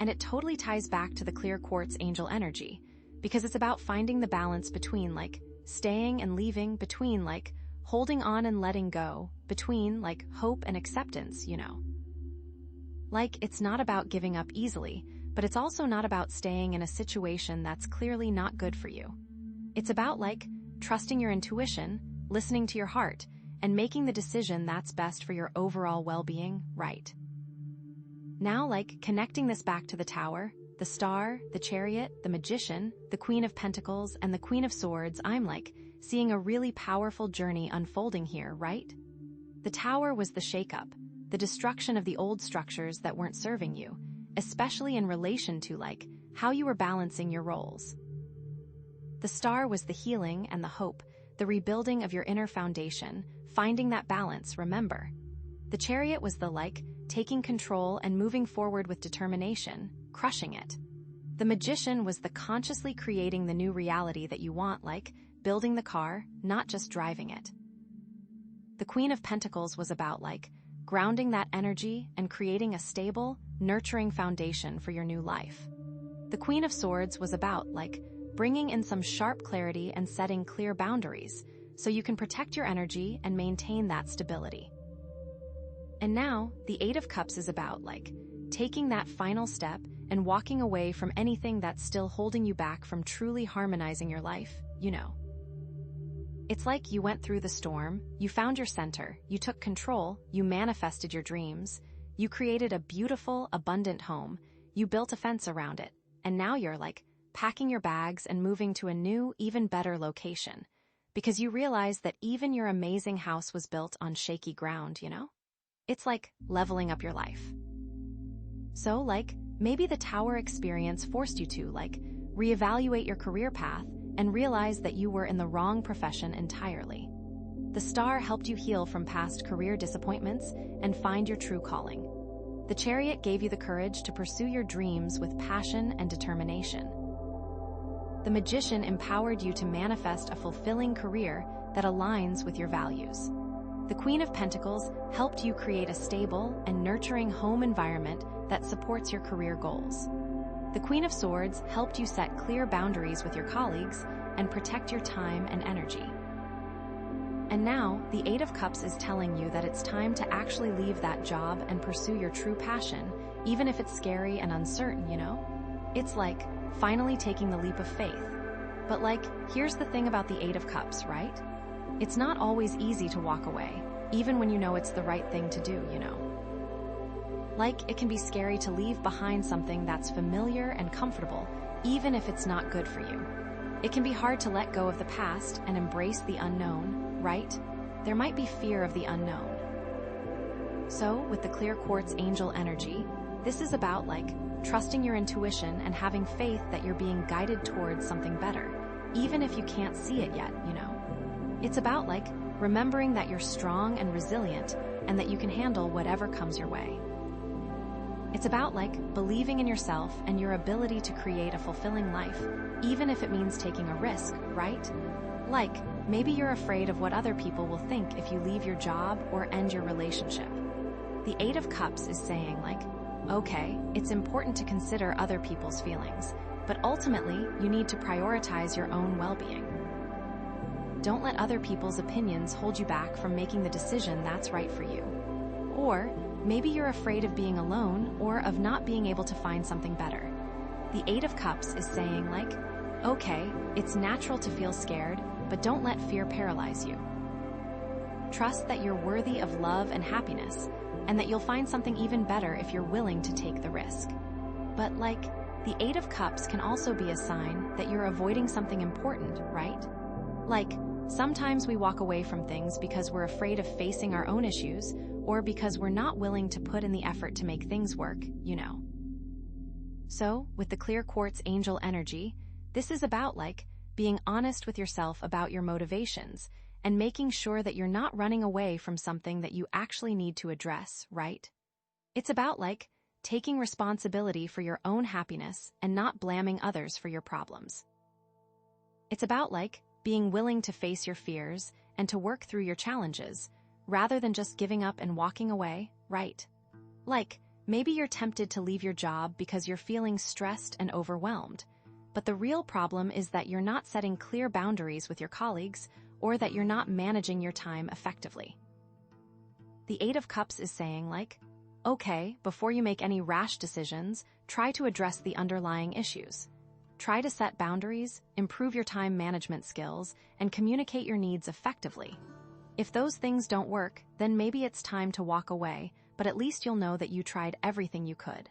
And it totally ties back to the clear quartz angel energy, because it's about finding the balance between, staying and leaving, between, holding on and letting go, between, hope and acceptance, It's not about giving up easily, but it's also not about staying in a situation that's clearly not good for you. It's about, trusting your intuition, listening to your heart, and making the decision that's best for your overall well-being, right? Now, connecting this back to the Tower, the Star, the Chariot, the Magician, the Queen of Pentacles, and the Queen of Swords, I'm seeing a really powerful journey unfolding here, right? The Tower was the shakeup, the destruction of the old structures that weren't serving you, especially in relation to, how you were balancing your roles. The Star was the healing and the hope, the rebuilding of your inner foundation, finding that balance, remember. The Chariot was the, taking control and moving forward with determination, crushing it. The Magician was the consciously creating the new reality that you want, building the car, not just driving it. The Queen of Pentacles was about, grounding that energy and creating a stable, nurturing foundation for your new life. The Queen of Swords was about, bringing in some sharp clarity and setting clear boundaries so you can protect your energy and maintain that stability. And now, the Eight of Cups is about, taking that final step and walking away from anything that's still holding you back from truly harmonizing your life, It's like you went through the storm, you found your center, you took control, you manifested your dreams, you created a beautiful, abundant home, you built a fence around it, and now you're, packing your bags and moving to a new, even better location, because you realize that even your amazing house was built on shaky ground, It's like leveling up your life. So, maybe the Tower experience forced you to, reevaluate your career path and realize that you were in the wrong profession entirely. The Star helped you heal from past career disappointments and find your true calling. The Chariot gave you the courage to pursue your dreams with passion and determination. The Magician empowered you to manifest a fulfilling career that aligns with your values. The Queen of Pentacles helped you create a stable and nurturing home environment that supports your career goals. The Queen of Swords helped you set clear boundaries with your colleagues and protect your time and energy. And now, the Eight of Cups is telling you that it's time to actually leave that job and pursue your true passion, even if it's scary and uncertain, It's finally taking the leap of faith. But here's the thing about the Eight of Cups, right? It's not always easy to walk away, even when you know it's the right thing to do, It can be scary to leave behind something that's familiar and comfortable, even if it's not good for you. It can be hard to let go of the past and embrace the unknown, right? There might be fear of the unknown. So, with the clear quartz angel energy, this is about, trusting your intuition and having faith that you're being guided towards something better, even if you can't see it yet, It's about, remembering that you're strong and resilient and that you can handle whatever comes your way. It's about, believing in yourself and your ability to create a fulfilling life, even if it means taking a risk, right? Maybe you're afraid of what other people will think if you leave your job or end your relationship. The Eight of Cups is saying, okay, it's important to consider other people's feelings, but ultimately, you need to prioritize your own well-being. Don't let other people's opinions hold you back from making the decision that's right for you. Or, maybe you're afraid of being alone or of not being able to find something better. The Eight of Cups is saying, okay, it's natural to feel scared, but don't let fear paralyze you. Trust that you're worthy of love and happiness, and that you'll find something even better if you're willing to take the risk. But the Eight of Cups can also be a sign that you're avoiding something important, right? Sometimes we walk away from things because we're afraid of facing our own issues, or because we're not willing to put in the effort to make things work, So, with the clear quartz angel energy, this is about, being honest with yourself about your motivations, and making sure that you're not running away from something that you actually need to address, right? It's about, taking responsibility for your own happiness and not blaming others for your problems. It's about, being willing to face your fears and to work through your challenges, rather than just giving up and walking away, right? Like, maybe you're tempted to leave your job because you're feeling stressed and overwhelmed, but the real problem is that you're not setting clear boundaries with your colleagues or that you're not managing your time effectively. The Eight of Cups is saying, like, okay, before you make any rash decisions, try to address the underlying issues. Try to set boundaries, improve your time management skills, and communicate your needs effectively. If those things don't work, then maybe it's time to walk away, but at least you'll know that you tried everything you could.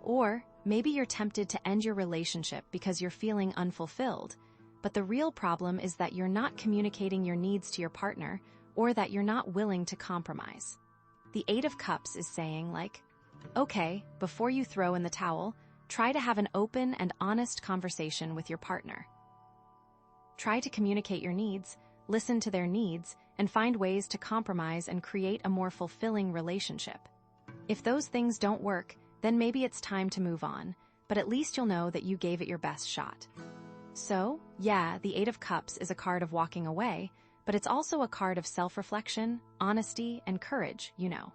Or maybe you're tempted to end your relationship because you're feeling unfulfilled, but the real problem is that you're not communicating your needs to your partner or that you're not willing to compromise. The Eight of Cups is saying, like, okay, before you throw in the towel, try to have an open and honest conversation with your partner. Try to communicate your needs, listen to their needs, and find ways to compromise and create a more fulfilling relationship. If those things don't work, then maybe it's time to move on, but at least you'll know that you gave it your best shot. So, yeah, the Eight of Cups is a card of walking away, but it's also a card of self-reflection, honesty, and courage, you know.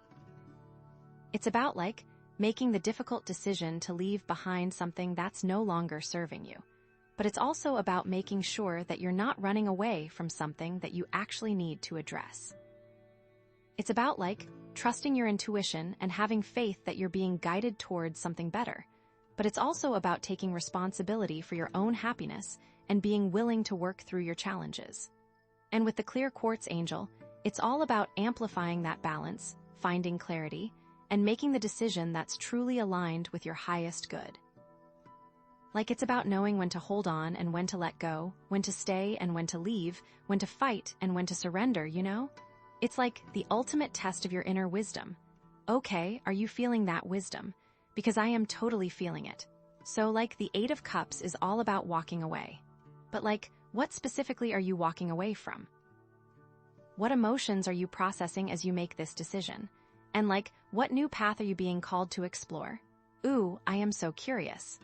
It's about, like, making the difficult decision to leave behind something that's no longer serving you. But it's also about making sure that you're not running away from something that you actually need to address. It's about, like, trusting your intuition and having faith that you're being guided towards something better. But it's also about taking responsibility for your own happiness and being willing to work through your challenges. And with the clear quartz angel, it's all about amplifying that balance, finding clarity, and making the decision that's truly aligned with your highest good. Like, it's about knowing when to hold on and when to let go, when to stay and when to leave, when to fight and when to surrender, you know? It's like the ultimate test of your inner wisdom. Okay, are you feeling that wisdom? Because I am totally feeling it. So, like, the Eight of Cups is all about walking away. But, like, what specifically are you walking away from? What emotions are you processing as you make this decision? And, like, what new path are you being called to explore? Ooh, I am so curious.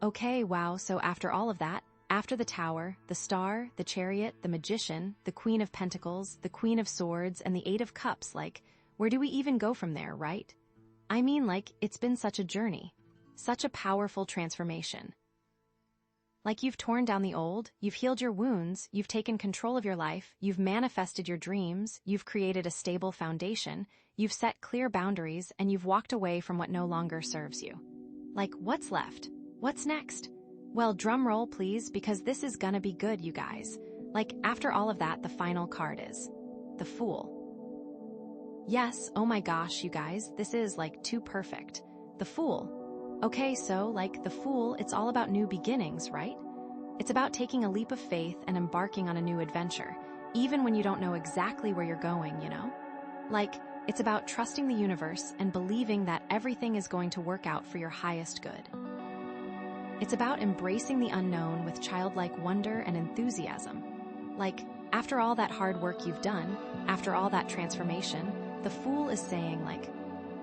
Okay, wow, so after all of that, after the Tower, the Star, the Chariot, the Magician, the Queen of Pentacles, the Queen of Swords, and the Eight of Cups, like, where do we even go from there, right? I mean, like, it's been such a journey. Such a powerful transformation. Like, you've torn down the old, you've healed your wounds, you've taken control of your life, you've manifested your dreams, you've created a stable foundation, you've set clear boundaries, and you've walked away from what no longer serves you. Like, what's left? What's next? Well, drum roll, please, because this is gonna be good, you guys. Like, after all of that, the final card is the Fool. Yes, oh my gosh, you guys, this is, like, too perfect. The Fool. Okay, so, like, the Fool, it's all about new beginnings, right? It's about taking a leap of faith and embarking on a new adventure, even when you don't know exactly where you're going, you know? Like, it's about trusting the universe and believing that everything is going to work out for your highest good. It's about embracing the unknown with childlike wonder and enthusiasm. Like, after all that hard work you've done, after all that transformation, the Fool is saying, like,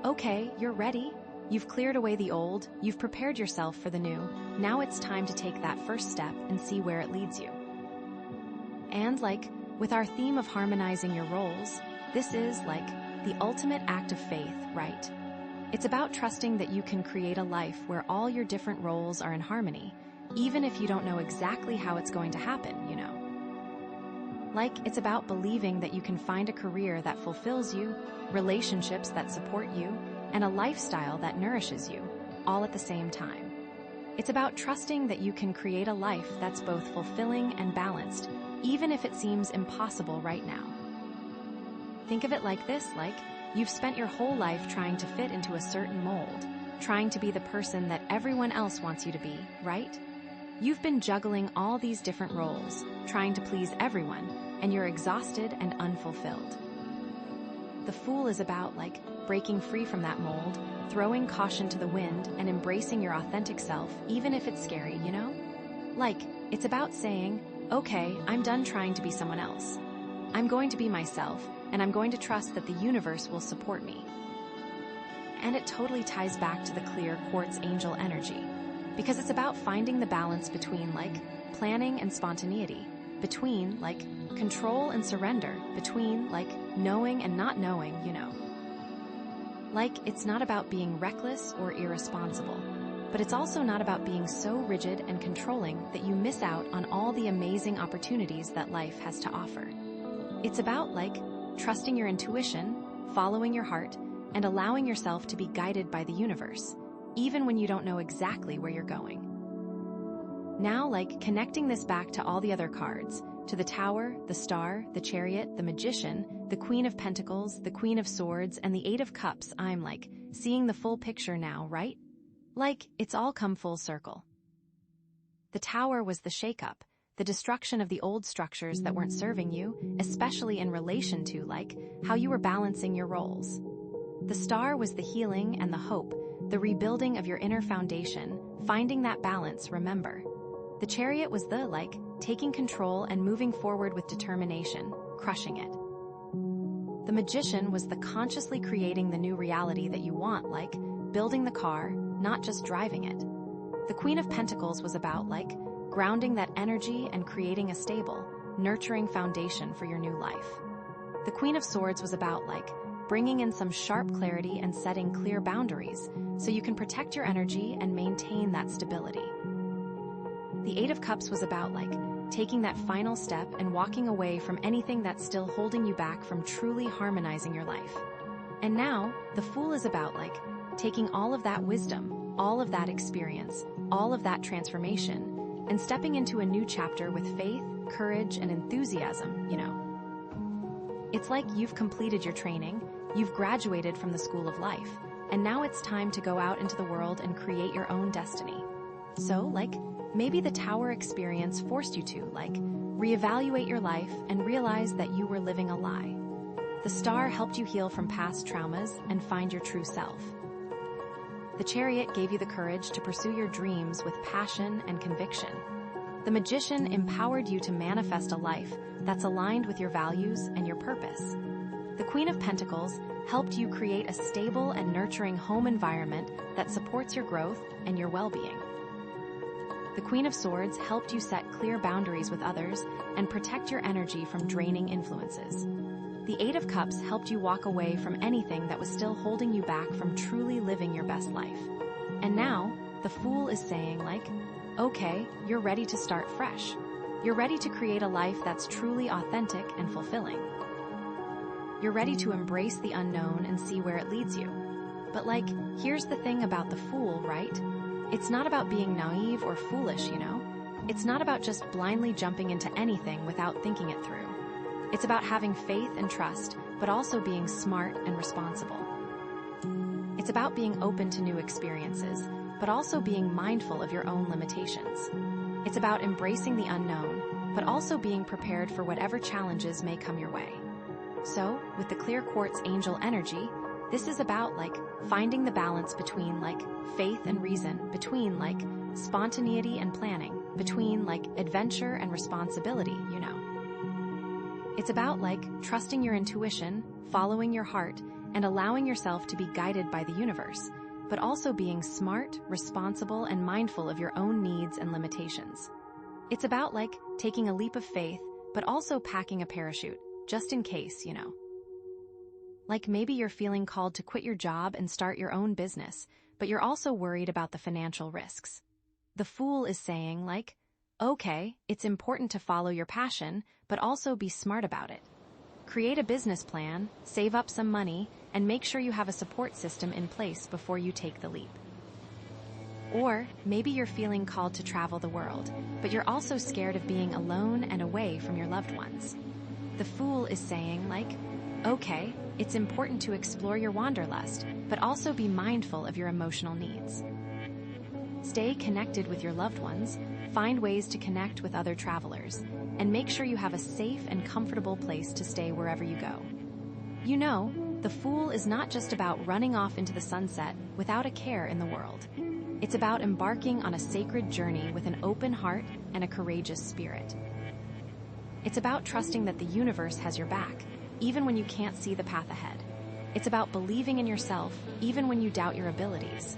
okay, you're ready. You've cleared away the old, you've prepared yourself for the new, now it's time to take that first step and see where it leads you. And, like, with our theme of harmonizing your roles, this is, like, the ultimate act of faith, right? It's about trusting that you can create a life where all your different roles are in harmony, even if you don't know exactly how it's going to happen, you know? Like, it's about believing that you can find a career that fulfills you, relationships that support you, and a lifestyle that nourishes you, all at the same time. It's about trusting that you can create a life that's both fulfilling and balanced, even if it seems impossible right now. Think of it like this, like, you've spent your whole life trying to fit into a certain mold, trying to be the person that everyone else wants you to be, right? You've been juggling all these different roles, trying to please everyone, and you're exhausted and unfulfilled. The Fool is about, like, breaking free from that mold, throwing caution to the wind, and embracing your authentic self, even if it's scary, you know? Like, it's about saying, okay, I'm done trying to be someone else. I'm going to be myself, and I'm going to trust that the universe will support me. And it totally ties back to the clear quartz angel energy, because it's about finding the balance between, like, planning and spontaneity, between, like, control and surrender, between, like, knowing and not knowing, Like, it's not about being reckless or irresponsible, but it's also not about being so rigid and controlling that you miss out on all the amazing opportunities that life has to offer. It's about, like, trusting your intuition, following your heart, and allowing yourself to be guided by the universe, even when you don't know exactly where you're going. Now, like, connecting this back to all the other cards, to the Tower, the Star, the Chariot, the Magician, the Queen of Pentacles, the Queen of Swords, and the Eight of Cups, I'm, like, seeing the full picture now, right? Like, it's all come full circle. The Tower was the shakeup, the destruction of the old structures that weren't serving you, especially in relation to, like, how you were balancing your roles. The Star was the healing and the hope, the rebuilding of your inner foundation, finding that balance, remember. The Chariot was the, like, taking control and moving forward with determination, crushing it. The Magician was the consciously creating the new reality that you want, like, building the car, not just driving it. The Queen of Pentacles was about, like, grounding that energy and creating a stable, nurturing foundation for your new life. The Queen of Swords was about, like, bringing in some sharp clarity and setting clear boundaries so you can protect your energy and maintain that stability. The Eight of Cups was about, like, taking that final step and walking away from anything that's still holding you back from truly harmonizing your life. And now, the Fool is about, like, taking all of that wisdom, all of that experience, all of that transformation, and stepping into a new chapter with faith, courage, and enthusiasm, It's like you've completed your training, you've graduated from the school of life, and now it's time to go out into the world and create your own destiny. So, like, maybe the Tower experience forced you to, like, reevaluate your life and realize that you were living a lie. The Star helped you heal from past traumas and find your true self. The Chariot gave you the courage to pursue your dreams with passion and conviction. The Magician empowered you to manifest a life that's aligned with your values and your purpose. The Queen of Pentacles helped you create a stable and nurturing home environment that supports your growth and your well-being. The Queen of Swords helped you set clear boundaries with others and protect your energy from draining influences. The Eight of Cups helped you walk away from anything that was still holding you back from truly living your best life. And now, the Fool is saying, like, okay, you're ready to start fresh. You're ready to create a life that's truly authentic and fulfilling. You're ready to embrace the unknown and see where it leads you. But, like, here's the thing about the Fool, right? It's not about being naive or foolish, It's not about just blindly jumping into anything without thinking it through. It's about having faith and trust, but also being smart and responsible. It's about being open to new experiences, but also being mindful of your own limitations. It's about embracing the unknown, but also being prepared for whatever challenges may come your way. So, with the clear quartz angel energy, this is about, like, finding the balance between, like, faith and reason, between, like, spontaneity and planning, between, like, adventure and responsibility, It's about, like, trusting your intuition, following your heart, and allowing yourself to be guided by the universe, but also being smart, responsible, and mindful of your own needs and limitations. It's about, like, taking a leap of faith, but also packing a parachute, just in case, Like, maybe you're feeling called to quit your job and start your own business, but you're also worried about the financial risks. The Fool is saying, like, okay, it's important to follow your passion, but also be smart about it. Create a business plan, save up some money, and make sure you have a support system in place before you take the leap. Or maybe you're feeling called to travel the world, but you're also scared of being alone and away from your loved ones. The Fool is saying, like, okay, it's important to explore your wanderlust, but also be mindful of your emotional needs. Stay connected with your loved ones, find ways to connect with other travelers, and make sure you have a safe and comfortable place to stay wherever you go. The Fool is not just about running off into the sunset without a care in the world. It's about embarking on a sacred journey with an open heart and a courageous spirit. It's about trusting that the universe has your back, even when you can't see the path ahead. It's about believing in yourself, even when you doubt your abilities.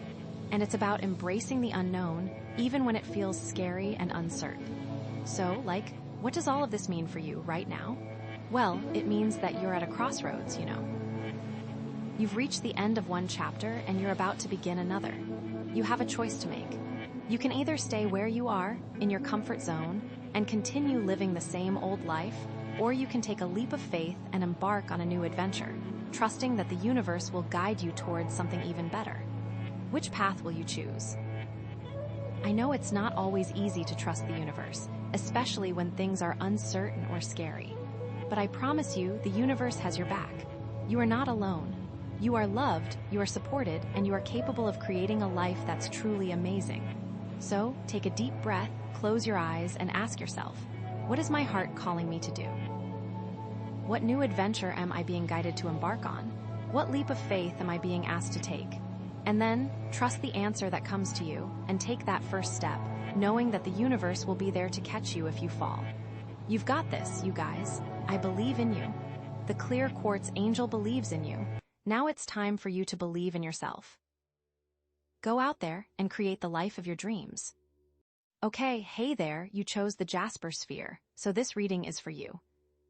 And it's about embracing the unknown, even when it feels scary and uncertain. So, like, What does all of this mean for you right now? Well, it means that you're at a crossroads, you know. You've reached the end of one chapter and you're about to begin another. You have a choice to make. You can either stay where you are, in your comfort zone, and continue living the same old life, or you can take a leap of faith and embark on a new adventure, trusting that the universe will guide you towards something even better. Which path will you choose? I know it's not always easy to trust the universe, especially when things are uncertain or scary. But I promise you, the universe has your back. You are not alone. You are loved, you are supported, and you are capable of creating a life that's truly amazing. So, take a deep breath, close your eyes, and ask yourself, what is my heart calling me to do? What new adventure am I being guided to embark on? What leap of faith am I being asked to take? And then, trust the answer that comes to you, and take that first step, knowing that the universe will be there to catch you if you fall. You've got this, you guys. I believe in you. The clear quartz angel believes in you. Now it's time for you to believe in yourself. Go out there and create the life of your dreams. Okay, hey there, you chose the Jasper sphere, so this reading is for you.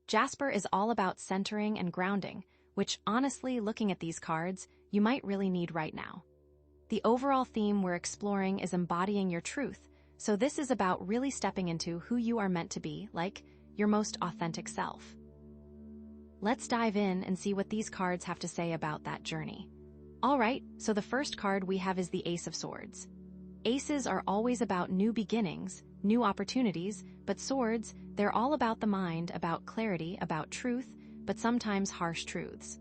Jasper is all about centering and grounding, which honestly, looking at these cards, you might really need right now. The overall theme we're exploring is embodying your truth, so this is about really stepping into who you are meant to be, like your most authentic self. Let's dive in and see what these cards have to say about that journey. All right, so the first card we have is the Ace of Swords. Aces are always about new beginnings, new opportunities, but swords, they're all about the mind, about clarity, about truth, but sometimes harsh truths.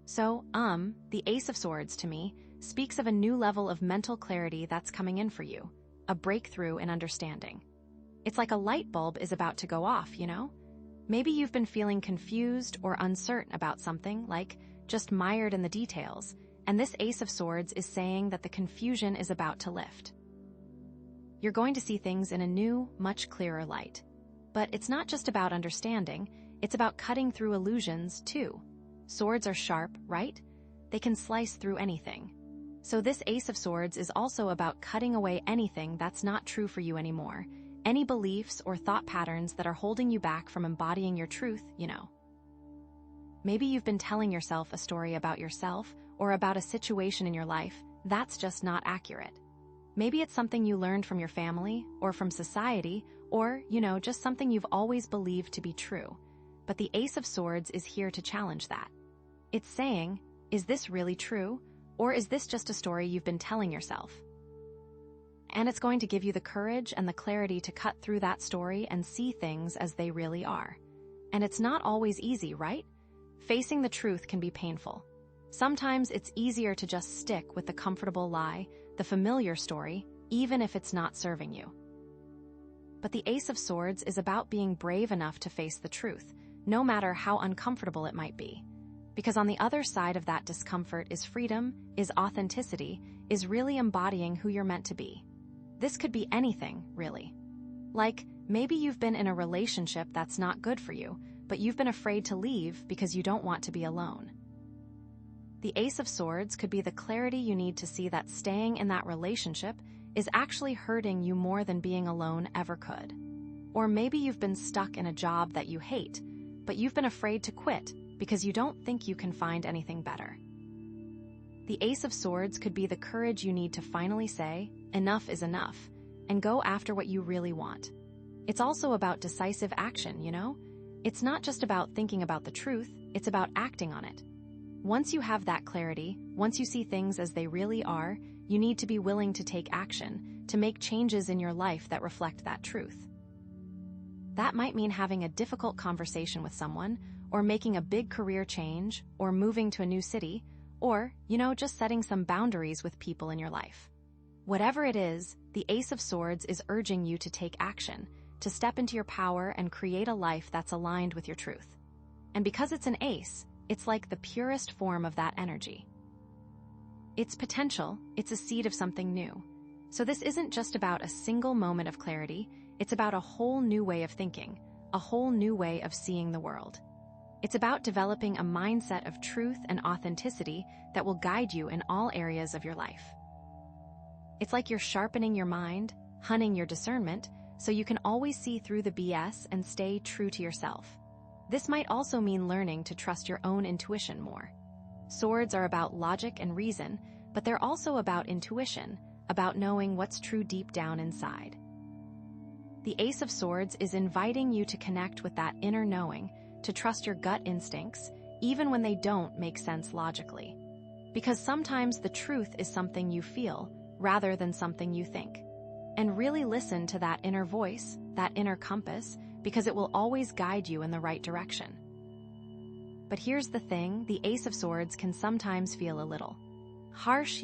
So, the Ace of Swords, to me, speaks of a new level of mental clarity that's coming in for you, a breakthrough in understanding. It's like a light bulb is about to go off, you know? Maybe you've been feeling confused or uncertain about something, like just mired in the details, and this Ace of Swords is saying that the confusion is about to lift. You're going to see things in a new, much clearer light. But it's not just about understanding, it's about cutting through illusions, too. Swords are sharp, right? They can slice through anything. So this Ace of Swords is also about cutting away anything that's not true for you anymore, any beliefs or thought patterns that are holding you back from embodying your truth, you know. Maybe you've been telling yourself a story about yourself or about a situation in your life that's just not accurate. Maybe it's something you learned from your family or from society or, just something you've always believed to be true. But the Ace of Swords is here to challenge that. It's saying, is this really true? Or is this just a story you've been telling yourself? And it's going to give you the courage and the clarity to cut through that story and see things as they really are. And it's not always easy, right? Facing the truth can be painful. Sometimes it's easier to just stick with the comfortable lie, the familiar story, even if it's not serving you. But the Ace of Swords is about being brave enough to face the truth, no matter how uncomfortable it might be. Because on the other side of that discomfort is freedom, is authenticity, is really embodying who you're meant to be. This could be anything, really. Like, maybe you've been in a relationship that's not good for you, but you've been afraid to leave because you don't want to be alone. The Ace of Swords could be the clarity you need to see that staying in that relationship is actually hurting you more than being alone ever could. Or maybe you've been stuck in a job that you hate, but you've been afraid to quit because you don't think you can find anything better. The Ace of Swords could be the courage you need to finally say, enough is enough, and go after what you really want. It's also about decisive action, you know? It's not just about thinking about the truth, it's about acting on it. Once you have that clarity, once you see things as they really are, you need to be willing to take action, to make changes in your life that reflect that truth. That might mean having a difficult conversation with someone, or making a big career change, or moving to a new city, or, just setting some boundaries with people in your life. Whatever it is, the Ace of Swords is urging you to take action, to step into your power and create a life that's aligned with your truth. And because it's an ace, it's like the purest form of that energy. It's potential, it's a seed of something new. So this isn't just about a single moment of clarity, it's about a whole new way of thinking, a whole new way of seeing the world. It's about developing a mindset of truth and authenticity that will guide you in all areas of your life. It's like you're sharpening your mind, honing your discernment, so you can always see through the BS and stay true to yourself. This might also mean learning to trust your own intuition more. Swords are about logic and reason, but they're also about intuition, about knowing what's true deep down inside. The Ace of Swords is inviting you to connect with that inner knowing, to trust your gut instincts, even when they don't make sense logically. Because sometimes the truth is something you feel, rather than something you think. And really listen to that inner voice, that inner compass, because it will always guide you in the right direction. But here's the thing, the Ace of Swords can sometimes feel a little harsh,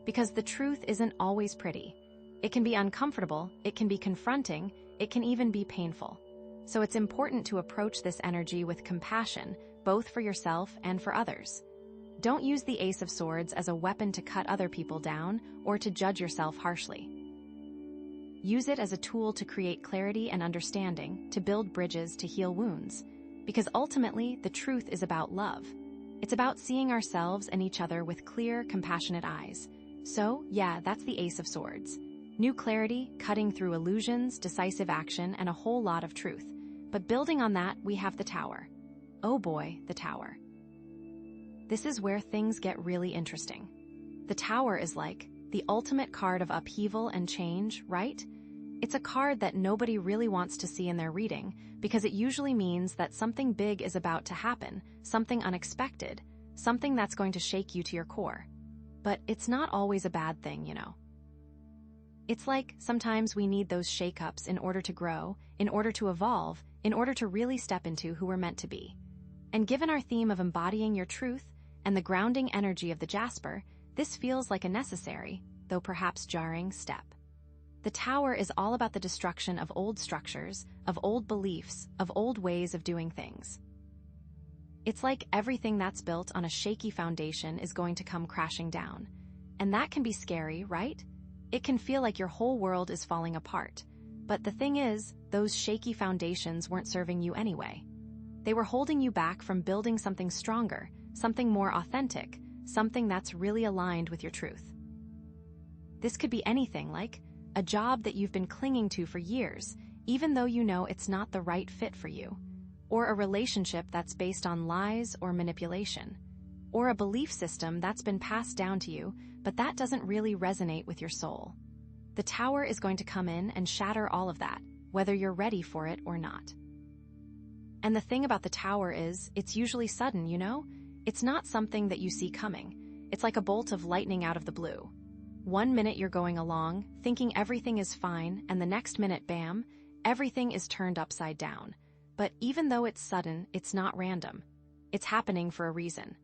because the truth isn't always pretty. It can be uncomfortable, it can be confronting, it can even be painful. So it's important to approach this energy with compassion, both for yourself and for others. Don't use the Ace of Swords as a weapon to cut other people down or to judge yourself harshly. Use it as a tool to create clarity and understanding, to build bridges, to heal wounds. Because ultimately, the truth is about love. It's about seeing ourselves and each other with clear, compassionate eyes. So, yeah, that's the Ace of Swords. New clarity, cutting through illusions, decisive action, and a whole lot of truth. But building on that, we have the Tower. Oh boy, the Tower. This is where things get really interesting. The Tower is like the ultimate card of upheaval and change, right? It's a card that nobody really wants to see in their reading because it usually means that something big is about to happen, something unexpected, something that's going to shake you to your core. But it's not always a bad thing, It's like sometimes we need those shakeups in order to grow, in order to evolve, in order to really step into who we're meant to be. And given our theme of embodying your truth and the grounding energy of the Jasper, this feels like a necessary, though perhaps jarring, step. The Tower is all about the destruction of old structures, of old beliefs, of old ways of doing things. It's like everything that's built on a shaky foundation is going to come crashing down. And that can be scary, right? It can feel like your whole world is falling apart. But the thing is, those shaky foundations weren't serving you anyway. They were holding you back from building something stronger, something more authentic, something that's really aligned with your truth. This could be anything like a job that you've been clinging to for years, even though you know it's not the right fit for you, or a relationship that's based on lies or manipulation, or a belief system that's been passed down to you, but that doesn't really resonate with your soul. The Tower is going to come in and shatter all of that, whether you're ready for it or not. And the thing about the Tower is, it's usually sudden, It's not something that you see coming. It's like a bolt of lightning out of the blue. One minute you're going along, thinking everything is fine, and the next minute, bam, everything is turned upside down. But even though it's sudden, it's not random. It's happening for a reason.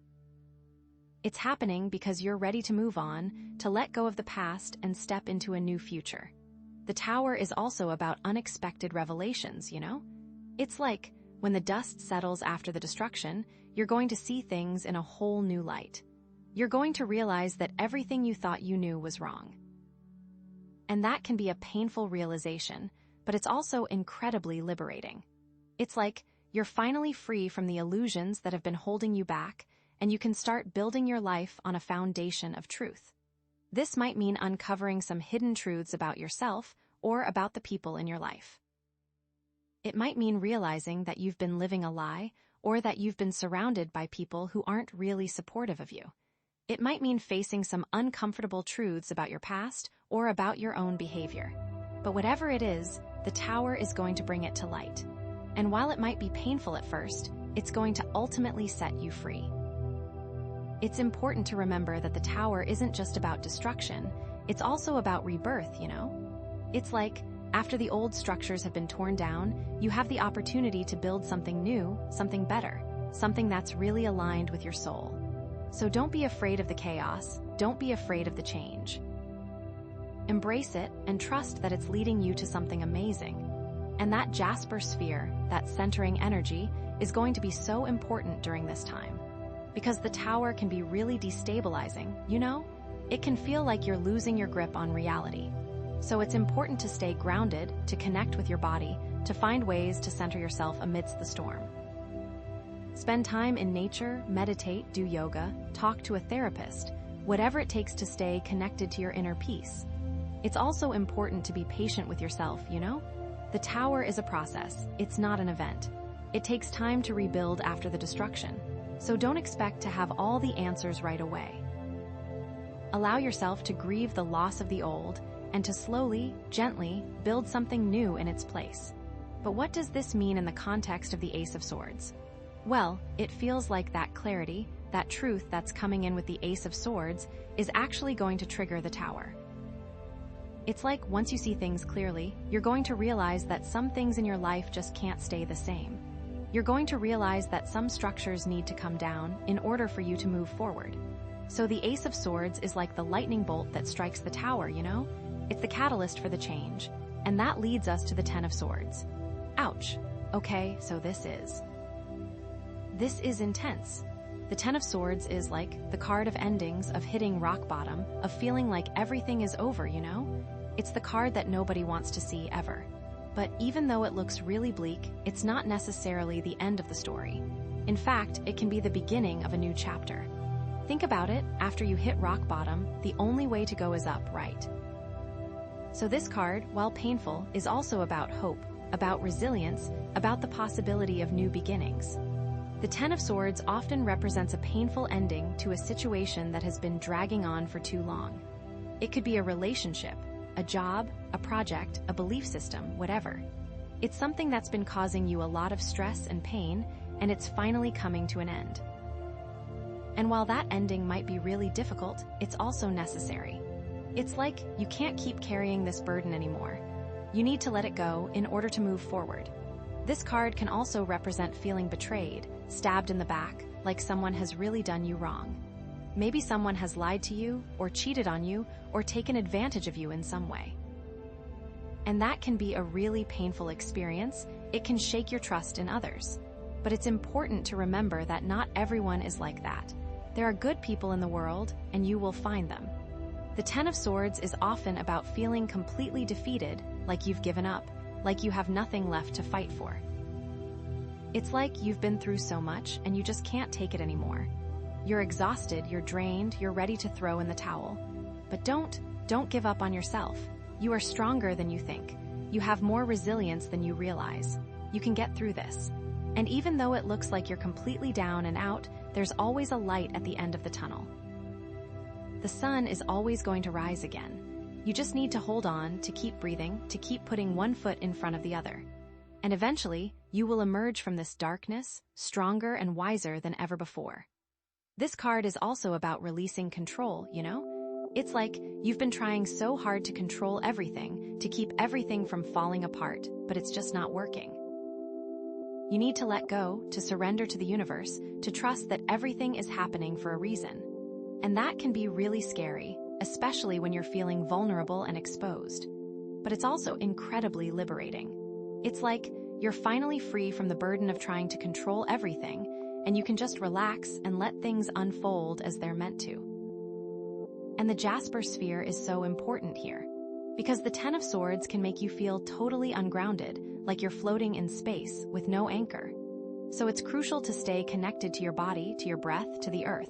It's happening because you're ready to move on, to let go of the past and step into a new future. The Tower is also about unexpected revelations, It's like, when the dust settles after the destruction, you're going to see things in a whole new light. You're going to realize that everything you thought you knew was wrong. And that can be a painful realization, but it's also incredibly liberating. It's like you're finally free from the illusions that have been holding you back, and you can start building your life on a foundation of truth. This might mean uncovering some hidden truths about yourself or about the people in your life. It might mean realizing that you've been living a lie or that you've been surrounded by people who aren't really supportive of you. It might mean facing some uncomfortable truths about your past or about your own behavior. But whatever it is, the Tower is going to bring it to light. And while it might be painful at first, it's going to ultimately set you free. It's important to remember that the Tower isn't just about destruction, it's also about rebirth, It's like, after the old structures have been torn down, you have the opportunity to build something new, something better, something that's really aligned with your soul. So don't be afraid of the chaos, don't be afraid of the change. Embrace it and trust that it's leading you to something amazing. And that Jasper sphere, that centering energy, is going to be so important during this time. Because the Tower can be really destabilizing, It can feel like you're losing your grip on reality. So it's important to stay grounded, to connect with your body, to find ways to center yourself amidst the storm. Spend time in nature, meditate, do yoga, talk to a therapist, whatever it takes to stay connected to your inner peace. It's also important to be patient with yourself, The tower is a process, it's not an event. It takes time to rebuild after the destruction, so don't expect to have all the answers right away. Allow yourself to grieve the loss of the old and to slowly, gently build something new in its place. But what does this mean in the context of the Ace of Swords? Well, it feels like that clarity, that truth that's coming in with the Ace of Swords, is actually going to trigger the tower. It's like once you see things clearly, you're going to realize that some things in your life just can't stay the same. You're going to realize that some structures need to come down in order for you to move forward. So the Ace of Swords is like the lightning bolt that strikes the tower, you know? It's the catalyst for the change. And that leads us to the Ten of Swords. Ouch. Okay, so this is intense. The Ten of Swords is like the card of endings, of hitting rock bottom, of feeling like everything is over, you know? It's the card that nobody wants to see ever. But even though it looks really bleak, it's not necessarily the end of the story. In fact, it can be the beginning of a new chapter. Think about it, after you hit rock bottom, the only way to go is up, right? So this card, while painful, is also about hope, about resilience, about the possibility of new beginnings. The Ten of Swords often represents a painful ending to a situation that has been dragging on for too long. It could be a relationship, a job, a project, a belief system, whatever. It's something that's been causing you a lot of stress and pain, and it's finally coming to an end. And while that ending might be really difficult, it's also necessary. It's like you can't keep carrying this burden anymore. You need to let it go in order to move forward. This card can also represent feeling betrayed, stabbed in the back, like someone has really done you wrong. Maybe someone has lied to you, or cheated on you, or taken advantage of you in some way. And that can be a really painful experience. It can shake your trust in others. But it's important to remember that not everyone is like that. There are good people in the world, and you will find them. The Ten of Swords is often about feeling completely defeated, like you've given up, like you have nothing left to fight for. It's like you've been through so much and you just can't take it anymore. You're exhausted, you're drained, you're ready to throw in the towel. But don't give up on yourself. You are stronger than you think. You have more resilience than you realize. You can get through this. And even though it looks like you're completely down and out, there's always a light at the end of the tunnel. The sun is always going to rise again. You just need to hold on, to keep breathing, to keep putting one foot in front of the other. And eventually, you will emerge from this darkness, stronger and wiser than ever before. This card is also about releasing control, you know? It's like you've been trying so hard to control everything, to keep everything from falling apart, but it's just not working. You need to let go, to surrender to the universe, to trust that everything is happening for a reason. And that can be really scary, especially when you're feeling vulnerable and exposed. But it's also incredibly liberating. It's like you're finally free from the burden of trying to control everything, and you can just relax and let things unfold as they're meant to. And the Jasper sphere is so important here, because the Ten of Swords can make you feel totally ungrounded, like you're floating in space with no anchor. So it's crucial to stay connected to your body, to your breath, to the earth.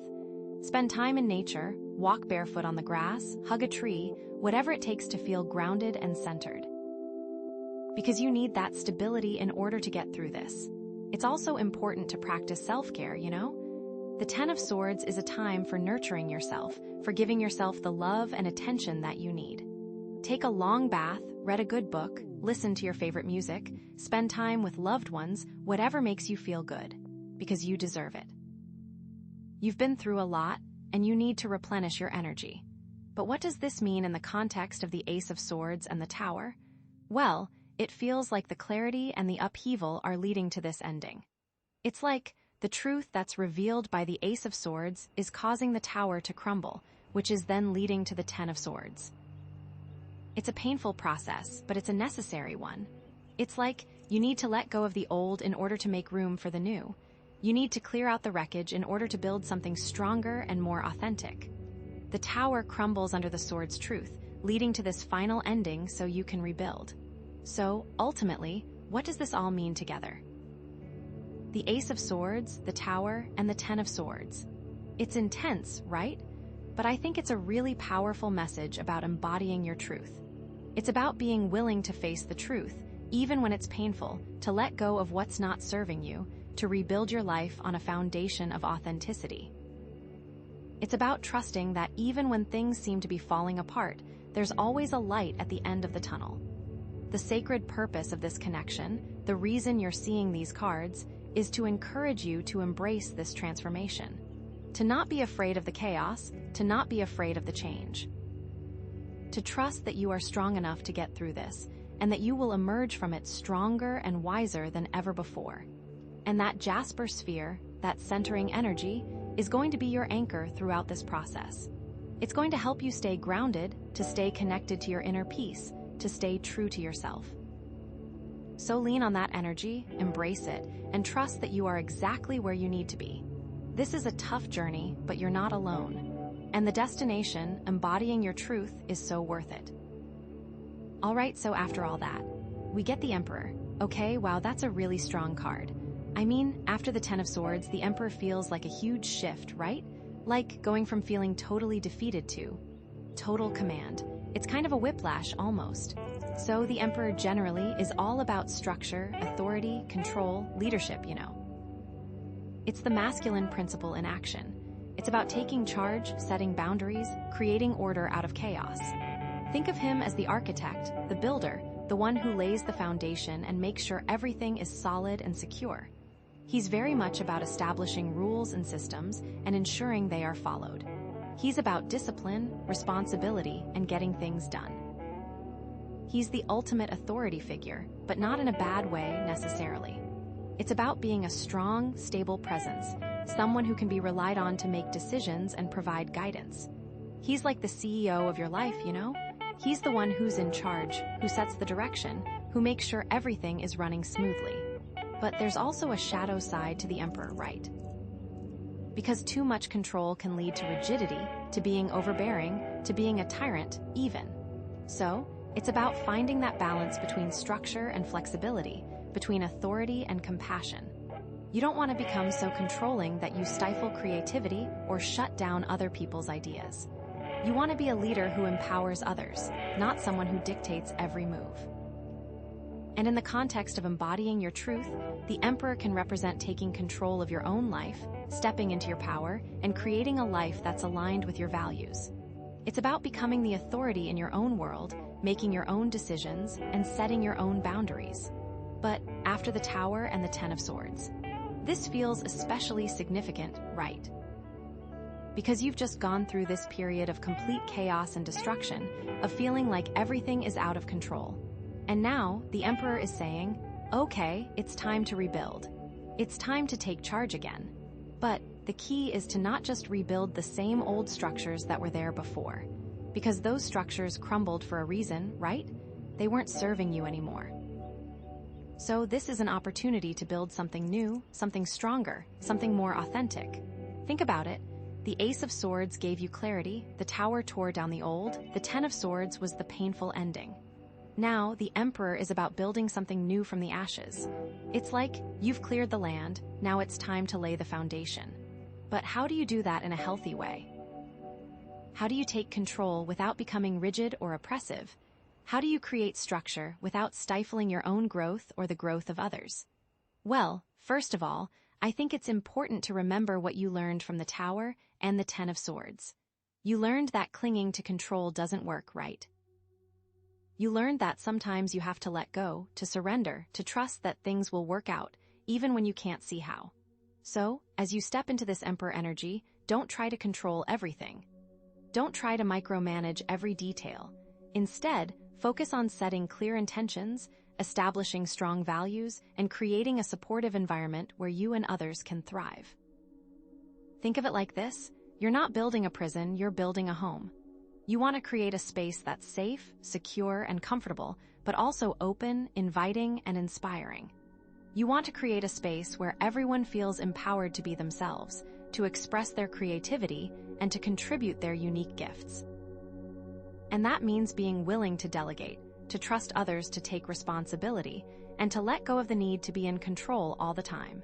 Spend time in nature, walk barefoot on the grass, hug a tree, whatever it takes to feel grounded and centered. Because you need that stability in order to get through this. It's also important to practice self-care, you know? The Ten of Swords is a time for nurturing yourself, for giving yourself the love and attention that you need. Take a long bath, read a good book, listen to your favorite music, spend time with loved ones, whatever makes you feel good, because you deserve it. You've been through a lot, and you need to replenish your energy. But what does this mean in the context of the Ace of Swords and the Tower? Well, it feels like the clarity and the upheaval are leading to this ending. It's like the truth that's revealed by the Ace of Swords is causing the Tower to crumble, which is then leading to the Ten of Swords. It's a painful process, but it's a necessary one. It's like you need to let go of the old in order to make room for the new. You need to clear out the wreckage in order to build something stronger and more authentic. The Tower crumbles under the sword's truth, leading to this final ending so you can rebuild. So, ultimately, what does this all mean together? The Ace of Swords, the Tower, and the Ten of Swords. It's intense, right? But I think it's a really powerful message about embodying your truth. It's about being willing to face the truth, even when it's painful, to let go of what's not serving you, to rebuild your life on a foundation of authenticity. It's about trusting that even when things seem to be falling apart, there's always a light at the end of the tunnel. The sacred purpose of this connection, the reason you're seeing these cards, is to encourage you to embrace this transformation. To not be afraid of the chaos, to not be afraid of the change. To trust that you are strong enough to get through this, and that you will emerge from it stronger and wiser than ever before. And that Jasper sphere, that centering energy, is going to be your anchor throughout this process. It's going to help you stay grounded, to stay connected to your inner peace, to stay true to yourself. So lean on that energy, embrace it, and trust that you are exactly where you need to be. This is a tough journey, but you're not alone. And the destination, embodying your truth, is so worth it. All right, so after all that, we get the Emperor. Okay, wow, that's a really strong card. I mean, after the Ten of Swords, the Emperor feels like a huge shift, right? Like going from feeling totally defeated to total command. It's kind of a whiplash, almost. So the Emperor generally is all about structure, authority, control, leadership, you know. It's the masculine principle in action. It's about taking charge, setting boundaries, creating order out of chaos. Think of him as the architect, the builder, the one who lays the foundation and makes sure everything is solid and secure. He's very much about establishing rules and systems and ensuring they are followed. He's about discipline, responsibility, and getting things done. He's the ultimate authority figure, but not in a bad way necessarily. It's about being a strong, stable presence, someone who can be relied on to make decisions and provide guidance. He's like the CEO of your life, you know? He's the one who's in charge, who sets the direction, who makes sure everything is running smoothly. But there's also a shadow side to the Emperor, right? Because too much control can lead to rigidity, to being overbearing, to being a tyrant, even. So, it's about finding that balance between structure and flexibility, between authority and compassion. You don't want to become so controlling that you stifle creativity or shut down other people's ideas. You want to be a leader who empowers others, not someone who dictates every move. And in the context of embodying your truth, the Emperor can represent taking control of your own life, stepping into your power, and creating a life that's aligned with your values. It's about becoming the authority in your own world, making your own decisions, and setting your own boundaries. But after the Tower and the Ten of Swords, this feels especially significant, right? Because you've just gone through this period of complete chaos and destruction, of feeling like everything is out of control. And now, the Emperor is saying, okay, it's time to rebuild. It's time to take charge again. But the key is to not just rebuild the same old structures that were there before. Because those structures crumbled for a reason, right? They weren't serving you anymore. So this is an opportunity to build something new, something stronger, something more authentic. Think about it. The Ace of Swords gave you clarity, the Tower tore down the old, the Ten of Swords was the painful ending. Now, the Emperor is about building something new from the ashes. It's like, you've cleared the land, now it's time to lay the foundation. But how do you do that in a healthy way? How do you take control without becoming rigid or oppressive? How do you create structure without stifling your own growth or the growth of others? Well, first of all, I think it's important to remember what you learned from the Tower and the Ten of Swords. You learned that clinging to control doesn't work, right? You learned that sometimes you have to let go, to surrender, to trust that things will work out, even when you can't see how. So, as you step into this Emperor energy, don't try to control everything. Don't try to micromanage every detail. Instead, focus on setting clear intentions, establishing strong values, and creating a supportive environment where you and others can thrive. Think of it like this: you're not building a prison, you're building a home. You want to create a space that's safe, secure, and comfortable, but also open, inviting, and inspiring. You want to create a space where everyone feels empowered to be themselves, to express their creativity, and to contribute their unique gifts. And that means being willing to delegate, to trust others to take responsibility, and to let go of the need to be in control all the time.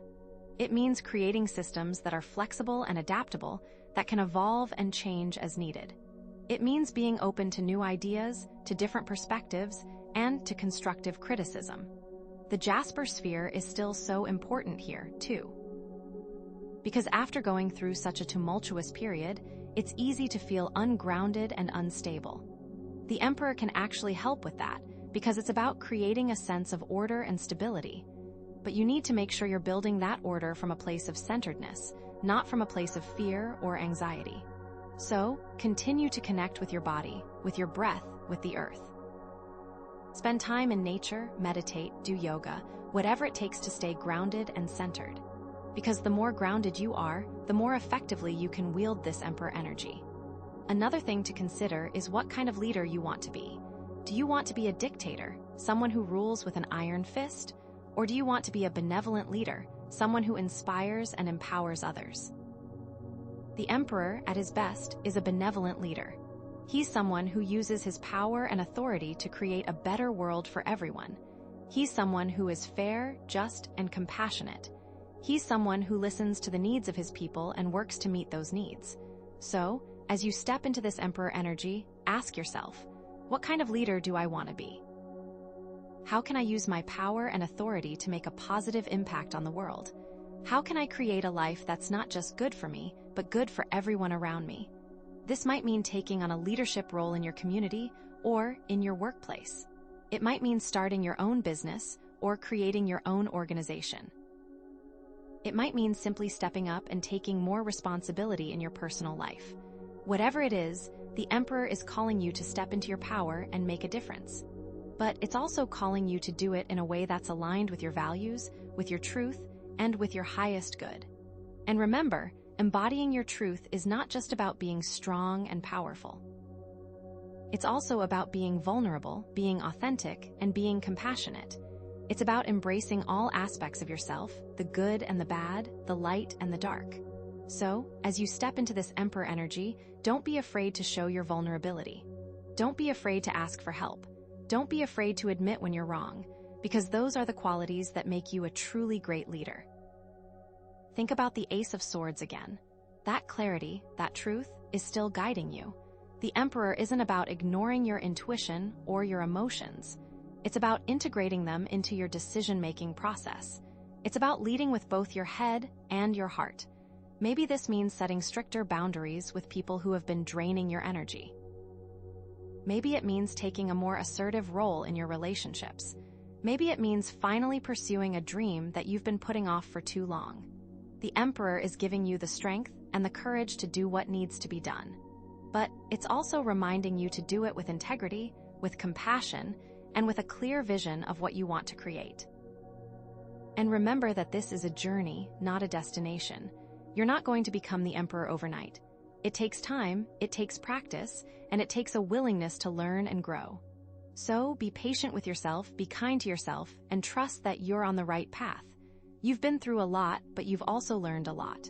It means creating systems that are flexible and adaptable, that can evolve and change as needed. It means being open to new ideas, to different perspectives, and to constructive criticism. The Jasper sphere is still so important here, too. Because after going through such a tumultuous period, it's easy to feel ungrounded and unstable. The Emperor can actually help with that, because it's about creating a sense of order and stability. But you need to make sure you're building that order from a place of centeredness, not from a place of fear or anxiety. So, continue to connect with your body, with your breath, with the earth. Spend time in nature, meditate, do yoga, whatever it takes to stay grounded and centered. Because the more grounded you are, the more effectively you can wield this Emperor energy. Another thing to consider is what kind of leader you want to be. Do you want to be a dictator, someone who rules with an iron fist? Or do you want to be a benevolent leader, someone who inspires and empowers others? The Emperor, at his best, is a benevolent leader. He's someone who uses his power and authority to create a better world for everyone. He's someone who is fair, just, and compassionate. He's someone who listens to the needs of his people and works to meet those needs. So, as you step into this Emperor energy, ask yourself, what kind of leader do I want to be? How can I use my power and authority to make a positive impact on the world? How can I create a life that's not just good for me, but good for everyone around me? This might mean taking on a leadership role in your community or in your workplace. It might mean starting your own business or creating your own organization. It might mean simply stepping up and taking more responsibility in your personal life. Whatever it is, the Emperor is calling you to step into your power and make a difference. But it's also calling you to do it in a way that's aligned with your values, with your truth, and with your highest good. And remember, embodying your truth is not just about being strong and powerful. It's also about being vulnerable, being authentic, and being compassionate. It's about embracing all aspects of yourself, the good and the bad, the light and the dark. So, as you step into this Emperor energy, don't be afraid to show your vulnerability. Don't be afraid to ask for help. Don't be afraid to admit when you're wrong, because those are the qualities that make you a truly great leader. Think about the Ace of Swords again. That clarity, that truth, is still guiding you. The Emperor isn't about ignoring your intuition or your emotions. It's about integrating them into your decision-making process. It's about leading with both your head and your heart. Maybe this means setting stricter boundaries with people who have been draining your energy. Maybe it means taking a more assertive role in your relationships. Maybe it means finally pursuing a dream that you've been putting off for too long. The Emperor is giving you the strength and the courage to do what needs to be done. But it's also reminding you to do it with integrity, with compassion, and with a clear vision of what you want to create. And remember that this is a journey, not a destination. You're not going to become the Emperor overnight. It takes time, it takes practice, and it takes a willingness to learn and grow. So be patient with yourself, be kind to yourself, and trust that you're on the right path. You've been through a lot, but you've also learned a lot.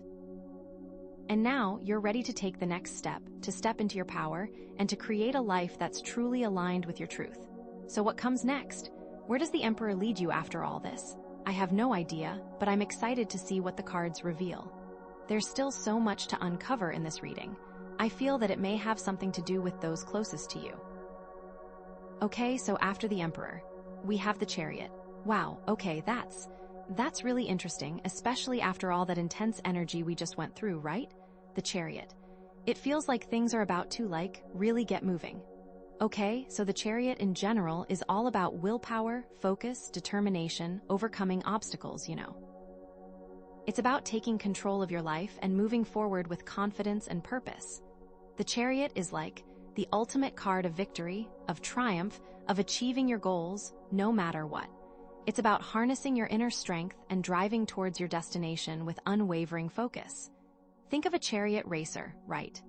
And now you're ready to take the next step, to step into your power, and to create a life that's truly aligned with your truth. So what comes next? Where does the Emperor lead you after all this? I have no idea, but I'm excited to see what the cards reveal. There's still so much to uncover in this reading. I feel that it may have something to do with those closest to you. Okay, so after the Emperor, we have the Chariot. Wow, okay, that's really interesting, especially after all that intense energy we just went through, right? The Chariot. It feels like things are about to, really get moving. Okay, so the Chariot in general is all about willpower, focus, determination, overcoming obstacles, It's about taking control of your life and moving forward with confidence and purpose. The Chariot is like the ultimate card of victory, of triumph, of achieving your goals, no matter what. It's about harnessing your inner strength and driving towards your destination with unwavering focus. Think of a chariot racer, right?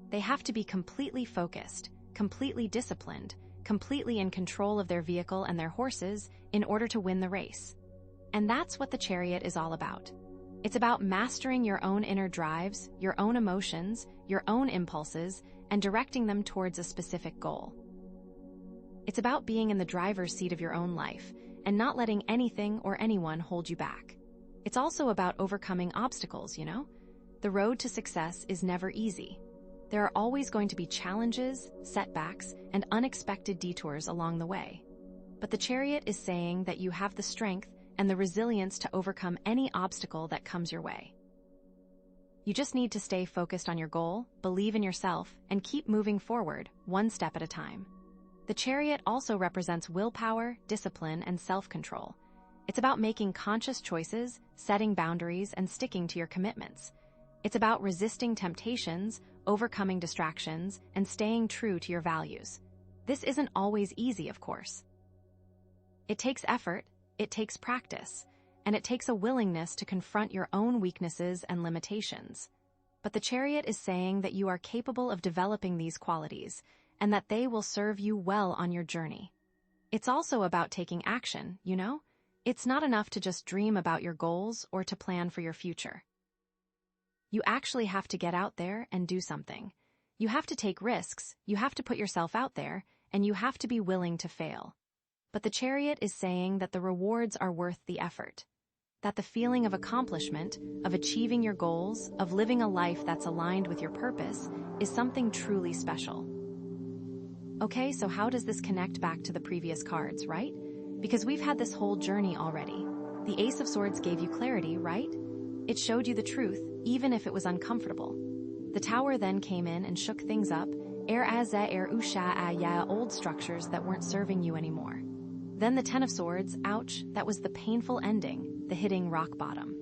They have to be completely focused, completely disciplined, completely in control of their vehicle and their horses in order to win the race. And that's what the Chariot is all about. It's about mastering your own inner drives, your own emotions, your own impulses, and directing them towards a specific goal. It's about being in the driver's seat of your own life and not letting anything or anyone hold you back. It's also about overcoming obstacles, The road to success is never easy. There are always going to be challenges, setbacks, and unexpected detours along the way. But the Chariot is saying that you have the strength and the resilience to overcome any obstacle that comes your way. You just need to stay focused on your goal, believe in yourself, and keep moving forward, one step at a time. The Chariot also represents willpower, discipline, and self-control. It's about making conscious choices, setting boundaries, and sticking to your commitments. It's about resisting temptations, overcoming distractions, and staying true to your values. This isn't always easy, of course. It takes effort, it takes practice, and it takes a willingness to confront your own weaknesses and limitations. But the Chariot is saying that you are capable of developing these qualities, and that they will serve you well on your journey. It's also about taking action, you know? It's not enough to just dream about your goals or to plan for your future. You actually have to get out there and do something. You have to take risks, you have to put yourself out there, and you have to be willing to fail. But the Chariot is saying that the rewards are worth the effort. That the feeling of accomplishment, of achieving your goals, of living a life that's aligned with your purpose, is something truly special. Okay, so how does this connect back to the previous cards, right? Because we've had this whole journey already. The Ace of Swords gave you clarity, right? It showed you the truth, even if it was uncomfortable. The Tower then came in and shook things up, old structures that weren't serving you anymore. Then the Ten of Swords, ouch, that was the painful ending, the hitting rock bottom.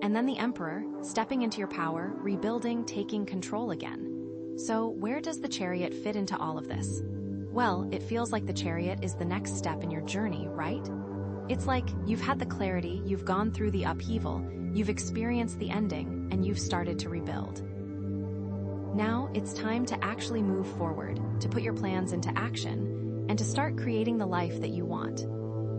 And then the Emperor, stepping into your power, rebuilding, taking control again. So where does the Chariot fit into all of this? Well, it feels like the Chariot is the next step in your journey, right? It's like you've had the clarity, you've gone through the upheaval, you've experienced the ending, and you've started to rebuild. Now it's time to actually move forward, to put your plans into action, and to start creating the life that you want.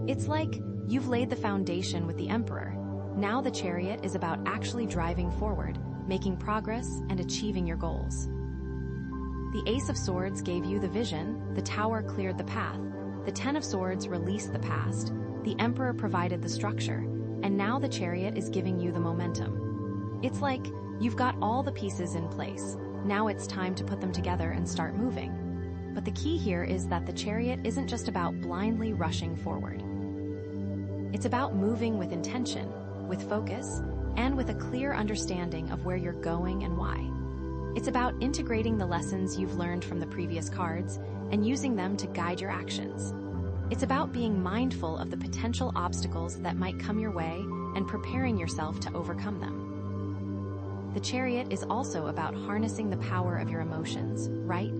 It's like you've laid the foundation with the Emperor. Now the Chariot is about actually driving forward, making progress, and achieving your goals. The Ace of Swords gave you the vision, the Tower cleared the path, the Ten of Swords released the past, the Emperor provided the structure, and now the Chariot is giving you the momentum. It's like you've got all the pieces in place. Now it's time to put them together and start moving. But the key here is that the Chariot isn't just about blindly rushing forward. It's about moving with intention, with focus, and with a clear understanding of where you're going and why. It's about integrating the lessons you've learned from the previous cards and using them to guide your actions. It's about being mindful of the potential obstacles that might come your way and preparing yourself to overcome them. The Chariot is also about harnessing the power of your emotions, right?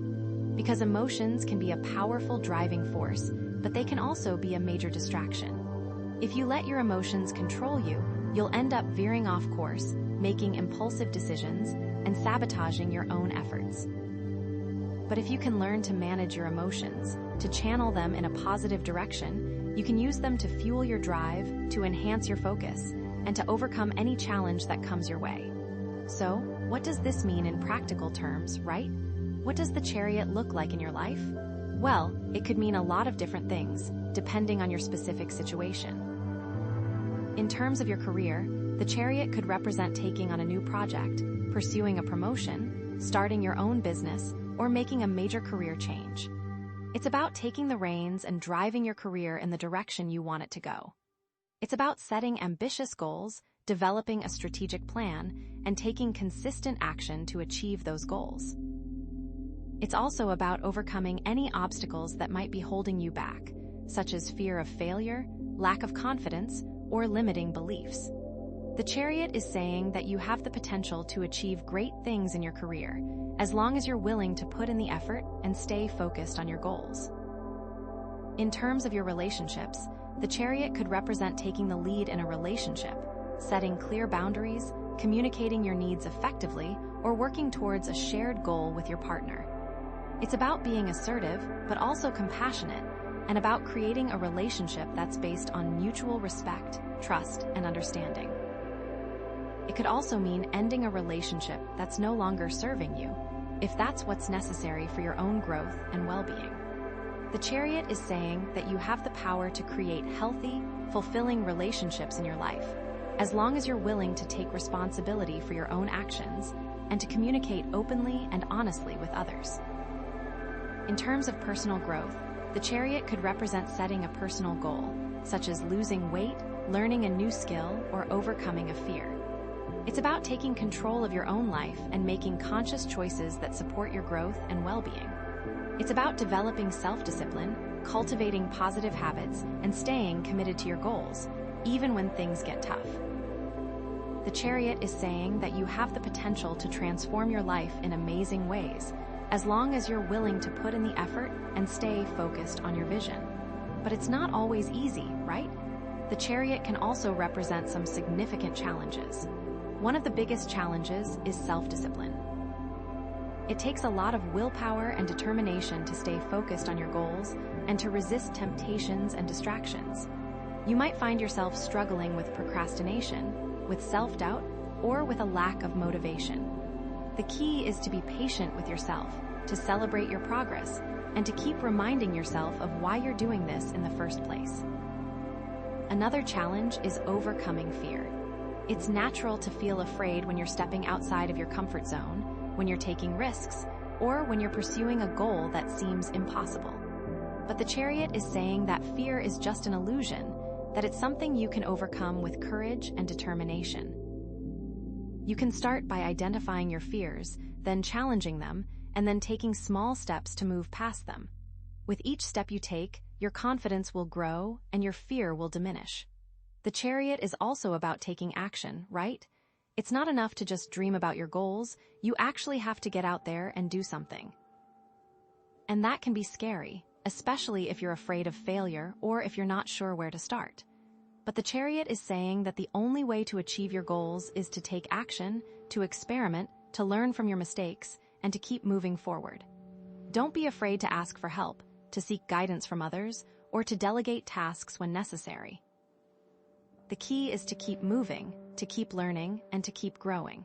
Because emotions can be a powerful driving force, but they can also be a major distraction. If you let your emotions control you, you'll end up veering off course, making impulsive decisions, and sabotaging your own efforts. But if you can learn to manage your emotions, to channel them in a positive direction, you can use them to fuel your drive, to enhance your focus, and to overcome any challenge that comes your way. So, what does this mean in practical terms, right? What does the Chariot look like in your life? Well, it could mean a lot of different things, depending on your specific situation. In terms of your career, the Chariot could represent taking on a new project, pursuing a promotion, starting your own business, or making a major career change. It's about taking the reins and driving your career in the direction you want it to go. It's about setting ambitious goals, developing a strategic plan, and taking consistent action to achieve those goals. It's also about overcoming any obstacles that might be holding you back, such as fear of failure, lack of confidence, or limiting beliefs. The Chariot is saying that you have the potential to achieve great things in your career, as long as you're willing to put in the effort and stay focused on your goals. In terms of your relationships, the Chariot could represent taking the lead in a relationship, setting clear boundaries, communicating your needs effectively, or working towards a shared goal with your partner. It's about being assertive, but also compassionate, and about creating a relationship that's based on mutual respect, trust, and understanding. It could also mean ending a relationship that's no longer serving you, if that's what's necessary for your own growth and well-being. The Chariot is saying that you have the power to create healthy, fulfilling relationships in your life, as long as you're willing to take responsibility for your own actions and to communicate openly and honestly with others. In terms of personal growth, the Chariot could represent setting a personal goal, such as losing weight, learning a new skill, or overcoming a fear. It's about taking control of your own life and making conscious choices that support your growth and well-being. It's about developing self-discipline, cultivating positive habits, and staying committed to your goals, even when things get tough. The Chariot is saying that you have the potential to transform your life in amazing ways, as long as you're willing to put in the effort and stay focused on your vision. But it's not always easy, right? The Chariot can also represent some significant challenges. One of the biggest challenges is self-discipline. It takes a lot of willpower and determination to stay focused on your goals and to resist temptations and distractions. You might find yourself struggling with procrastination, with self-doubt, or with a lack of motivation. The key is to be patient with yourself, to celebrate your progress, and to keep reminding yourself of why you're doing this in the first place. Another challenge is overcoming fear. It's natural to feel afraid when you're stepping outside of your comfort zone, when you're taking risks, or when you're pursuing a goal that seems impossible. But the Chariot is saying that fear is just an illusion, that it's something you can overcome with courage and determination. You can start by identifying your fears, then challenging them, and then taking small steps to move past them. With each step you take, your confidence will grow and your fear will diminish. The Chariot is also about taking action, right? It's not enough to just dream about your goals, you actually have to get out there and do something. And that can be scary, especially if you're afraid of failure or if you're not sure where to start. But the Chariot is saying that the only way to achieve your goals is to take action, to experiment, to learn from your mistakes, and to keep moving forward. Don't be afraid to ask for help, to seek guidance from others, or to delegate tasks when necessary. The key is to keep moving, to keep learning, and to keep growing.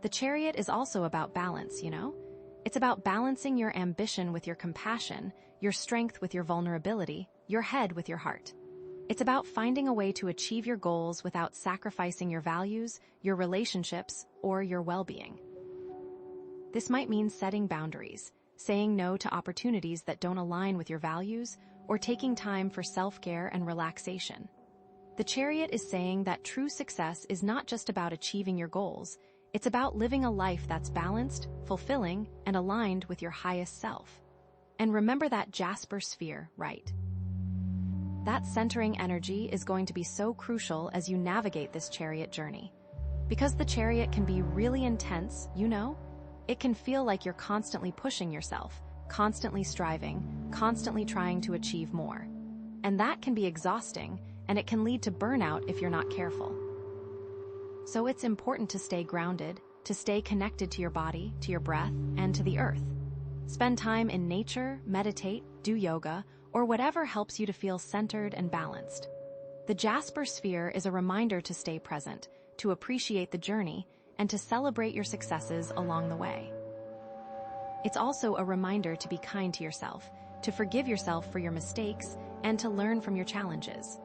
The Chariot is also about balance, you know? It's about balancing your ambition with your compassion, your strength with your vulnerability, your head with your heart. It's about finding a way to achieve your goals without sacrificing your values, your relationships, or your well-being. This might mean setting boundaries, saying no to opportunities that don't align with your values, or taking time for self-care and relaxation. The Chariot is saying that true success is not just about achieving your goals, it's about living a life that's balanced, fulfilling, and aligned with your highest self. And remember that Jasper sphere, right? That centering energy is going to be so crucial as you navigate this Chariot journey. Because the Chariot can be really intense, you know? It can feel like you're constantly pushing yourself, constantly striving, constantly trying to achieve more. And that can be exhausting, and it can lead to burnout if you're not careful. So it's important to stay grounded, to stay connected to your body, to your breath, and to the earth. Spend time in nature, meditate, do yoga, or whatever helps you to feel centered and balanced. The Jasper sphere is a reminder to stay present, to appreciate the journey, and to celebrate your successes along the way. It's also a reminder to be kind to yourself, to forgive yourself for your mistakes, and to learn from your challenges.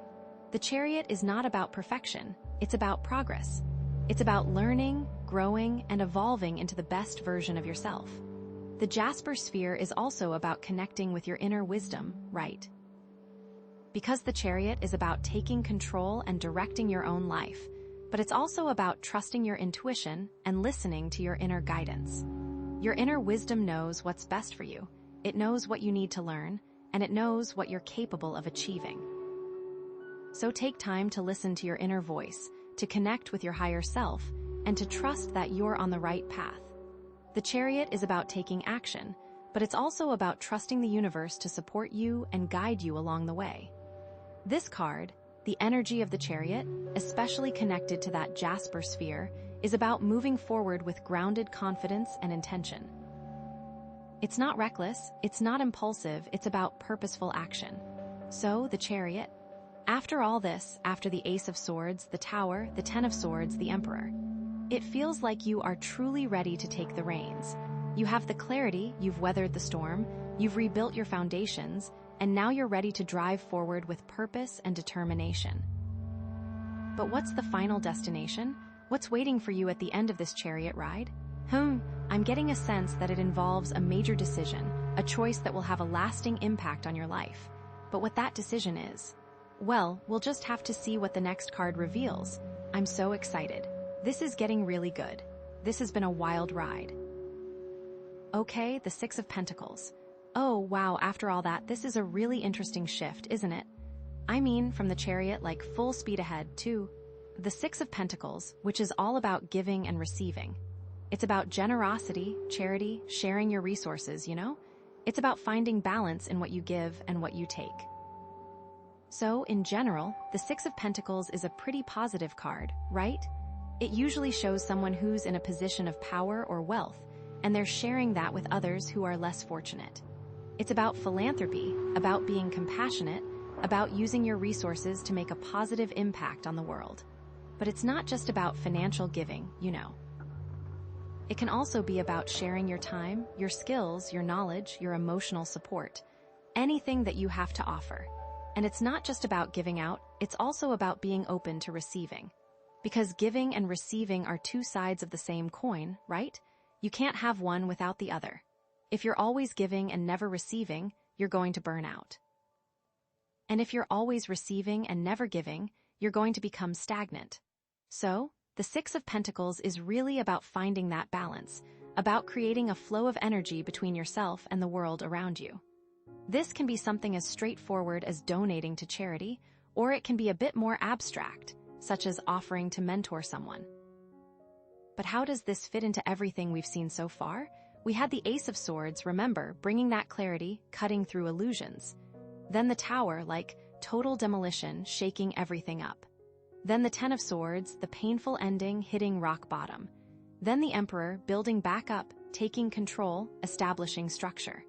The Chariot is not about perfection, it's about progress. It's about learning, growing, and evolving into the best version of yourself. The Jasper sphere is also about connecting with your inner wisdom, right? Because the Chariot is about taking control and directing your own life, but it's also about trusting your intuition and listening to your inner guidance. Your inner wisdom knows what's best for you. It knows what you need to learn, and it knows what you're capable of achieving. So take time to listen to your inner voice, to connect with your higher self, and to trust that you're on the right path. The Chariot is about taking action, but it's also about trusting the universe to support you and guide you along the way. This card, the energy of the Chariot, especially connected to that Jasper sphere, is about moving forward with grounded confidence and intention. It's not reckless, it's not impulsive, it's about purposeful action. So, the Chariot. After all this, after the Ace of Swords, the Tower, the Ten of Swords, the Emperor, it feels like you are truly ready to take the reins. You have the clarity, you've weathered the storm, you've rebuilt your foundations, and now you're ready to drive forward with purpose and determination. But what's the final destination? What's waiting for you at the end of this Chariot ride? I'm getting a sense that it involves a major decision, a choice that will have a lasting impact on your life. But what that decision is, well, we'll just have to see what the next card reveals. I'm so excited. This is getting really good. This has been a wild ride. Okay, the Six of Pentacles. Oh, wow, after all that, this is a really interesting shift, isn't it? I mean, from the Chariot, like full speed ahead, to the Six of Pentacles, which is all about giving and receiving. It's about generosity, charity, sharing your resources, you know? It's about finding balance in what you give and what you take. So, in general, the Six of Pentacles is a pretty positive card, right? It usually shows someone who's in a position of power or wealth, and they're sharing that with others who are less fortunate. It's about philanthropy, about being compassionate, about using your resources to make a positive impact on the world. But it's not just about financial giving, you know. It can also be about sharing your time, your skills, your knowledge, your emotional support, anything that you have to offer. And it's not just about giving out, it's also about being open to receiving. Because giving and receiving are two sides of the same coin, right? You can't have one without the other. If you're always giving and never receiving, you're going to burn out. And if you're always receiving and never giving, you're going to become stagnant. So, the Six of Pentacles is really about finding that balance, about creating a flow of energy between yourself and the world around you. This can be something as straightforward as donating to charity, or it can be a bit more abstract, such as offering to mentor someone. But how does this fit into everything we've seen so far? We had the Ace of Swords, remember, bringing that clarity, cutting through illusions. Then the Tower, like total demolition, shaking everything up. Then the Ten of Swords, the painful ending, hitting rock bottom. Then the Emperor, building back up, taking control, establishing structure.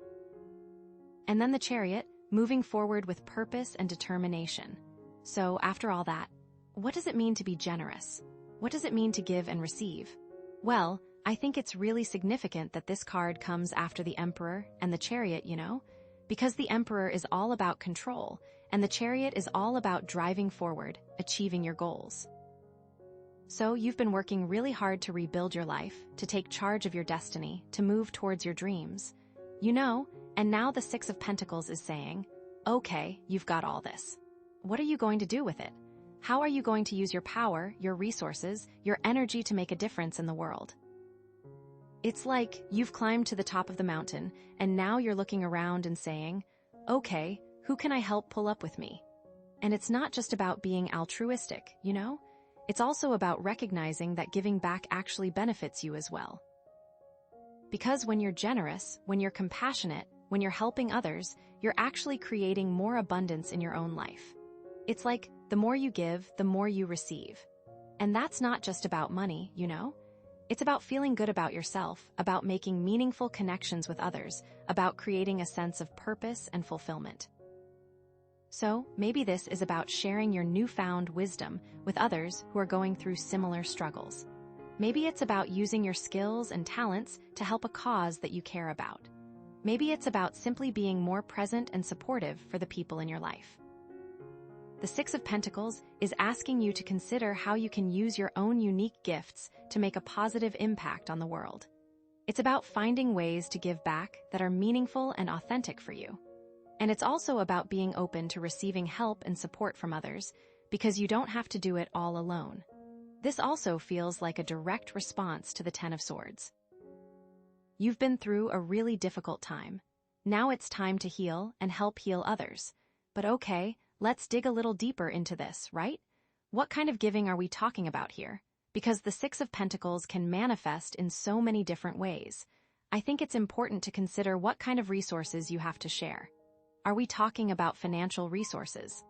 And then the Chariot, moving forward with purpose and determination. So, after all that, what does it mean to be generous? What does it mean to give and receive? Well, I think it's really significant that this card comes after the Emperor and the Chariot, you know? Because the Emperor is all about control, and the Chariot is all about driving forward, achieving your goals. So you've been working really hard to rebuild your life, to take charge of your destiny, to move towards your dreams. You know, and now the Six of Pentacles is saying, okay, you've got all this. What are you going to do with it? How are you going to use your power, your resources, your energy to make a difference in the world? It's like you've climbed to the top of the mountain, and now you're looking around and saying, okay, who can I help pull up with me? And it's not just about being altruistic, you know? It's also about recognizing that giving back actually benefits you as well. Because when you're generous, when you're compassionate, when you're helping others, you're actually creating more abundance in your own life. It's like, the more you give, the more you receive. And that's not just about money, you know? It's about feeling good about yourself, about making meaningful connections with others, about creating a sense of purpose and fulfillment. So, maybe this is about sharing your newfound wisdom with others who are going through similar struggles. Maybe it's about using your skills and talents to help a cause that you care about. Maybe it's about simply being more present and supportive for the people in your life. The Six of Pentacles is asking you to consider how you can use your own unique gifts to make a positive impact on the world. It's about finding ways to give back that are meaningful and authentic for you. And it's also about being open to receiving help and support from others, because you don't have to do it all alone. This also feels like a direct response to the Ten of Swords. You've been through a really difficult time. Now it's time to heal and help heal others. But okay, let's dig a little deeper into this, right? What kind of giving are we talking about here? Because the Six of Pentacles can manifest in so many different ways. I think it's important to consider what kind of resources you have to share. Are we talking about financial resources?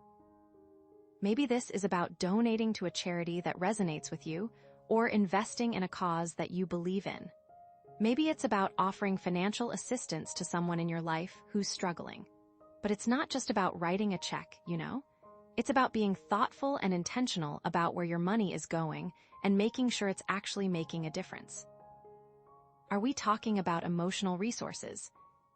Maybe this is about donating to a charity that resonates with you, or investing in a cause that you believe in. Maybe it's about offering financial assistance to someone in your life who's struggling. But it's not just about writing a check, you know? It's about being thoughtful and intentional about where your money is going and making sure it's actually making a difference. Are we talking about emotional resources?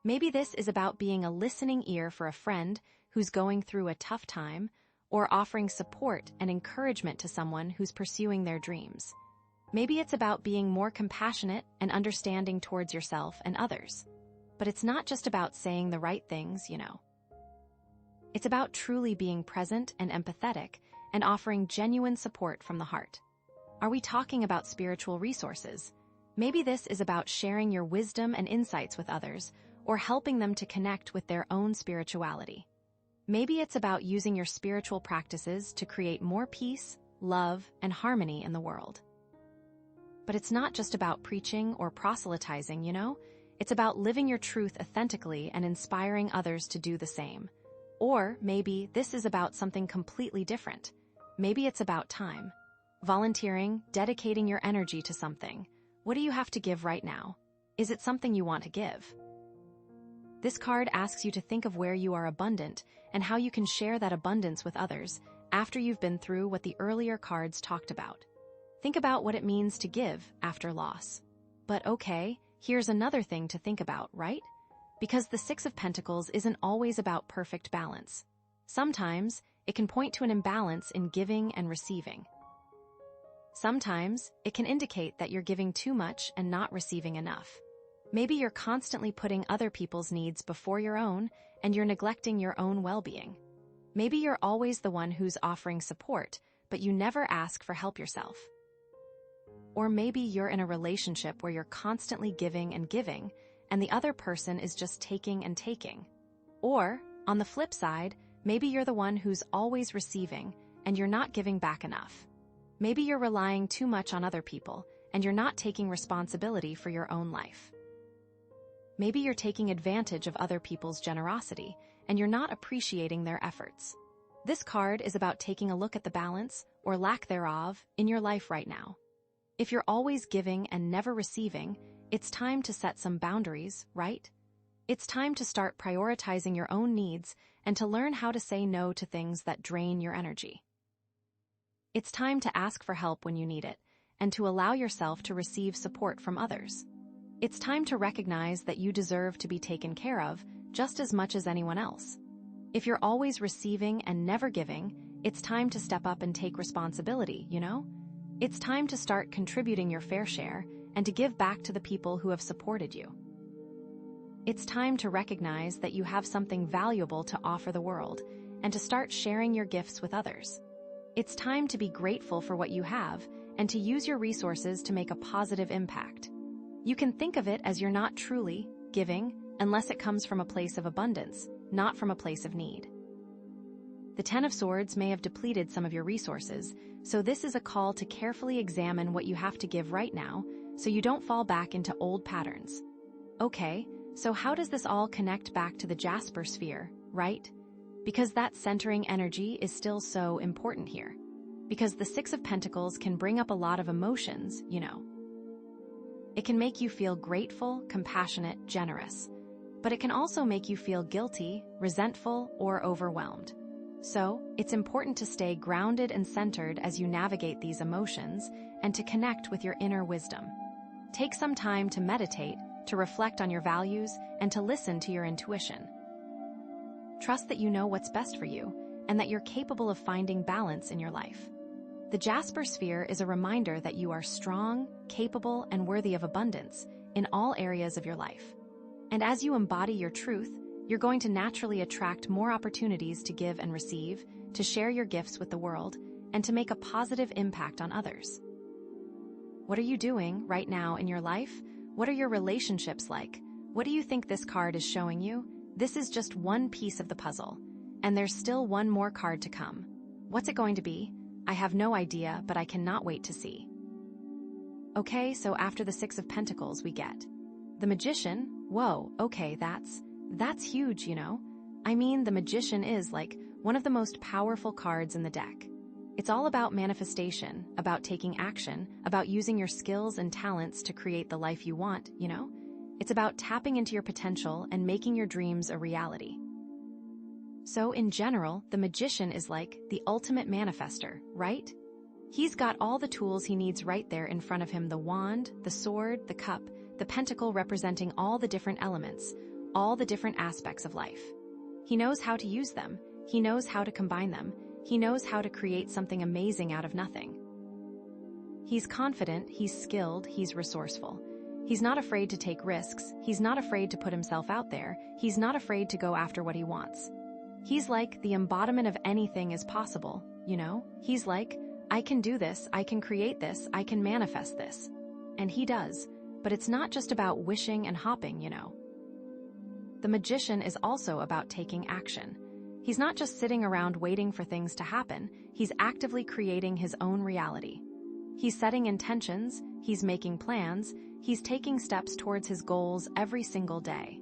Maybe this is about being a listening ear for a friend who's going through a tough time, or offering support and encouragement to someone who's pursuing their dreams. Maybe it's about being more compassionate and understanding towards yourself and others. But it's not just about saying the right things, you know. It's about truly being present and empathetic and offering genuine support from the heart. Are we talking about spiritual resources? Maybe this is about sharing your wisdom and insights with others, or helping them to connect with their own spirituality. Maybe it's about using your spiritual practices to create more peace, love, and harmony in the world. But it's not just about preaching or proselytizing, you know? It's about living your truth authentically and inspiring others to do the same. Or maybe this is about something completely different. Maybe it's about time. Volunteering, dedicating your energy to something. What do you have to give right now? Is it something you want to give? This card asks you to think of where you are abundant and how you can share that abundance with others after you've been through what the earlier cards talked about. Think about what it means to give after loss. But okay, here's another thing to think about, right? Because the Six of Pentacles isn't always about perfect balance. Sometimes it can point to an imbalance in giving and receiving. Sometimes it can indicate that you're giving too much and not receiving enough. Maybe you're constantly putting other people's needs before your own, and you're neglecting your own well-being. Maybe you're always the one who's offering support, but you never ask for help yourself. Or maybe you're in a relationship where you're constantly giving and giving, and the other person is just taking and taking. Or, on the flip side, maybe you're the one who's always receiving, and you're not giving back enough. Maybe you're relying too much on other people, and you're not taking responsibility for your own life. Maybe you're taking advantage of other people's generosity, and you're not appreciating their efforts. This card is about taking a look at the balance, or lack thereof, in your life right now. If you're always giving and never receiving, it's time to set some boundaries, right? It's time to start prioritizing your own needs and to learn how to say no to things that drain your energy. It's time to ask for help when you need it, and to allow yourself to receive support from others. It's time to recognize that you deserve to be taken care of just as much as anyone else. If you're always receiving and never giving, it's time to step up and take responsibility, you know? It's time to start contributing your fair share and to give back to the people who have supported you. It's time to recognize that you have something valuable to offer the world and to start sharing your gifts with others. It's time to be grateful for what you have and to use your resources to make a positive impact. You can think of it as you're not truly giving unless it comes from a place of abundance, not from a place of need. The Ten of Swords may have depleted some of your resources, so this is a call to carefully examine what you have to give right now so you don't fall back into old patterns. Okay, so how does this all connect back to the Jasper sphere, right? Because that centering energy is still so important here. Because the Six of Pentacles can bring up a lot of emotions, you know. It can make you feel grateful, compassionate, generous. But it can also make you feel guilty, resentful, or overwhelmed. So, it's important to stay grounded and centered as you navigate these emotions and to connect with your inner wisdom. Take some time to meditate, to reflect on your values, and to listen to your intuition. Trust that you know what's best for you and that you're capable of finding balance in your life. The Jasper sphere is a reminder that you are strong, capable, and worthy of abundance in all areas of your life. And as you embody your truth, you're going to naturally attract more opportunities to give and receive, to share your gifts with the world, and to make a positive impact on others. What are you doing right now in your life? What are your relationships like? What do you think this card is showing you? This is just one piece of the puzzle, and there's still one more card to come. What's it going to be? I have no idea, but I cannot wait to see. Okay, so after the Six of Pentacles we get the Magician. Whoa, okay, that's huge, you know? I mean, the Magician is like one of the most powerful cards in the deck. It's all about manifestation, about taking action, about using your skills and talents to create the life you want, you know? It's about tapping into your potential and making your dreams a reality. So in general, the Magician is like the ultimate manifester, right? He's got all the tools he needs right there in front of him: the wand, the sword, the cup, the pentacle representing all the different elements, all the different aspects of life. He knows how to use them. He knows how to combine them. He knows how to create something amazing out of nothing. He's confident, he's skilled, he's resourceful. He's not afraid to take risks, he's not afraid to put himself out there, he's not afraid to go after what he wants. He's like the embodiment of anything is possible, you know? He's like, I can do this, I can create this, I can manifest this. And he does, but it's not just about wishing and hopping, you know. The magician is also about taking action. He's not just sitting around waiting for things to happen, he's actively creating his own reality. He's setting intentions, he's making plans, he's taking steps towards his goals every single day.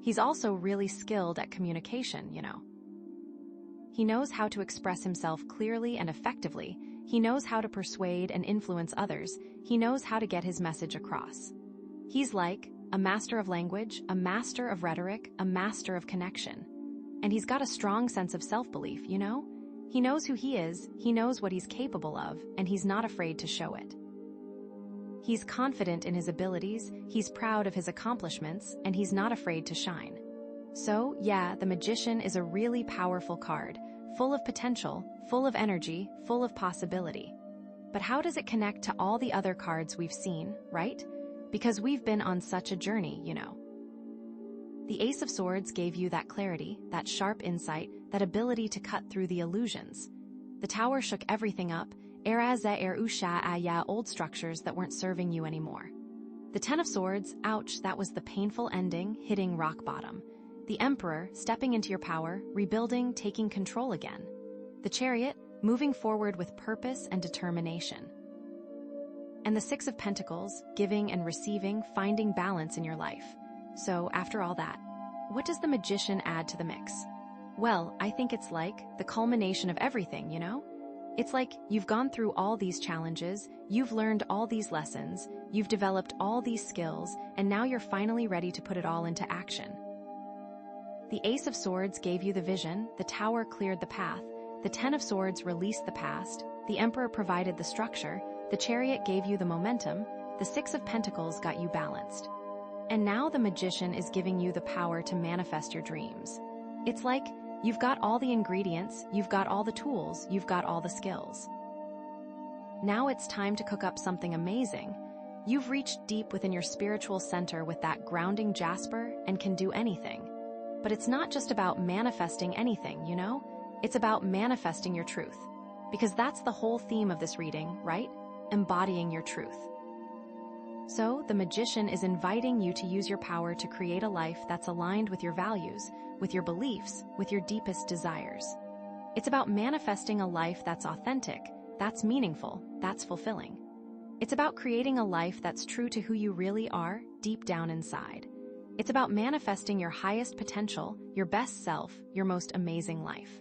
He's also really skilled at communication, you know. He knows how to express himself clearly and effectively, he knows how to persuade and influence others, he knows how to get his message across. He's like a master of language, a master of rhetoric, a master of connection. And he's got a strong sense of self-belief, you know? He knows who he is, he knows what he's capable of, and he's not afraid to show it. He's confident in his abilities, he's proud of his accomplishments, and he's not afraid to shine. So, yeah, the magician is a really powerful card, full of potential, full of energy, full of possibility. But how does it connect to all the other cards we've seen, right? Because we've been on such a journey, you know. The Ace of Swords gave you that clarity, that sharp insight, that ability to cut through the illusions. The Tower shook everything up, old structures that weren't serving you anymore. The Ten of Swords, ouch, that was the painful ending, hitting rock bottom. The Emperor, stepping into your power, rebuilding, taking control again. The Chariot, moving forward with purpose and determination. And the Six of Pentacles, giving and receiving, finding balance in your life. So, after all that, what does the magician add to the mix? Well, I think it's like the culmination of everything, you know? It's like you've gone through all these challenges, you've learned all these lessons, you've developed all these skills, and now you're finally ready to put it all into action. The Ace of Swords gave you the vision, the Tower cleared the path, the Ten of Swords released the past, the Emperor provided the structure, the Chariot gave you the momentum, the Six of Pentacles got you balanced. And now the magician is giving you the power to manifest your dreams. It's like you've got all the ingredients, you've got all the tools, you've got all the skills. Now it's time to cook up something amazing. You've reached deep within your spiritual center with that grounding jasper and can do anything. But it's not just about manifesting anything, you know? It's about manifesting your truth. Because that's the whole theme of this reading, right? Embodying your truth. So, the magician is inviting you to use your power to create a life that's aligned with your values, with your beliefs, with your deepest desires. It's about manifesting a life that's authentic, that's meaningful, that's fulfilling. It's about creating a life that's true to who you really are, deep down inside. It's about manifesting your highest potential, your best self, your most amazing life.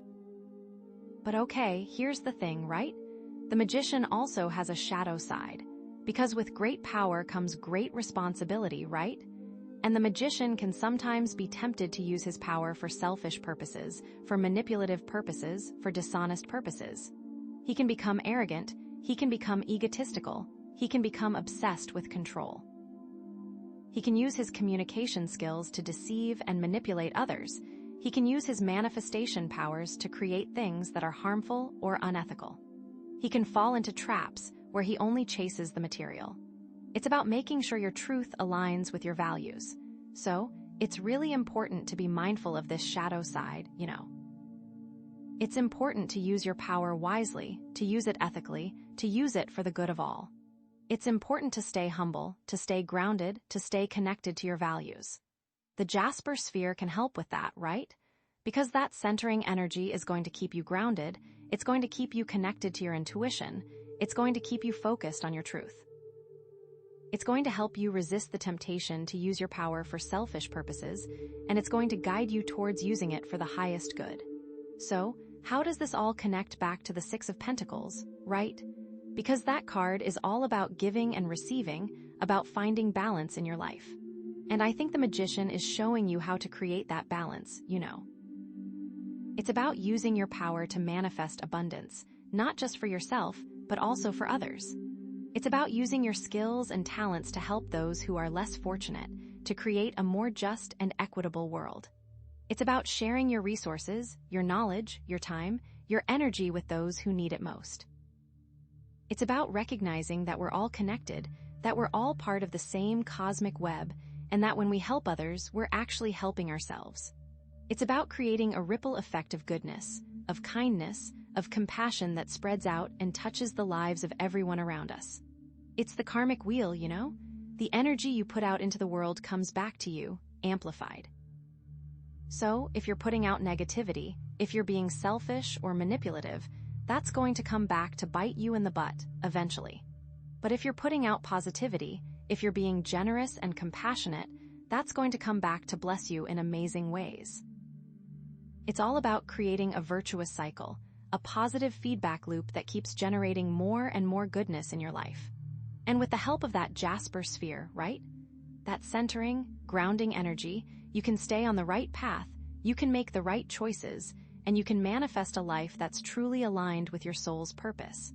But okay, here's the thing, right? The magician also has a shadow side. Because with great power comes great responsibility, right? And the magician can sometimes be tempted to use his power for selfish purposes, for manipulative purposes, for dishonest purposes. He can become arrogant, he can become egotistical, he can become obsessed with control. He can use his communication skills to deceive and manipulate others. He can use his manifestation powers to create things that are harmful or unethical. He can fall into traps where he only chases the material. It's about making sure your truth aligns with your values. So, it's really important to be mindful of this shadow side, you know. It's important to use your power wisely, to use it ethically, to use it for the good of all. It's important to stay humble, to stay grounded, to stay connected to your values. The Jasper sphere can help with that, right? Because that centering energy is going to keep you grounded, it's going to keep you connected to your intuition, it's going to keep you focused on your truth. It's going to help you resist the temptation to use your power for selfish purposes, and it's going to guide you towards using it for the highest good. So, how does this all connect back to the Six of Pentacles, right? Because that card is all about giving and receiving, about finding balance in your life. And I think the magician is showing you how to create that balance, you know. It's about using your power to manifest abundance, not just for yourself, but also for others. It's about using your skills and talents to help those who are less fortunate, to create a more just and equitable world. It's about sharing your resources, your knowledge, your time, your energy with those who need it most. It's about recognizing that we're all connected, that we're all part of the same cosmic web, and that when we help others, we're actually helping ourselves. It's about creating a ripple effect of goodness, of kindness, of compassion that spreads out and touches the lives of everyone around us. It's the karmic wheel, you know? The energy you put out into the world comes back to you, amplified. So, if you're putting out negativity, if you're being selfish or manipulative, that's going to come back to bite you in the butt, eventually. But if you're putting out positivity, if you're being generous and compassionate, that's going to come back to bless you in amazing ways. It's all about creating a virtuous cycle, a positive feedback loop that keeps generating more and more goodness in your life. And with the help of that Jasper sphere, right? That centering, grounding energy, you can stay on the right path, you can make the right choices, and you can manifest a life that's truly aligned with your soul's purpose.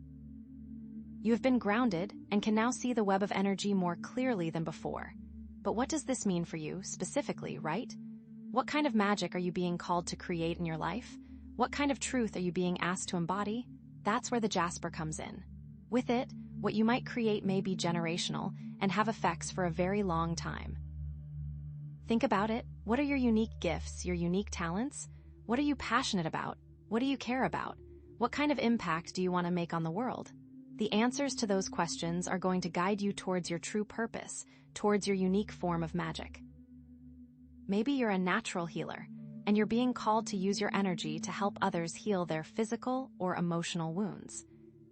You have been grounded and can now see the web of energy more clearly than before. But what does this mean for you specifically, right? What kind of magic are you being called to create in your life? What kind of truth are you being asked to embody? That's where the Jasper comes in. With it, what you might create may be generational and have effects for a very long time. Think about it. What are your unique gifts, your unique talents? What are you passionate about? What do you care about? What kind of impact do you want to make on the world? The answers to those questions are going to guide you towards your true purpose, towards your unique form of magic. Maybe you're a natural healer, and you're being called to use your energy to help others heal their physical or emotional wounds.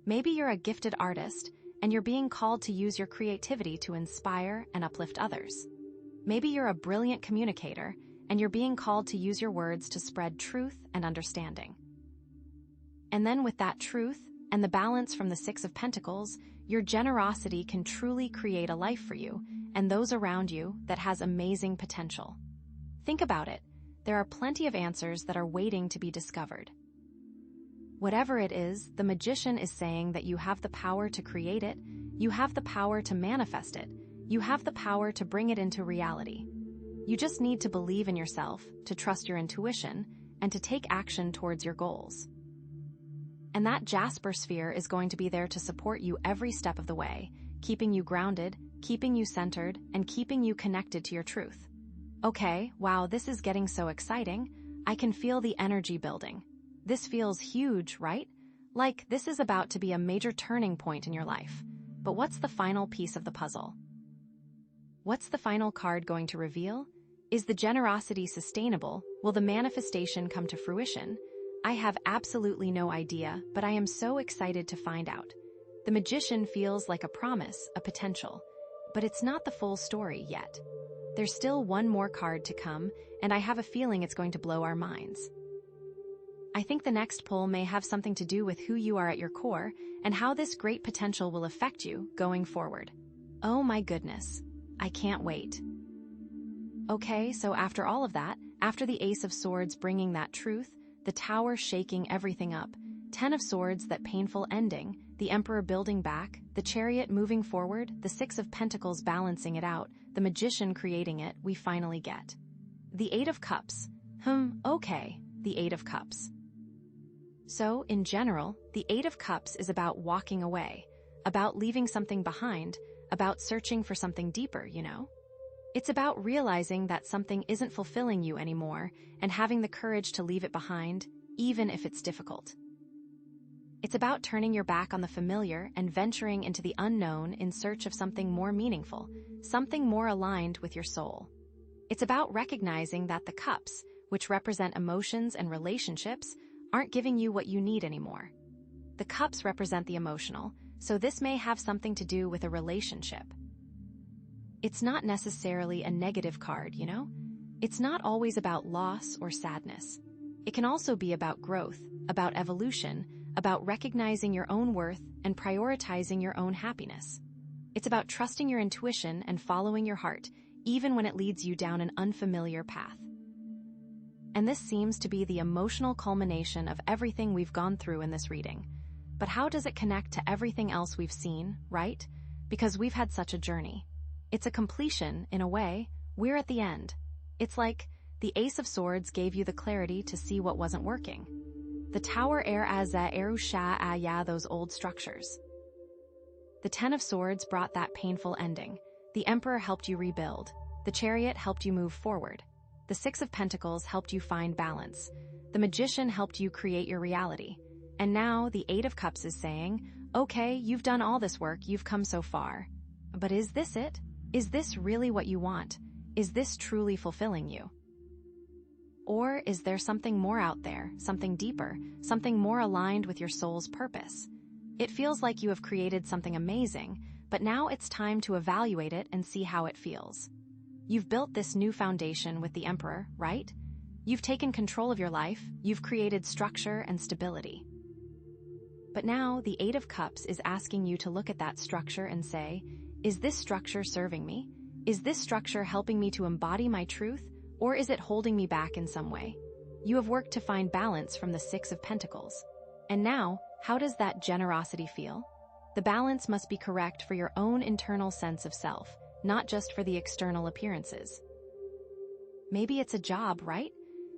Maybe you're a gifted artist, and you're being called to use your creativity to inspire and uplift others. Maybe you're a brilliant communicator, and you're being called to use your words to spread truth and understanding. And then with that truth and the balance from the Six of Pentacles, your generosity can truly create a life for you and those around you that has amazing potential. Think about it. There are plenty of answers that are waiting to be discovered. Whatever it is, the magician is saying that you have the power to create it, you have the power to manifest it, you have the power to bring it into reality. You just need to believe in yourself, to trust your intuition, and to take action towards your goals. And that Jasper sphere is going to be there to support you every step of the way, keeping you grounded, keeping you centered, and keeping you connected to your truth. Okay, wow, this is getting so exciting. I can feel the energy building. This feels huge, right? Like this is about to be a major turning point in your life. But what's the final piece of the puzzle? What's the final card going to reveal? Is the generosity sustainable? Will the manifestation come to fruition? I have absolutely no idea, but I am so excited to find out. The magician feels like a promise, a potential, but it's not the full story yet. There's still one more card to come, and I have a feeling it's going to blow our minds. I think the next pull may have something to do with who you are at your core and how this great potential will affect you going forward. Oh my goodness. I can't wait. Okay, so after all of that, after the Ace of Swords bringing that truth, the Tower shaking everything up, 10 of Swords, that painful ending, the Emperor building back, the Chariot moving forward, the Six of Pentacles balancing it out, the Magician creating it, we finally get the Eight of Cups. Okay, the Eight of Cups. So, in general, the Eight of Cups is about walking away, about leaving something behind, about searching for something deeper, you know? It's about realizing that something isn't fulfilling you anymore and having the courage to leave it behind, even if it's difficult. It's about turning your back on the familiar and venturing into the unknown in search of something more meaningful, something more aligned with your soul. It's about recognizing that the cups, which represent emotions and relationships, aren't giving you what you need anymore. The cups represent the emotional, so this may have something to do with a relationship. It's not necessarily a negative card, you know? It's not always about loss or sadness. It can also be about growth, about evolution, about recognizing your own worth and prioritizing your own happiness. It's about trusting your intuition and following your heart, even when it leads you down an unfamiliar path. And this seems to be the emotional culmination of everything we've gone through in this reading. But how does it connect to everything else we've seen, right? Because we've had such a journey. It's a completion, in a way. We're at the end. It's like the Ace of Swords gave you the clarity to see what wasn't working. The Tower erusha ya those old structures. The Ten of Swords brought that painful ending. The Emperor helped you rebuild. The Chariot helped you move forward. The Six of Pentacles helped you find balance. The Magician helped you create your reality. And now the Eight of Cups is saying, okay, you've done all this work, you've come so far. But is this it? Is this really what you want? Is this truly fulfilling you? Or is there something more out there, something deeper, something more aligned with your soul's purpose? It feels like you have created something amazing, but now it's time to evaluate it and see how it feels. You've built this new foundation with the Emperor, right? You've taken control of your life, you've created structure and stability. But now the Eight of Cups is asking you to look at that structure and say, is this structure serving me? Is this structure helping me to embody my truth, or is it holding me back in some way? You have worked to find balance from the Six of Pentacles. And now, how does that generosity feel? The balance must be correct for your own internal sense of self, not just for the external appearances. Maybe it's a job, right?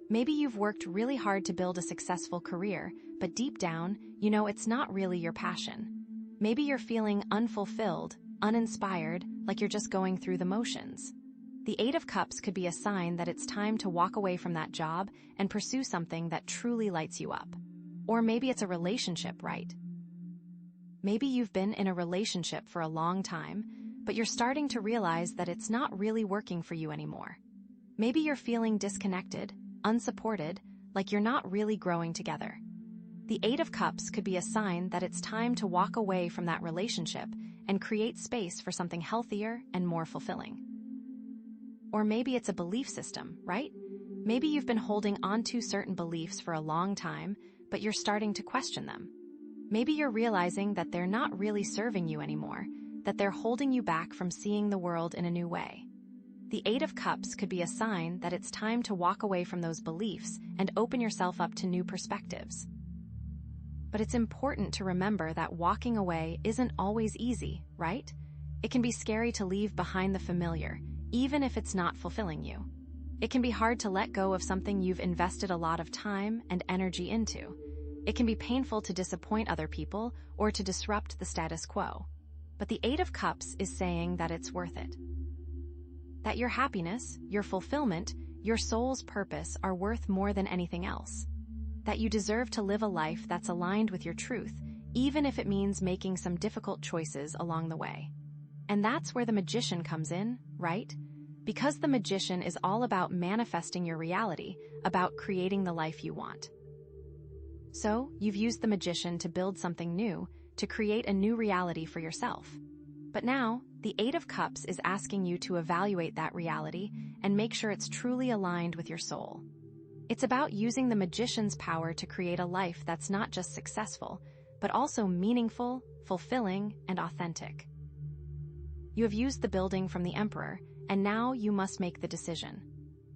Maybe you've worked really hard to build a successful career, but deep down, you know it's not really your passion. Maybe you're feeling unfulfilled, uninspired, like you're just going through the motions. The Eight of Cups could be a sign that it's time to walk away from that job and pursue something that truly lights you up. Or maybe it's a relationship, right? Maybe you've been in a relationship for a long time, but you're starting to realize that it's not really working for you anymore. Maybe you're feeling disconnected, unsupported, like you're not really growing together. The Eight of Cups could be a sign that it's time to walk away from that relationship and create space for something healthier and more fulfilling. Or maybe it's a belief system, right? Maybe you've been holding onto certain beliefs for a long time, but you're starting to question them. Maybe you're realizing that they're not really serving you anymore, that they're holding you back from seeing the world in a new way. The Eight of Cups could be a sign that it's time to walk away from those beliefs and open yourself up to new perspectives. But it's important to remember that walking away isn't always easy, right? It can be scary to leave behind the familiar, even if it's not fulfilling you. It can be hard to let go of something you've invested a lot of time and energy into. It can be painful to disappoint other people or to disrupt the status quo. But the Eight of Cups is saying that it's worth it. That your happiness, your fulfillment, your soul's purpose are worth more than anything else. That you deserve to live a life that's aligned with your truth, even if it means making some difficult choices along the way. And that's where the Magician comes in, right? Because the Magician is all about manifesting your reality, about creating the life you want. So, you've used the Magician to build something new, to create a new reality for yourself. But now, the Eight of Cups is asking you to evaluate that reality and make sure it's truly aligned with your soul. It's about using the Magician's power to create a life that's not just successful, but also meaningful, fulfilling, and authentic. You have used the building from the Emperor, and now you must make the decision.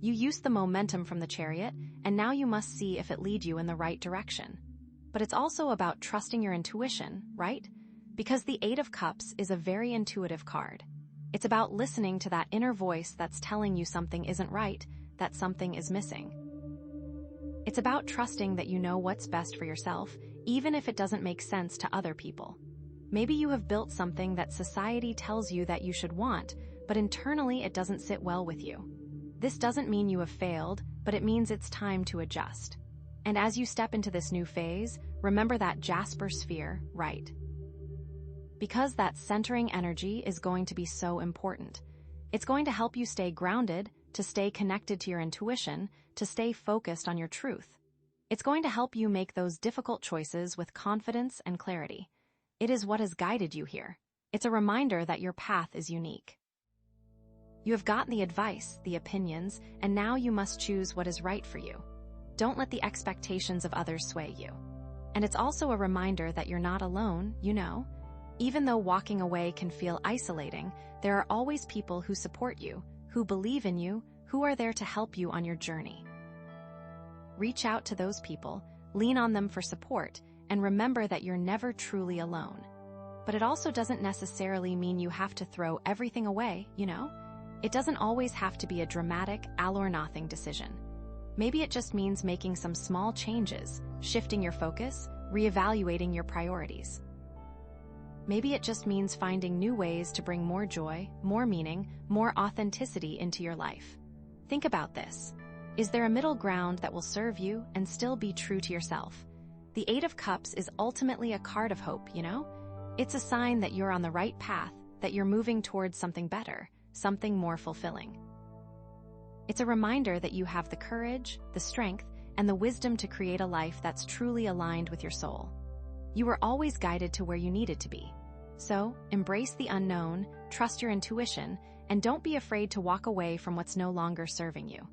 You used the momentum from the Chariot, and now you must see if it leads you in the right direction. But it's also about trusting your intuition, right? Because the Eight of Cups is a very intuitive card. It's about listening to that inner voice that's telling you something isn't right, that something is missing. It's about trusting that you know what's best for yourself, even if it doesn't make sense to other people. Maybe you have built something that society tells you that you should want, but internally it doesn't sit well with you. This doesn't mean you have failed, but it means it's time to adjust. And as you step into this new phase, remember that Jasper sphere, right? Because that centering energy is going to be so important. It's going to help you stay grounded, to stay connected to your intuition, to stay focused on your truth. It's going to help you make those difficult choices with confidence and clarity. It is what has guided you here. It's a reminder that your path is unique. You have gotten the advice, the opinions, and now you must choose what is right for you. Don't let the expectations of others sway you. And it's also a reminder that you're not alone, you know. Even though walking away can feel isolating, there are always people who support you, who believe in you, who are there to help you on your journey. Reach out to those people, lean on them for support, and remember that you're never truly alone. But it also doesn't necessarily mean you have to throw everything away, you know? It doesn't always have to be a dramatic, all-or-nothing decision. Maybe it just means making some small changes, shifting your focus, reevaluating your priorities. Maybe it just means finding new ways to bring more joy, more meaning, more authenticity into your life. Think about this. Is there a middle ground that will serve you and still be true to yourself? The Eight of Cups is ultimately a card of hope, you know? It's a sign that you're on the right path, that you're moving towards something better, something more fulfilling. It's a reminder that you have the courage, the strength, and the wisdom to create a life that's truly aligned with your soul. You were always guided to where you needed to be. So, embrace the unknown, trust your intuition, and don't be afraid to walk away from what's no longer serving you.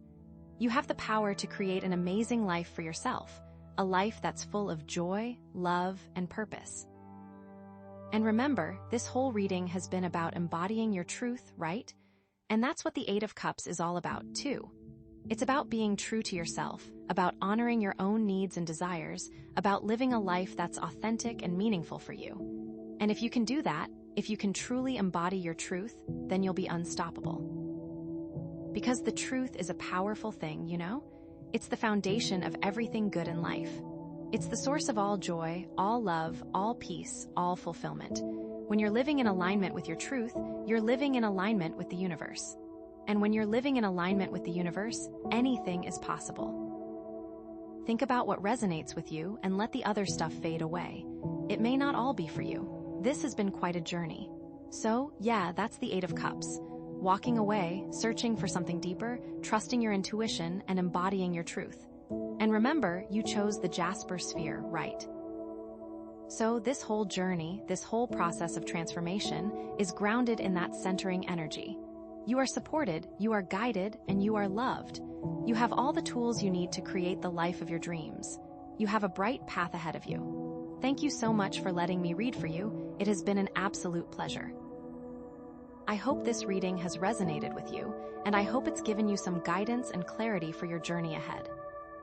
You have the power to create an amazing life for yourself, a life that's full of joy, love, and purpose. And remember, this whole reading has been about embodying your truth, right? And that's what the Eight of Cups is all about, too. It's about being true to yourself, about honoring your own needs and desires, about living a life that's authentic and meaningful for you. And if you can do that, if you can truly embody your truth, then you'll be unstoppable. Because the truth is a powerful thing, you know? It's the foundation of everything good in life. It's the source of all joy, all love, all peace, all fulfillment. When you're living in alignment with your truth, you're living in alignment with the universe. And when you're living in alignment with the universe, anything is possible. Think about what resonates with you and let the other stuff fade away. It may not all be for you. This has been quite a journey. So, yeah, that's the Eight of Cups. Walking away, searching for something deeper, trusting your intuition, and embodying your truth. And remember, you chose the Jasper sphere, right? So this whole journey, this whole process of transformation, is grounded in that centering energy. You are supported, you are guided, and you are loved. You have all the tools you need to create the life of your dreams. You have a bright path ahead of you. Thank you so much for letting me read for you. It has been an absolute pleasure. I hope this reading has resonated with you, and I hope it's given you some guidance and clarity for your journey ahead.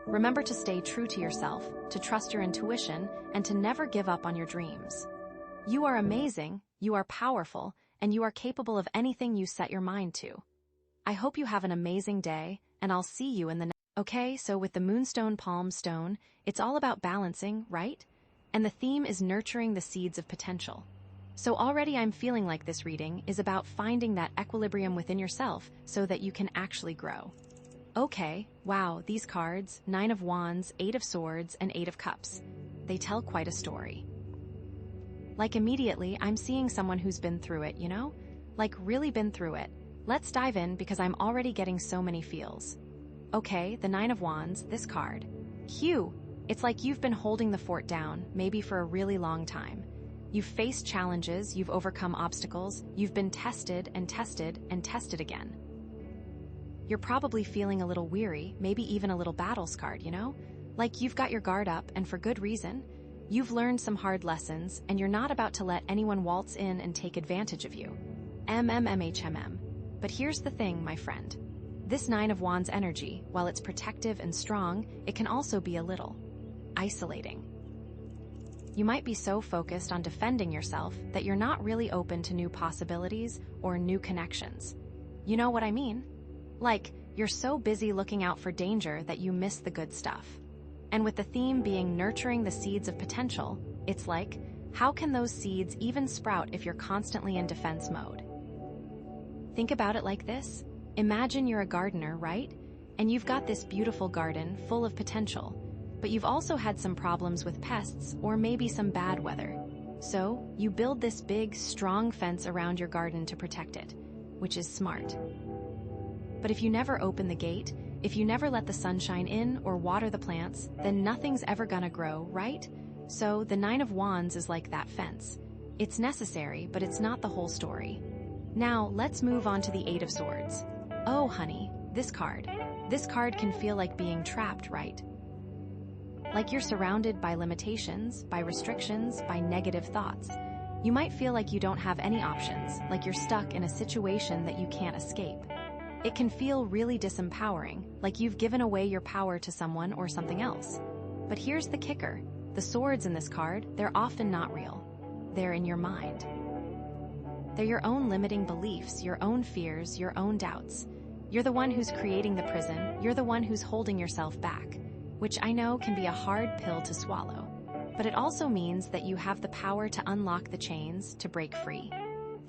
Remember to stay true to yourself, to trust your intuition, and to never give up on your dreams. You are amazing, you are powerful, and you are capable of anything you set your mind to. I hope you have an amazing day, and I'll see you in the next. Okay, so with the Moonstone Palm Stone, it's all about balancing, right? And the theme is nurturing the seeds of potential. So already I'm feeling like this reading is about finding that equilibrium within yourself so that you can actually grow. Okay, wow, these cards, Nine of Wands, Eight of Swords, and Eight of Cups. They tell quite a story. Like immediately, I'm seeing someone who's been through it, you know? Like really been through it. Let's dive in because I'm already getting so many feels. Okay, the Nine of Wands, this card. Phew, it's like you've been holding the fort down, maybe for a really long time. You've faced challenges, you've overcome obstacles, you've been tested and tested and tested again. You're probably feeling a little weary, maybe even a little battle-scarred, you know? Like you've got your guard up, and for good reason. You've learned some hard lessons, and you're not about to let anyone waltz in and take advantage of you. MMMHMM. But here's the thing, my friend. This Nine of Wands energy, while it's protective and strong, it can also be a little isolating. You might be so focused on defending yourself that you're not really open to new possibilities or new connections. You know what I mean? Like, you're so busy looking out for danger that you miss the good stuff. And with the theme being nurturing the seeds of potential, it's like, how can those seeds even sprout if you're constantly in defense mode? Think about it like this. Imagine you're a gardener, right? And you've got this beautiful garden full of potential, but you've also had some problems with pests or maybe some bad weather. So, you build this big, strong fence around your garden to protect it, which is smart. But if you never open the gate, if you never let the sunshine in or water the plants, then nothing's ever gonna grow, right? So the Nine of Wands is like that fence. It's necessary, but it's not the whole story. Now, let's move on to the Eight of Swords. Oh, honey, this card. This card can feel like being trapped, right? Like you're surrounded by limitations, by restrictions, by negative thoughts. You might feel like you don't have any options, like you're stuck in a situation that you can't escape. It can feel really disempowering, like you've given away your power to someone or something else. But here's the kicker. The swords in this card, they're often not real. They're in your mind. They're your own limiting beliefs, your own fears, your own doubts. You're the one who's creating the prison. You're the one who's holding yourself back. which I know can be a hard pill to swallow. But it also means that you have the power to unlock the chains to break free.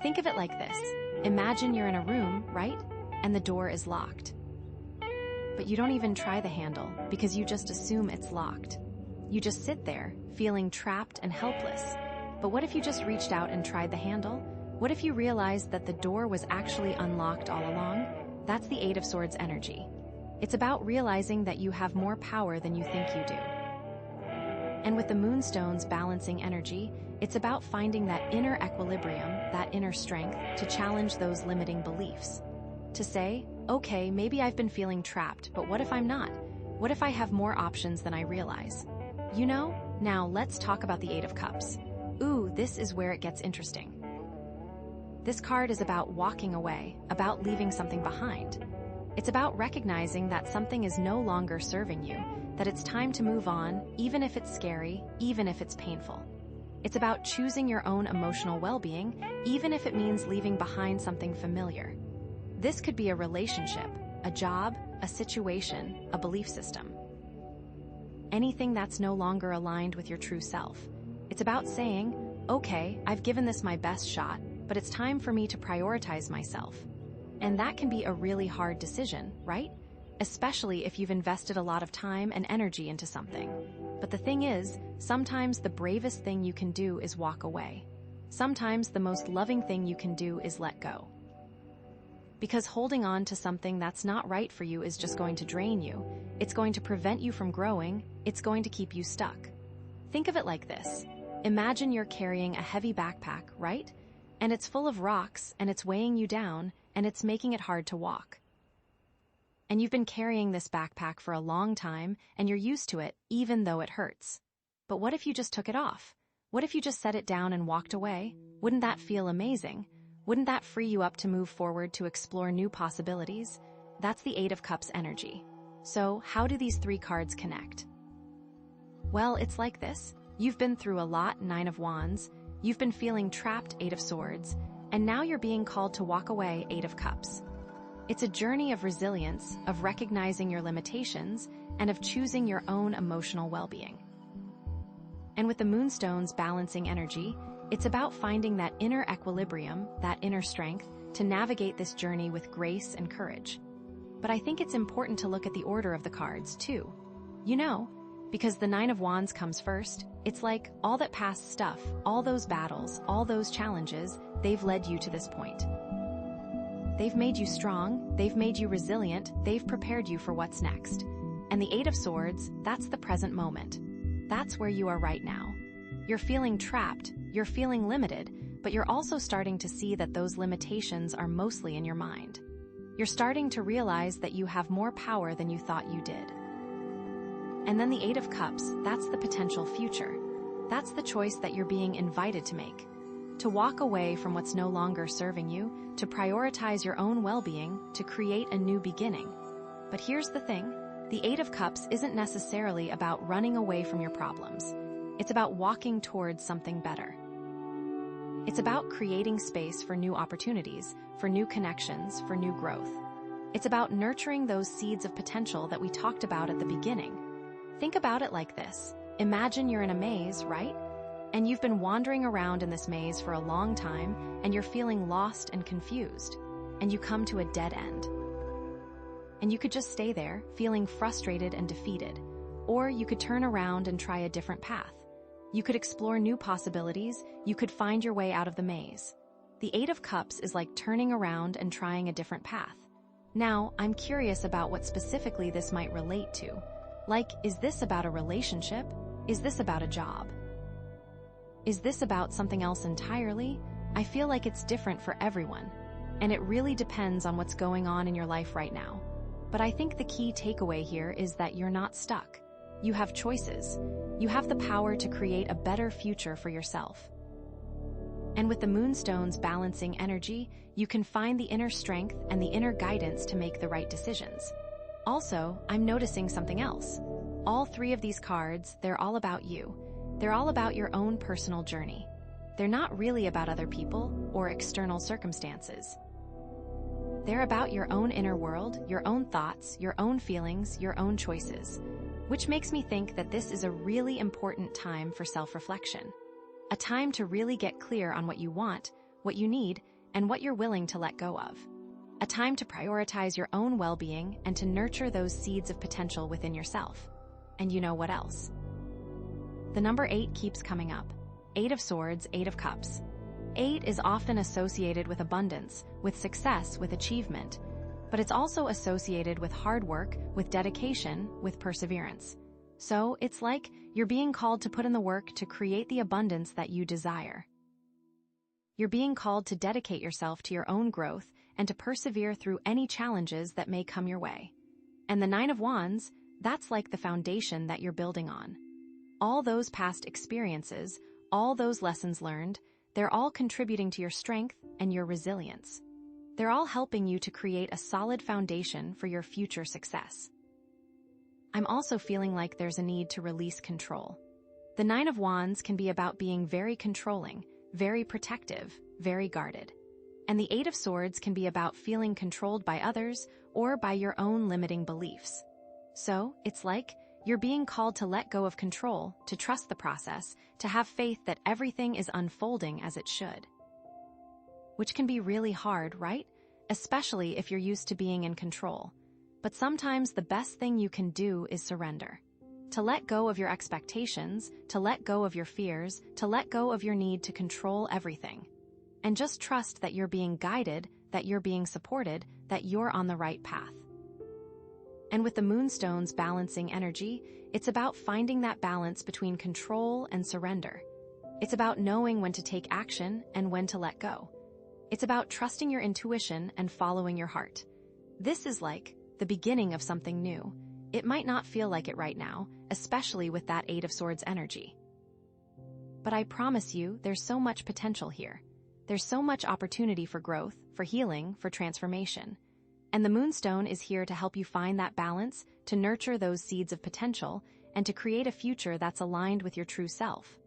Think of it like this. Imagine you're in a room, right? And the door is locked. But you don't even try the handle because you just assume it's locked. You just sit there, feeling trapped and helpless. But what if you just reached out and tried the handle? What if you realized that the door was actually unlocked all along? That's the Eight of Swords energy. It's about realizing that you have more power than you think you do. And with the Moonstones balancing energy, it's about finding that inner equilibrium, that inner strength, to challenge those limiting beliefs. To say, okay, maybe I've been feeling trapped, but what if I'm not? What if I have more options than I realize? You know, now let's talk about the Eight of Cups. Ooh, this is where it gets interesting. This card is about walking away, about leaving something behind. It's about recognizing that something is no longer serving you, that it's time to move on, even if it's scary, even if it's painful. It's about choosing your own emotional well-being, even if it means leaving behind something familiar. This could be a relationship, a job, a situation, a belief system. Anything that's no longer aligned with your true self. It's about saying, okay, I've given this my best shot, but it's time for me to prioritize myself. And that can be a really hard decision, right? Especially if you've invested a lot of time and energy into something. But the thing is, sometimes the bravest thing you can do is walk away. Sometimes the most loving thing you can do is let go. Because holding on to something that's not right for you is just going to drain you. It's going to prevent you from growing. It's going to keep you stuck. Think of it like this. Imagine you're carrying a heavy backpack, right? And it's full of rocks, and it's weighing you down, and it's making it hard to walk. And you've been carrying this backpack for a long time, and you're used to it, even though it hurts. But what if you just took it off? What if you just set it down and walked away? Wouldn't that feel amazing? Wouldn't that free you up to move forward to explore new possibilities? That's the Eight of Cups energy. So, how do these three cards connect? Well, it's like this. You've been through a lot, Nine of Wands. You've been feeling trapped, Eight of Swords. And now you're being called to walk away, Eight of Cups. It's a journey of resilience, of recognizing your limitations, and of choosing your own emotional well-being. And with the Moonstones balancing energy, it's about finding that inner equilibrium, that inner strength, to navigate this journey with grace and courage. But I think it's important to look at the order of the cards, too. You know, because the Nine of Wands comes first, it's like all that past stuff, all those battles, all those challenges, they've led you to this point. They've made you strong, they've made you resilient, they've prepared you for what's next. And the Eight of Swords, that's the present moment. That's where you are right now. You're feeling trapped, you're feeling limited, but you're also starting to see that those limitations are mostly in your mind. You're starting to realize that you have more power than you thought you did. And then the Eight of Cups, that's the potential future. That's the choice that you're being invited to make. To walk away from what's no longer serving you, to prioritize your own well-being, to create a new beginning. But here's the thing, the Eight of Cups isn't necessarily about running away from your problems. It's about walking towards something better. It's about creating space for new opportunities, for new connections, for new growth. It's about nurturing those seeds of potential that we talked about at the beginning. Think about it like this. Imagine you're in a maze, right? And you've been wandering around in this maze for a long time, and you're feeling lost and confused, and you come to a dead end. And you could just stay there, feeling frustrated and defeated. Or you could turn around and try a different path. You could explore new possibilities, you could find your way out of the maze. The Eight of Cups is like turning around and trying a different path. Now, I'm curious about what specifically this might relate to. Like, is this about a relationship? Is this about a job? Is this about something else entirely? I feel like it's different for everyone, and it really depends on what's going on in your life right now. But I think the key takeaway here is that you're not stuck. You have choices. You have the power to create a better future for yourself. And with the Moonstones balancing energy, you can find the inner strength and the inner guidance to make the right decisions. Also, I'm noticing something else. All three of these cards, they're all about you. They're all about your own personal journey. They're not really about other people or external circumstances. They're about your own inner world, your own thoughts, your own feelings, your own choices. which makes me think that this is a really important time for self-reflection. A time to really get clear on what you want, what you need, and what you're willing to let go of. A time to prioritize your own well-being and to nurture those seeds of potential within yourself. And you know what else? The number 8 keeps coming up. 8 of Swords, 8 of Cups. 8 is often associated with abundance, with success, with achievement, but it's also associated with hard work, with dedication, with perseverance. So it's like you're being called to put in the work to create the abundance that you desire. You're being called to dedicate yourself to your own growth and to persevere through any challenges that may come your way. And the 9 of Wands, that's like the foundation that you're building on. All those past experiences, all those lessons learned, they're all contributing to your strength and your resilience. They're all helping you to create a solid foundation for your future success. I'm also feeling like there's a need to release control. The 9 of Wands can be about being very controlling, very protective, very guarded. And the 8 of Swords can be about feeling controlled by others or by your own limiting beliefs. So, it's like you're being called to let go of control, to trust the process, to have faith that everything is unfolding as it should. Which can be really hard, right? Especially if you're used to being in control. But sometimes the best thing you can do is surrender. To let go of your expectations, to let go of your fears, to let go of your need to control everything. And just trust that you're being guided, that you're being supported, that you're on the right path. And with the moonstones balancing energy, it's about finding that balance between control and surrender. It's about knowing when to take action and when to let go. It's about trusting your intuition and following your heart. This is like the beginning of something new. It might not feel like it right now, especially with that 8 of Swords energy. But I promise you, there's so much potential here. There's so much opportunity for growth, for healing, for transformation. And the moonstone is here to help you find that balance, to nurture those seeds of potential, and to create a future that's aligned with your true self.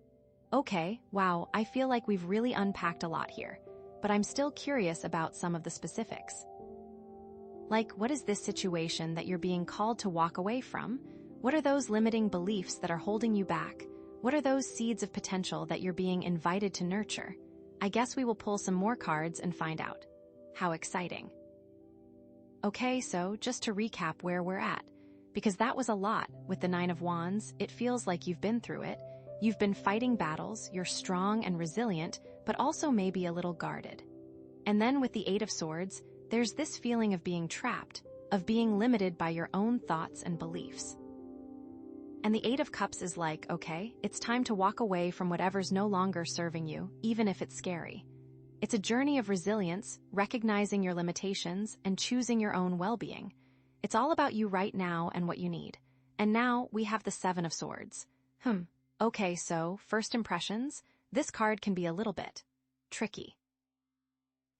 Okay, wow, I feel like we've really unpacked a lot here, but I'm still curious about some of the specifics. Like, what is this situation that you're being called to walk away from? What are those limiting beliefs that are holding you back? What are those seeds of potential that you're being invited to nurture? I guess we will pull some more cards and find out. How exciting. Okay, so just to recap where we're at, because that was a lot with the 9 of Wands, it feels like you've been through it. You've been fighting battles, you're strong and resilient, but also maybe a little guarded. And then with the 8 of Swords, there's this feeling of being trapped, of being limited by your own thoughts and beliefs. And the 8 of Cups is like, okay, it's time to walk away from whatever's no longer serving you, even if it's scary. It's a journey of resilience, recognizing your limitations, and choosing your own well-being. It's all about you right now and what you need. And now we have the 7 of Swords. Okay, so first impressions, this card can be a little bit tricky.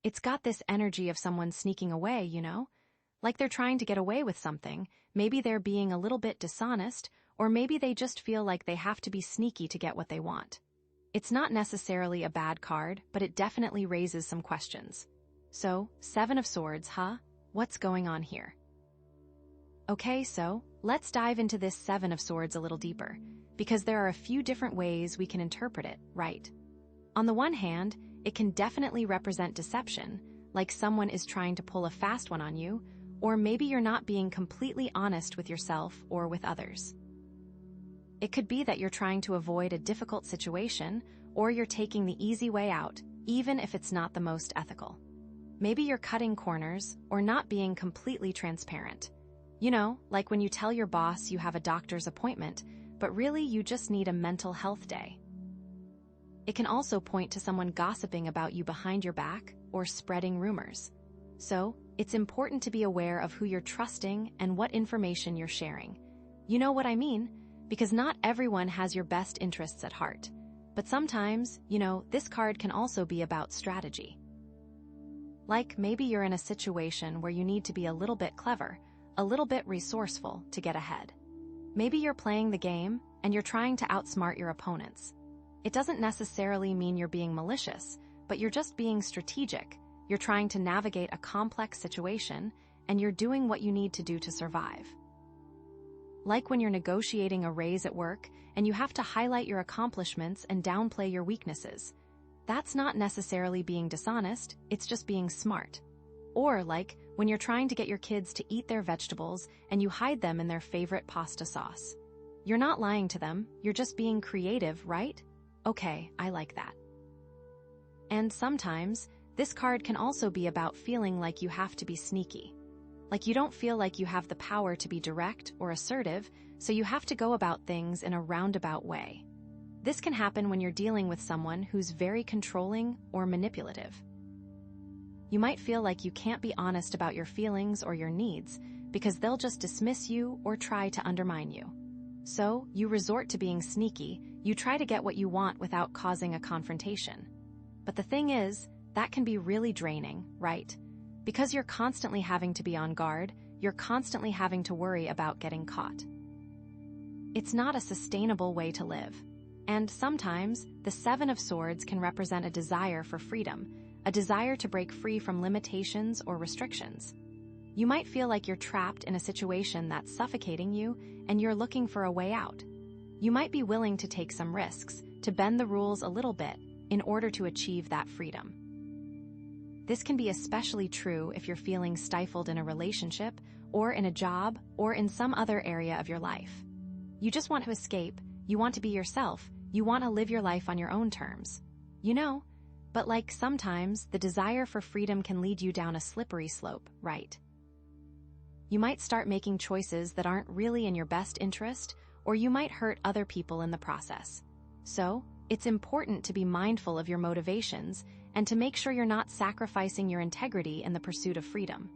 It's got this energy of someone sneaking away, you know? Like they're trying to get away with something. Maybe they're being a little bit dishonest, or maybe they just feel like they have to be sneaky to get what they want. It's not necessarily a bad card, but it definitely raises some questions. So, 7 of Swords, huh? What's going on here? Okay, so let's dive into this 7 of Swords a little deeper, because there are a few different ways we can interpret it, right? On the one hand, it can definitely represent deception, like someone is trying to pull a fast one on you, or maybe you're not being completely honest with yourself or with others. It could be that you're trying to avoid a difficult situation, or you're taking the easy way out, even if it's not the most ethical. Maybe you're cutting corners or not being completely transparent. You know, like when you tell your boss you have a doctor's appointment, but really you just need a mental health day. It can also point to someone gossiping about you behind your back or spreading rumors. So, it's important to be aware of who you're trusting and what information you're sharing. You know what I mean? Because not everyone has your best interests at heart. But sometimes, you know, this card can also be about strategy. Like maybe you're in a situation where you need to be a little bit clever, a little bit resourceful to get ahead. Maybe you're playing the game and you're trying to outsmart your opponents. It doesn't necessarily mean you're being malicious, but you're just being strategic. You're trying to navigate a complex situation, and you're doing what you need to do to survive. Like when you're negotiating a raise at work and you have to highlight your accomplishments and downplay your weaknesses. That's not necessarily being dishonest, it's just being smart. Or like when you're trying to get your kids to eat their vegetables and you hide them in their favorite pasta sauce. You're not lying to them, you're just being creative, right? Okay, I like that. And sometimes, this card can also be about feeling like you have to be sneaky. Like you don't feel like you have the power to be direct or assertive, so you have to go about things in a roundabout way. This can happen when you're dealing with someone who's very controlling or manipulative. You might feel like you can't be honest about your feelings or your needs because they'll just dismiss you or try to undermine you. So, you resort to being sneaky, you try to get what you want without causing a confrontation. But the thing is, that can be really draining, right? Because you're constantly having to be on guard, you're constantly having to worry about getting caught. It's not a sustainable way to live. And sometimes, the Seven of Swords can represent a desire for freedom, a desire to break free from limitations or restrictions. You might feel like you're trapped in a situation that's suffocating you and you're looking for a way out. You might be willing to take some risks, to bend the rules a little bit in order to achieve that freedom. This can be especially true if you're feeling stifled in a relationship, or in a job, or in some other area of your life. You just want to escape, you want to be yourself, you want to live your life on your own terms. You know, but like sometimes the desire for freedom can lead you down a slippery slope, right? You might start making choices that aren't really in your best interest, or you might hurt other people in the process. So, it's important to be mindful of your motivations and to make sure you're not sacrificing your integrity in the pursuit of freedom.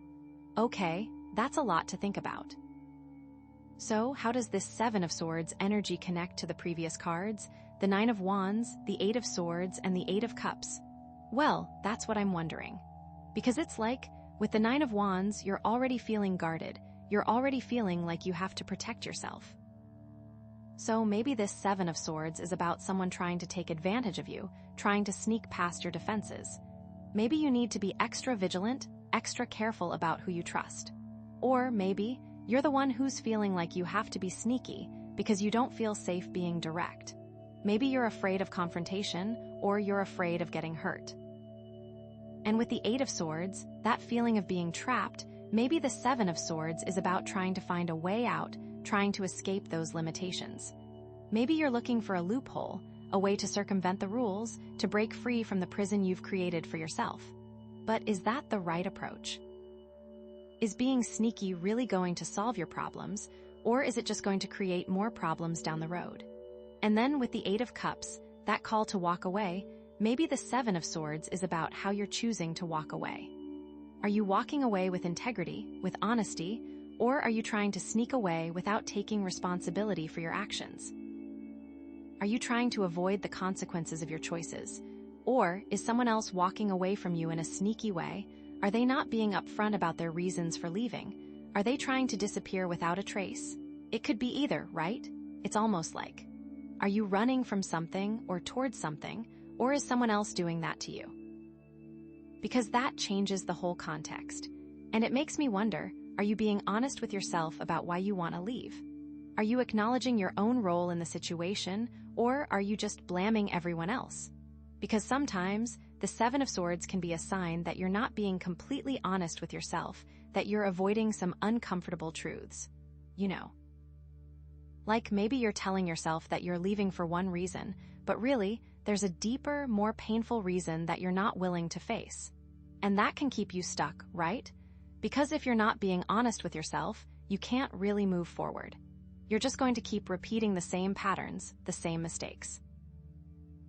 Okay, that's a lot to think about. So, how does this Seven of Swords energy connect to the previous cards, the Nine of Wands, the Eight of Swords, and the Eight of Cups? Well, that's what I'm wondering. Because it's like, with the Nine of Wands, you're already feeling guarded, you're already feeling like you have to protect yourself. So maybe this Seven of Swords is about someone trying to take advantage of you, trying to sneak past your defenses. Maybe you need to be extra vigilant, extra careful about who you trust. Or maybe you're the one who's feeling like you have to be sneaky because you don't feel safe being direct. Maybe you're afraid of confrontation, or you're afraid of getting hurt. And with the Eight of Swords, that feeling of being trapped, maybe the Seven of Swords is about trying to find a way out, trying to escape those limitations. Maybe you're looking for a loophole, a way to circumvent the rules, to break free from the prison you've created for yourself. But is that the right approach? Is being sneaky really going to solve your problems, or is it just going to create more problems down the road? And then with the Eight of Cups, that call to walk away, maybe the Seven of Swords is about how you're choosing to walk away. Are you walking away with integrity, with honesty, or are you trying to sneak away without taking responsibility for your actions? Are you trying to avoid the consequences of your choices? Or is someone else walking away from you in a sneaky way? Are they not being upfront about their reasons for leaving? Are they trying to disappear without a trace? It could be either, right? It's almost like, are you running from something or towards something, or is someone else doing that to you? Because that changes the whole context. And it makes me wonder, are you being honest with yourself about why you want to leave? Are you acknowledging your own role in the situation, or are you just blaming everyone else? Because sometimes, the Seven of Swords can be a sign that you're not being completely honest with yourself, that you're avoiding some uncomfortable truths. You know. Like maybe you're telling yourself that you're leaving for one reason, but really, there's a deeper, more painful reason that you're not willing to face. And that can keep you stuck, right? Because if you're not being honest with yourself, you can't really move forward. You're just going to keep repeating the same patterns, the same mistakes.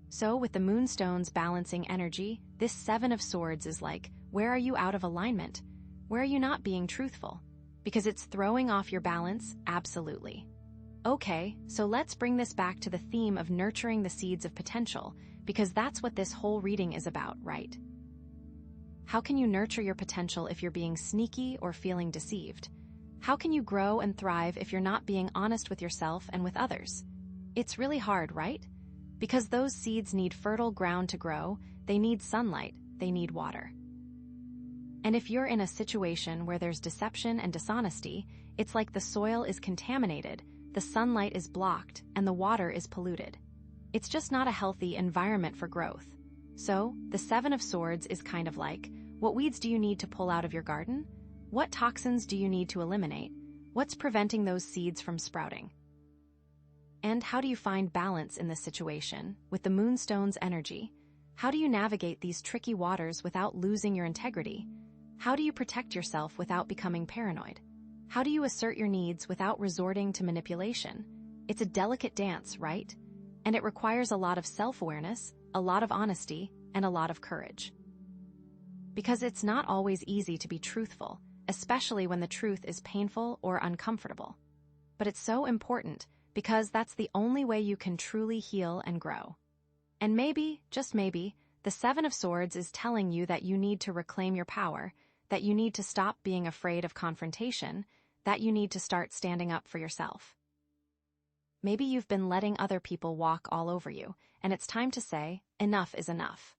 So with the Moonstones balancing energy, this Seven of Swords is like, where are you out of alignment? Where are you not being truthful? Because it's throwing off your balance, absolutely. Okay, so let's bring this back to the theme of nurturing the seeds of potential, because that's what this whole reading is about, right? How can you nurture your potential if you're being sneaky or feeling deceived? How can you grow and thrive if you're not being honest with yourself and with others? It's really hard, right? Because those seeds need fertile ground to grow, they need sunlight, they need water. And if you're in a situation where there's deception and dishonesty, it's like the soil is contaminated, the sunlight is blocked, and the water is polluted. It's just not a healthy environment for growth. So, the Seven of Swords is kind of like, what weeds do you need to pull out of your garden? What toxins do you need to eliminate? What's preventing those seeds from sprouting? And how do you find balance in this situation, with the Moonstone's energy? How do you navigate these tricky waters without losing your integrity? How do you protect yourself without becoming paranoid? How do you assert your needs without resorting to manipulation? It's a delicate dance, right? And it requires a lot of self-awareness, a lot of honesty, and a lot of courage. Because it's not always easy to be truthful, especially when the truth is painful or uncomfortable. But it's so important because that's the only way you can truly heal and grow. And maybe, just maybe, the Seven of Swords is telling you that you need to reclaim your power, that you need to stop being afraid of confrontation, that you need to start standing up for yourself. Maybe you've been letting other people walk all over you, and it's time to say, enough is enough.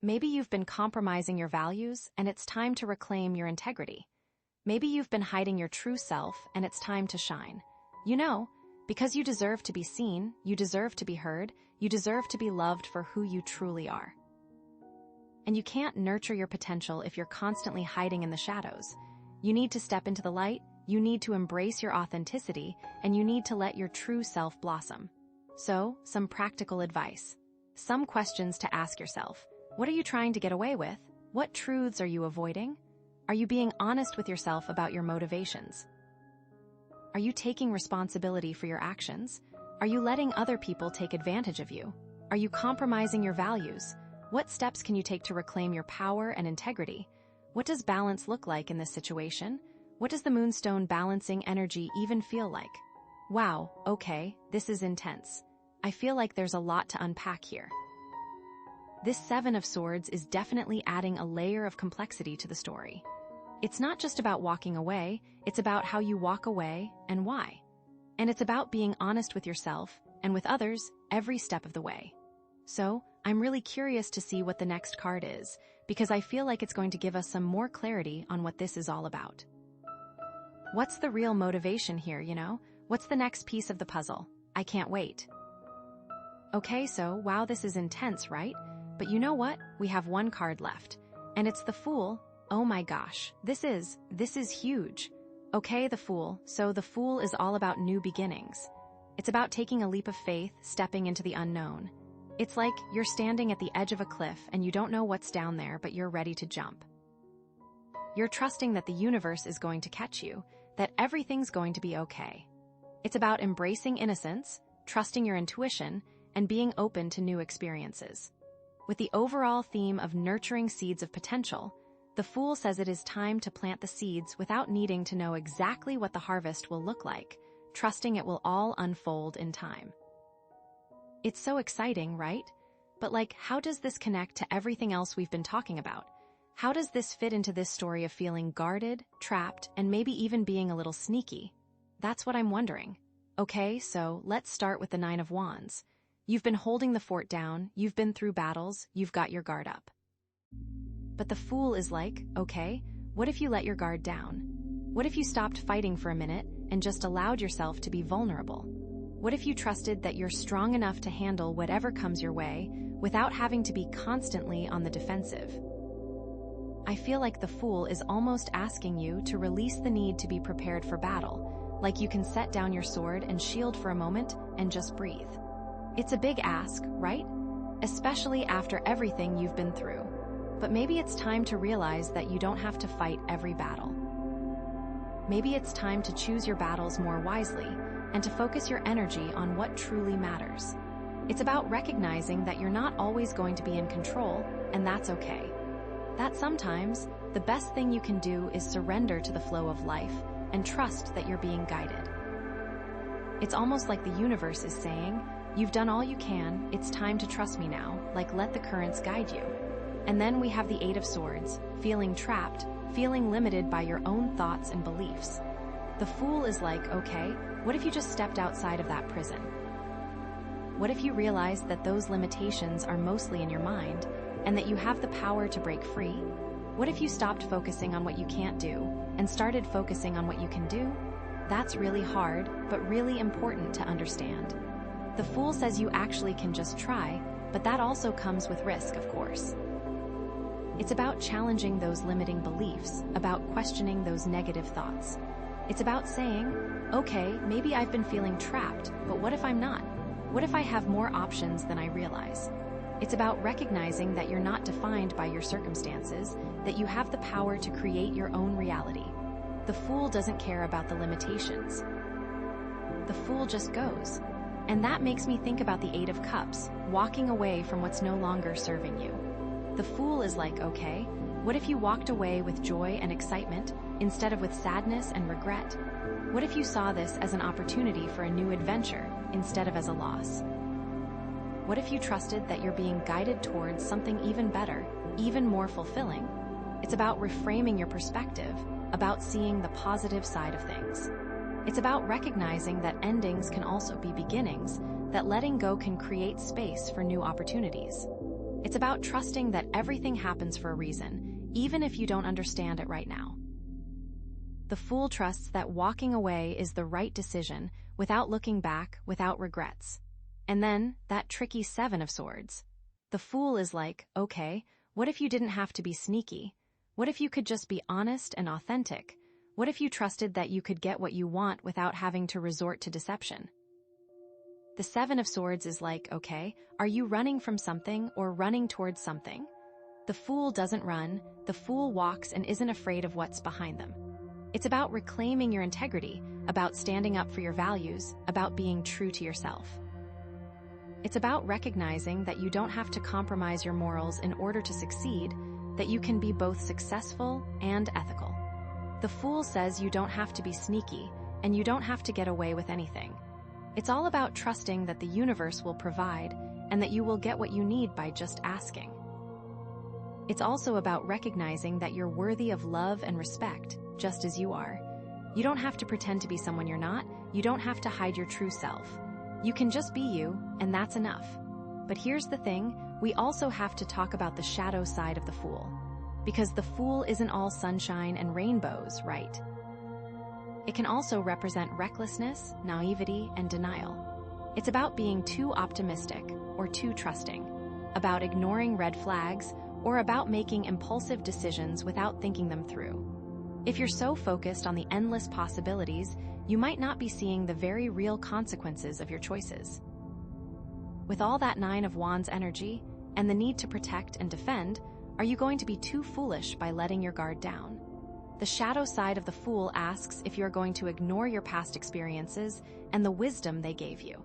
Maybe you've been compromising your values, and it's time to reclaim your integrity. Maybe you've been hiding your true self, and it's time to shine. You know, because you deserve to be seen, you deserve to be heard, you deserve to be loved for who you truly are. And you can't nurture your potential if you're constantly hiding in the shadows. You need to step into the light, you need to embrace your authenticity, and you need to let your true self blossom. So, some practical advice. Some questions to ask yourself. What are you trying to get away with? What truths are you avoiding? Are you being honest with yourself about your motivations? Are you taking responsibility for your actions? Are you letting other people take advantage of you? Are you compromising your values? What steps can you take to reclaim your power and integrity? What does balance look like in this situation? What does the Moonstone balancing energy even feel like? Wow, okay, this is intense. I feel like there's a lot to unpack here. This Seven of Swords is definitely adding a layer of complexity to the story. It's not just about walking away, it's about how you walk away and why. And it's about being honest with yourself and with others every step of the way. So, I'm really curious to see what the next card is, because I feel like it's going to give us some more clarity on what this is all about. What's the real motivation here, you know? What's the next piece of the puzzle? I can't wait. Okay, so, wow, this is intense, right? But you know what? We have one card left. And it's the Fool. Oh my gosh, this is huge. Okay, the Fool. So the Fool is all about new beginnings. It's about taking a leap of faith, stepping into the unknown. It's like you're standing at the edge of a cliff and you don't know what's down there, but you're ready to jump. You're trusting that the universe is going to catch you, that everything's going to be okay. It's about embracing innocence, trusting your intuition, and being open to new experiences. With the overall theme of nurturing seeds of potential, the Fool says it is time to plant the seeds without needing to know exactly what the harvest will look like, trusting it will all unfold in time. It's so exciting, right? But how does this connect to everything else we've been talking about? How does this fit into this story of feeling guarded, trapped, and maybe even being a little sneaky? That's what I'm wondering. Okay, so let's start with the Nine of Wands. You've been holding the fort down, you've been through battles, you've got your guard up. But the Fool is like, okay, what if you let your guard down? What if you stopped fighting for a minute and just allowed yourself to be vulnerable? What if you trusted that you're strong enough to handle whatever comes your way without having to be constantly on the defensive? I feel like the Fool is almost asking you to release the need to be prepared for battle, like you can set down your sword and shield for a moment and just breathe. It's a big ask, right? Especially after everything you've been through. But maybe it's time to realize that you don't have to fight every battle. Maybe it's time to choose your battles more wisely and to focus your energy on what truly matters. It's about recognizing that you're not always going to be in control, and that's okay. That sometimes, the best thing you can do is surrender to the flow of life and trust that you're being guided. It's almost like the universe is saying, you've done all you can, it's time to trust me now, let the currents guide you. And then we have the Eight of Swords, feeling trapped, feeling limited by your own thoughts and beliefs. The Fool is like, okay, what if you just stepped outside of that prison? What if you realized that those limitations are mostly in your mind, and that you have the power to break free? What if you stopped focusing on what you can't do, and started focusing on what you can do? That's really hard, but really important to understand. The Fool says you actually can just try, but that also comes with risk, of course. It's about challenging those limiting beliefs, about questioning those negative thoughts. It's about saying, okay, maybe I've been feeling trapped, but what if I'm not? What if I have more options than I realize? It's about recognizing that you're not defined by your circumstances, that you have the power to create your own reality. The Fool doesn't care about the limitations. The Fool just goes. And that makes me think about the Eight of Cups, walking away from what's no longer serving you. The Fool is like, okay, what if you walked away with joy and excitement instead of with sadness and regret? What if you saw this as an opportunity for a new adventure instead of as a loss? What if you trusted that you're being guided towards something even better, even more fulfilling? It's about reframing your perspective, about seeing the positive side of things. It's about recognizing that endings can also be beginnings, that letting go can create space for new opportunities. It's about trusting that everything happens for a reason, even if you don't understand it right now. The Fool trusts that walking away is the right decision, without looking back, without regrets. And then, that tricky Seven of Swords. The Fool is like, okay, what if you didn't have to be sneaky? What if you could just be honest and authentic? What if you trusted that you could get what you want without having to resort to deception? The Seven of Swords is like, okay, are you running from something or running towards something? The Fool doesn't run, the Fool walks and isn't afraid of what's behind them. It's about reclaiming your integrity, about standing up for your values, about being true to yourself. It's about recognizing that you don't have to compromise your morals in order to succeed, that you can be both successful and ethical. The Fool says you don't have to be sneaky, and you don't have to get away with anything. It's all about trusting that the universe will provide, and that you will get what you need by just asking. It's also about recognizing that you're worthy of love and respect, just as you are. You don't have to pretend to be someone you're not, you don't have to hide your true self. You can just be you, and that's enough. But here's the thing, we also have to talk about the shadow side of the Fool. Because the Fool isn't all sunshine and rainbows, right? It can also represent recklessness, naivety, and denial. It's about being too optimistic or too trusting, about ignoring red flags, or about making impulsive decisions without thinking them through. If you're so focused on the endless possibilities, you might not be seeing the very real consequences of your choices. With all that Nine of Wands energy, and the need to protect and defend, are you going to be too foolish by letting your guard down? The shadow side of the Fool asks if you're going to ignore your past experiences and the wisdom they gave you.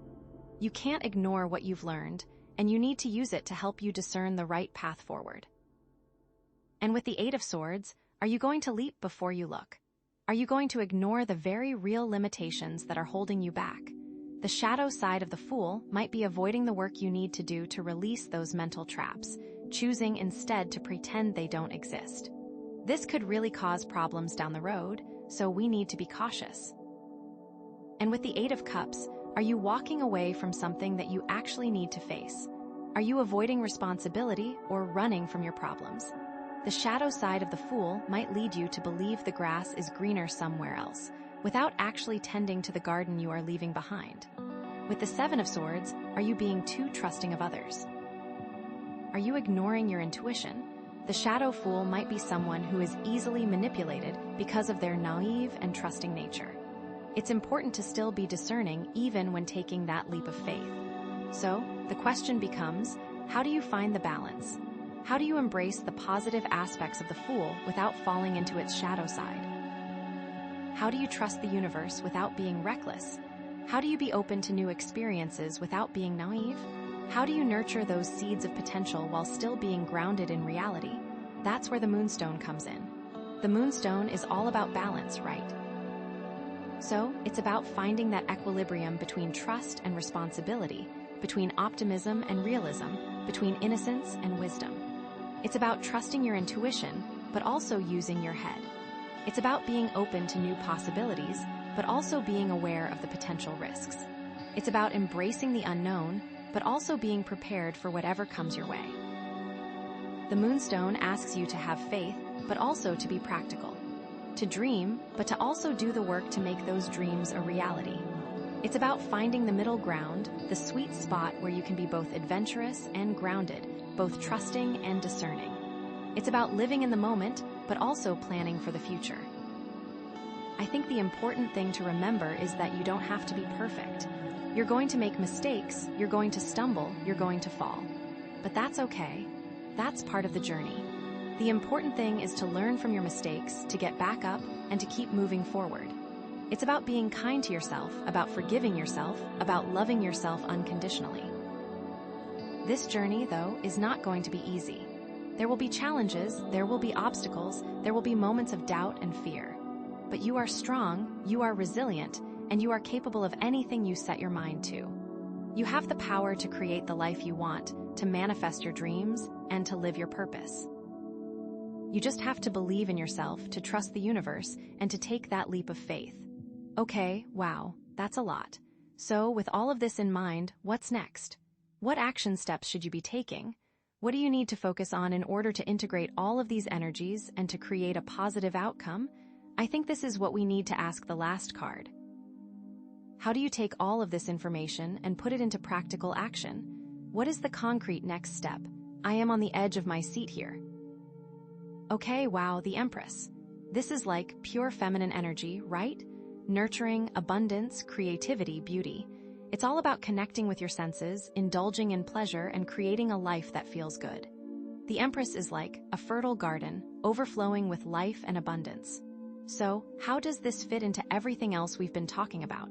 You can't ignore what you've learned, and you need to use it to help you discern the right path forward. And with the Eight of Swords, are you going to leap before you look? Are you going to ignore the very real limitations that are holding you back? The shadow side of the Fool might be avoiding the work you need to do to release those mental traps, choosing instead to pretend they don't exist. This could really cause problems down the road, so we need to be cautious. And with the Eight of Cups, are you walking away from something that you actually need to face? Are you avoiding responsibility or running from your problems? The shadow side of the Fool might lead you to believe the grass is greener somewhere else, without actually tending to the garden you are leaving behind. With the Seven of Swords, are you being too trusting of others? Are you ignoring your intuition? The shadow Fool might be someone who is easily manipulated because of their naive and trusting nature. It's important to still be discerning even when taking that leap of faith. So, the question becomes, how do you find the balance? How do you embrace the positive aspects of the Fool without falling into its shadow side? How do you trust the universe without being reckless? How do you be open to new experiences without being naive? How do you nurture those seeds of potential while still being grounded in reality? That's where the Moonstone comes in. The Moonstone is all about balance, right? So, it's about finding that equilibrium between trust and responsibility, between optimism and realism, between innocence and wisdom. It's about trusting your intuition, but also using your head. It's about being open to new possibilities, but also being aware of the potential risks. It's about embracing the unknown, but also being prepared for whatever comes your way. The Moonstone asks you to have faith, but also to be practical. to dream, but to also do the work to make those dreams a reality. It's about finding the middle ground, the sweet spot where you can be both adventurous and grounded, both trusting and discerning. It's about living in the moment, but also planning for the future. I think the important thing to remember is that you don't have to be perfect. You're going to make mistakes, you're going to stumble, you're going to fall. But that's okay. That's part of the journey. The important thing is to learn from your mistakes, to get back up, and to keep moving forward. It's about being kind to yourself, about forgiving yourself, about loving yourself unconditionally. This journey, though, is not going to be easy. There will be challenges, there will be obstacles, there will be moments of doubt and fear. But you are strong, you are resilient, and you are capable of anything you set your mind to. You have the power to create the life you want, to manifest your dreams, and to live your purpose. You just have to believe in yourself, to trust the universe, and to take that leap of faith. Okay, wow, that's a lot. So, with all of this in mind, what's next? What action steps should you be taking? What do you need to focus on in order to integrate all of these energies and to create a positive outcome? I think this is what we need to ask the last card. How do you take all of this information and put it into practical action? What is the concrete next step? I am on the edge of my seat here. Okay, wow, the Empress. This is like pure feminine energy, right? Nurturing, abundance, creativity, beauty. It's all about connecting with your senses, indulging in pleasure, and creating a life that feels good. The Empress is like a fertile garden, overflowing with life and abundance. So, how does this fit into everything else we've been talking about?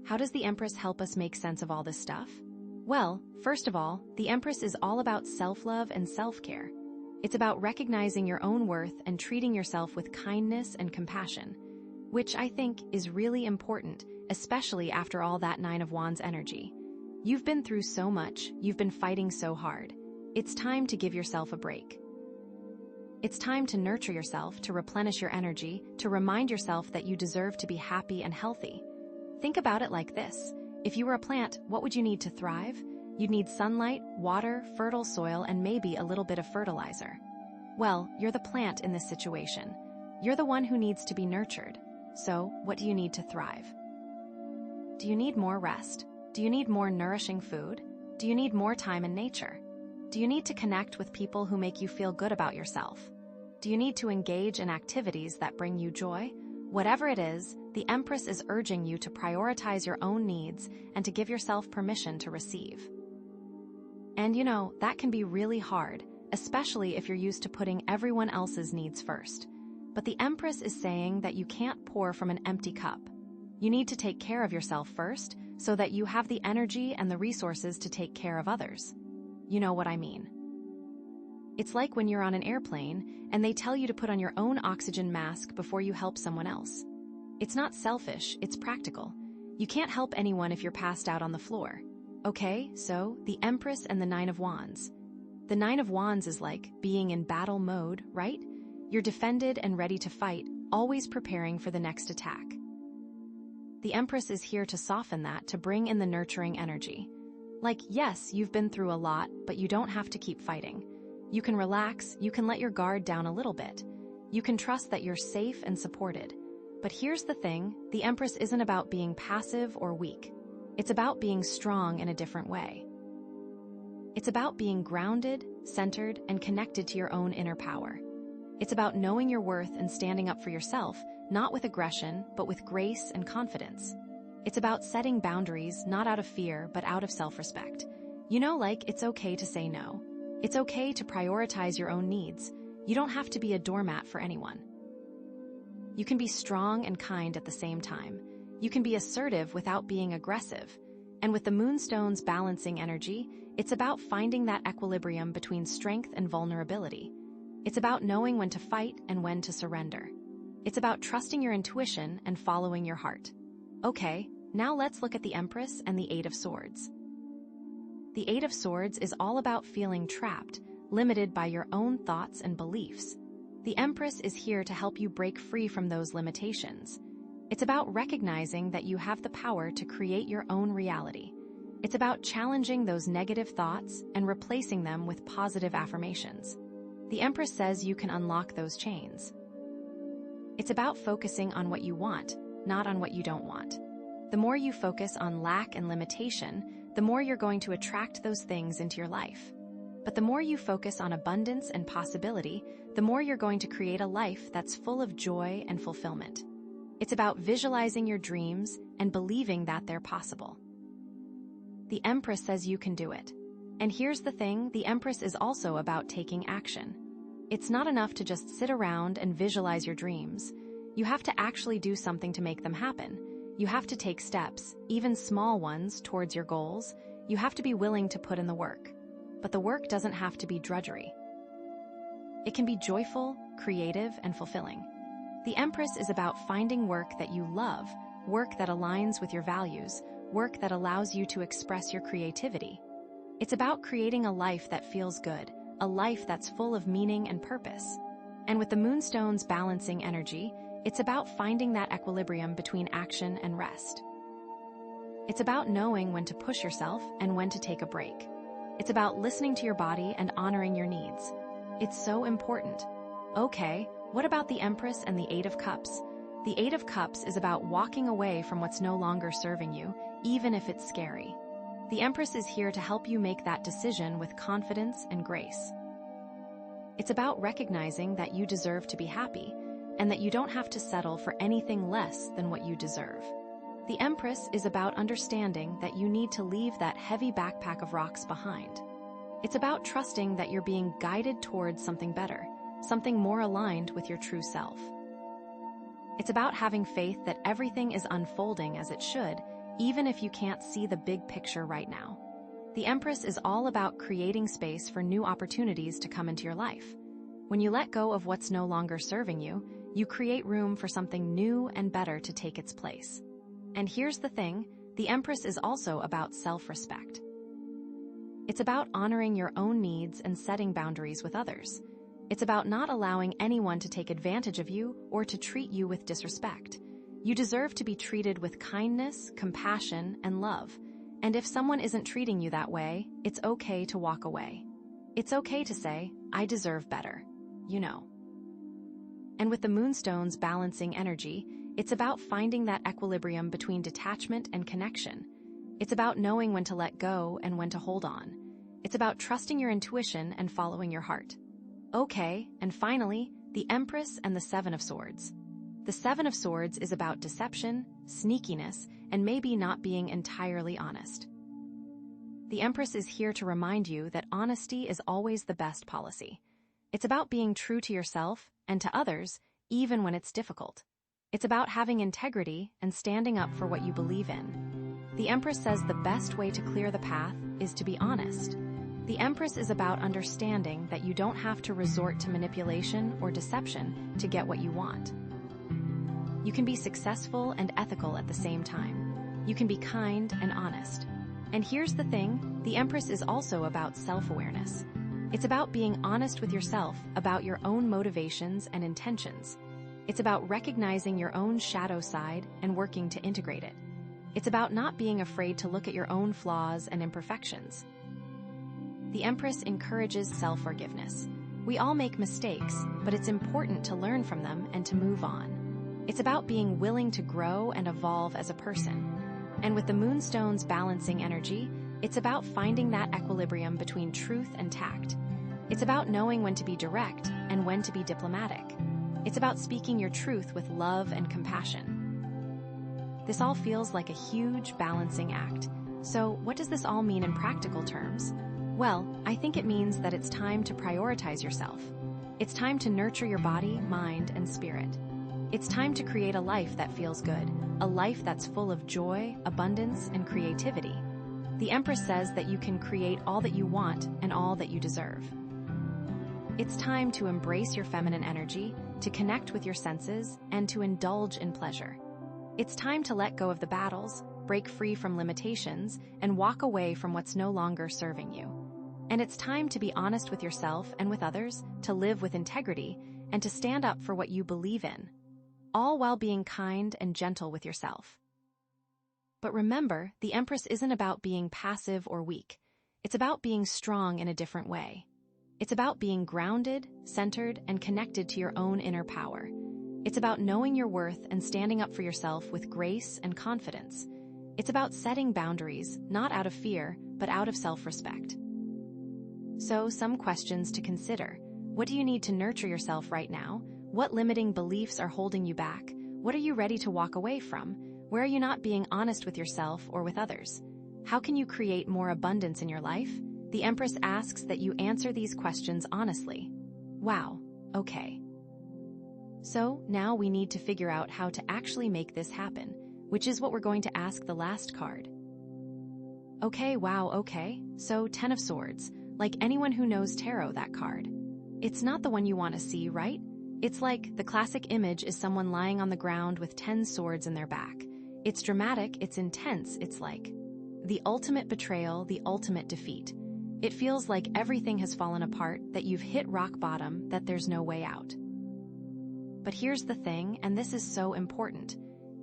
How does the Empress help us make sense of all this stuff? Well, first of all, the Empress is all about self-love and self-care. It's about recognizing your own worth and treating yourself with kindness and compassion, which I think is really important, especially after all that Nine of Wands energy. You've been through so much, you've been fighting so hard. It's time to give yourself a break. It's time to nurture yourself, to replenish your energy, to remind yourself that you deserve to be happy and healthy. Think about it like this. If you were a plant, what would you need to thrive? You'd need sunlight, water, fertile soil, and maybe a little bit of fertilizer. Well, you're the plant in this situation. You're the one who needs to be nurtured. So, what do you need to thrive? Do you need more rest? Do you need more nourishing food? Do you need more time in nature? Do you need to connect with people who make you feel good about yourself? Do you need to engage in activities that bring you joy? Whatever it is, the Empress is urging you to prioritize your own needs and to give yourself permission to receive. And you know, that can be really hard, especially if you're used to putting everyone else's needs first. But the Empress is saying that you can't pour from an empty cup. You need to take care of yourself first so that you have the energy and the resources to take care of others. You know what I mean. It's like when you're on an airplane and they tell you to put on your own oxygen mask before you help someone else. It's not selfish, it's practical. You can't help anyone if you're passed out on the floor. Okay, so the Empress and the Nine of Wands. The Nine of Wands is like being in battle mode, right? You're defended and ready to fight, always preparing for the next attack. The Empress is here to soften that, to bring in the nurturing energy. Like, yes, you've been through a lot, but you don't have to keep fighting. You can relax, you can let your guard down a little bit. You can trust that you're safe and supported. But here's the thing, the Empress isn't about being passive or weak. It's about being strong in a different way. It's about being grounded, centered, and connected to your own inner power. It's about knowing your worth and standing up for yourself, not with aggression, but with grace and confidence. It's about setting boundaries, not out of fear, but out of self-respect. You know, like, it's okay to say no. It's okay to prioritize your own needs. You don't have to be a doormat for anyone. You can be strong and kind at the same time. You can be assertive without being aggressive. And with the moonstones balancing energy, it's about finding that equilibrium between strength and vulnerability. It's about knowing when to fight and when to surrender. It's about trusting your intuition and following your heart. Okay, now let's look at the Empress and the Eight of Swords. The Eight of Swords is all about feeling trapped, limited by your own thoughts and beliefs. The Empress is here to help you break free from those limitations. It's about recognizing that you have the power to create your own reality. It's about challenging those negative thoughts and replacing them with positive affirmations. The Empress says you can unlock those chains. It's about focusing on what you want, not on what you don't want. The more you focus on lack and limitation, the more you're going to attract those things into your life. But the more you focus on abundance and possibility, the more you're going to create a life that's full of joy and fulfillment. It's about visualizing your dreams and believing that they're possible. The Empress says you can do it. And here's the thing, the Empress is also about taking action. It's not enough to just sit around and visualize your dreams. You have to actually do something to make them happen. You have to take steps, even small ones, towards your goals. You have to be willing to put in the work. But the work doesn't have to be drudgery. It can be joyful, creative, and fulfilling. The Empress is about finding work that you love, work that aligns with your values, work that allows you to express your creativity. It's about creating a life that feels good, a life that's full of meaning and purpose. And with the Moonstone's balancing energy, it's about finding that equilibrium between action and rest. It's about knowing when to push yourself and when to take a break. It's about listening to your body and honoring your needs. It's so important. Okay, what about the Empress and the Eight of Cups? The Eight of Cups is about walking away from what's no longer serving you, even if it's scary. The Empress is here to help you make that decision with confidence and grace. It's about recognizing that you deserve to be happy, and that you don't have to settle for anything less than what you deserve. The Empress is about understanding that you need to leave that heavy backpack of rocks behind. It's about trusting that you're being guided towards something better, something more aligned with your true self. It's about having faith that everything is unfolding as it should, even if you can't see the big picture right now. The Empress is all about creating space for new opportunities to come into your life. When you let go of what's no longer serving you, you create room for something new and better to take its place. And here's the thing, the Empress is also about self-respect. It's about honoring your own needs and setting boundaries with others. It's about not allowing anyone to take advantage of you or to treat you with disrespect. You deserve to be treated with kindness, compassion, and love. And if someone isn't treating you that way, it's okay to walk away. It's okay to say, I deserve better. You know. And with the Moonstone's balancing energy, it's about finding that equilibrium between detachment and connection. It's about knowing when to let go and when to hold on. It's about trusting your intuition and following your heart. Okay, and finally, the Empress and the Seven of Swords. The Seven of Swords is about deception, sneakiness, and maybe not being entirely honest. The Empress is here to remind you that honesty is always the best policy. It's about being true to yourself and to others, even when it's difficult. It's about having integrity and standing up for what you believe in. The Empress says the best way to clear the path is to be honest. The Empress is about understanding that you don't have to resort to manipulation or deception to get what you want. You can be successful and ethical at the same time. You can be kind and honest. And here's the thing, the Empress is also about self-awareness. It's about being honest with yourself about your own motivations and intentions. It's about recognizing your own shadow side and working to integrate it. It's about not being afraid to look at your own flaws and imperfections. The Empress encourages self-forgiveness. We all make mistakes, but it's important to learn from them and to move on. It's about being willing to grow and evolve as a person. And with the Moonstone's balancing energy, it's about finding that equilibrium between truth and tact. It's about knowing when to be direct and when to be diplomatic. It's about speaking your truth with love and compassion. This all feels like a huge balancing act. So what does this all mean in practical terms? Well, I think it means that it's time to prioritize yourself. It's time to nurture your body, mind, and spirit. It's time to create a life that feels good, a life that's full of joy, abundance, and creativity. The Empress says that you can create all that you want and all that you deserve. It's time to embrace your feminine energy, to connect with your senses, and to indulge in pleasure. It's time to let go of the battles, break free from limitations, and walk away from what's no longer serving you. And it's time to be honest with yourself and with others, to live with integrity, and to stand up for what you believe in, all while being kind and gentle with yourself. But remember, the Empress isn't about being passive or weak. It's about being strong in a different way. It's about being grounded, centered, and connected to your own inner power. It's about knowing your worth and standing up for yourself with grace and confidence. It's about setting boundaries, not out of fear, but out of self-respect. So, some questions to consider. What do you need to nurture yourself right now? What limiting beliefs are holding you back? What are you ready to walk away from? Where are you not being honest with yourself or with others? How can you create more abundance in your life? The Empress asks that you answer these questions honestly. Wow, okay. So, now we need to figure out how to actually make this happen, which is what we're going to ask the last card. Okay, wow, okay. So, Ten of Swords. Like anyone who knows tarot, that card. It's not the one you want to see, right? It's like the classic image is someone lying on the ground with 10 swords in their back. It's dramatic, it's intense, it's like the ultimate betrayal, the ultimate defeat. It feels like everything has fallen apart, that you've hit rock bottom, that there's no way out. But here's the thing, and this is so important.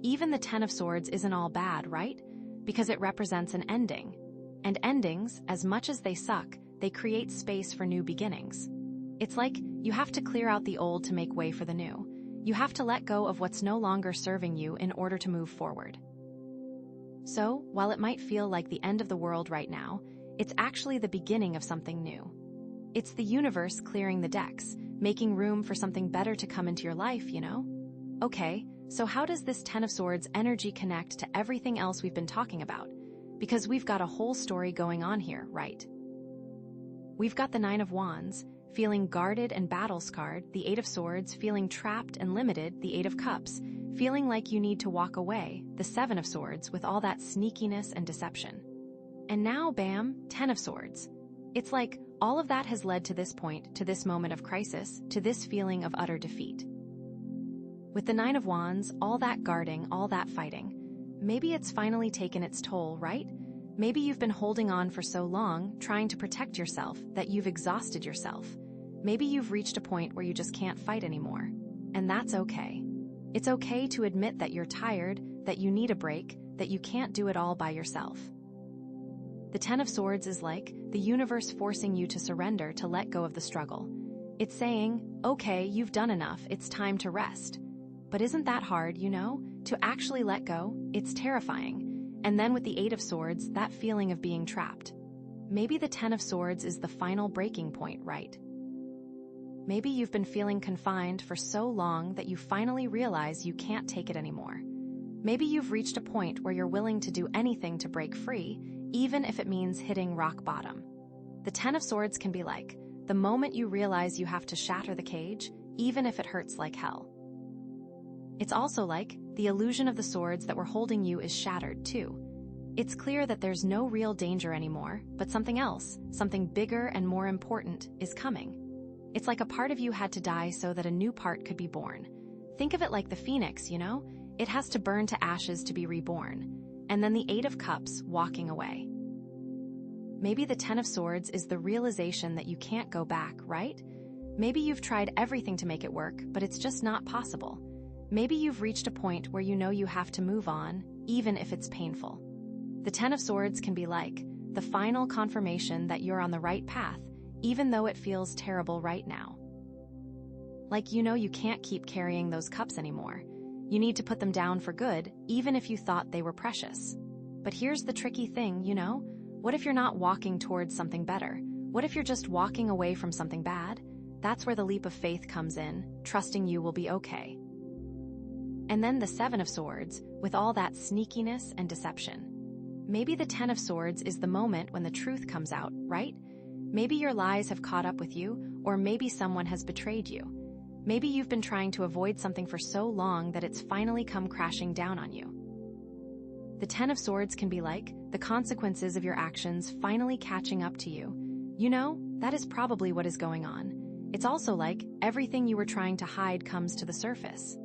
Even the Ten of Swords isn't all bad, right? Because it represents an ending. And endings, as much as they suck, they create space for new beginnings. It's like you have to clear out the old to make way for the new. You have to let go of what's no longer serving you in order to move forward. So, while it might feel like the end of the world right now, it's actually the beginning of something new. It's the universe clearing the decks, making room for something better to come into your life, you know? Okay, so how does this Ten of Swords energy connect to everything else we've been talking about? Because we've got a whole story going on here, right? We've got the Nine of Wands, feeling guarded and battle-scarred, the Eight of Swords, feeling trapped and limited, the Eight of Cups, feeling like you need to walk away, the Seven of Swords, with all that sneakiness and deception. And now, bam, Ten of Swords. It's like all of that has led to this point, to this moment of crisis, to this feeling of utter defeat. With the Nine of Wands, all that guarding, all that fighting, maybe it's finally taken its toll, right? Maybe you've been holding on for so long, trying to protect yourself, that you've exhausted yourself. Maybe you've reached a point where you just can't fight anymore. And that's okay. It's okay to admit that you're tired, that you need a break, that you can't do it all by yourself. The Ten of Swords is like the universe forcing you to surrender, to let go of the struggle. It's saying, okay, you've done enough, it's time to rest. But isn't that hard, you know? To actually let go, it's terrifying. And then with the Eight of Swords, that feeling of being trapped. Maybe the Ten of Swords is the final breaking point, right? Maybe you've been feeling confined for so long that you finally realize you can't take it anymore. Maybe you've reached a point where you're willing to do anything to break free, even if it means hitting rock bottom. The Ten of Swords can be like the moment you realize you have to shatter the cage, even if it hurts like hell. It's also like the illusion of the swords that were holding you is shattered too. It's clear that there's no real danger anymore, but something else, something bigger and more important, is coming. It's like a part of you had to die so that a new part could be born. Think of it like the phoenix, you know? It has to burn to ashes to be reborn. And then the Eight of Cups walking away. Maybe the Ten of Swords is the realization that you can't go back, right? Maybe you've tried everything to make it work, but it's just not possible. Maybe you've reached a point where you know you have to move on, even if it's painful. The Ten of Swords can be like the final confirmation that you're on the right path, even though it feels terrible right now. Like you know you can't keep carrying those cups anymore. You need to put them down for good, even if you thought they were precious. But here's the tricky thing, you know? What if you're not walking towards something better? What if you're just walking away from something bad? That's where the leap of faith comes in, trusting you will be okay. And then the Seven of Swords, with all that sneakiness and deception. Maybe the Ten of Swords is the moment when the truth comes out, right? Maybe your lies have caught up with you, or maybe someone has betrayed you. Maybe you've been trying to avoid something for so long that it's finally come crashing down on you. The Ten of Swords can be like the consequences of your actions finally catching up to you. You know, that is probably what is going on. It's also like everything you were trying to hide comes to the surface.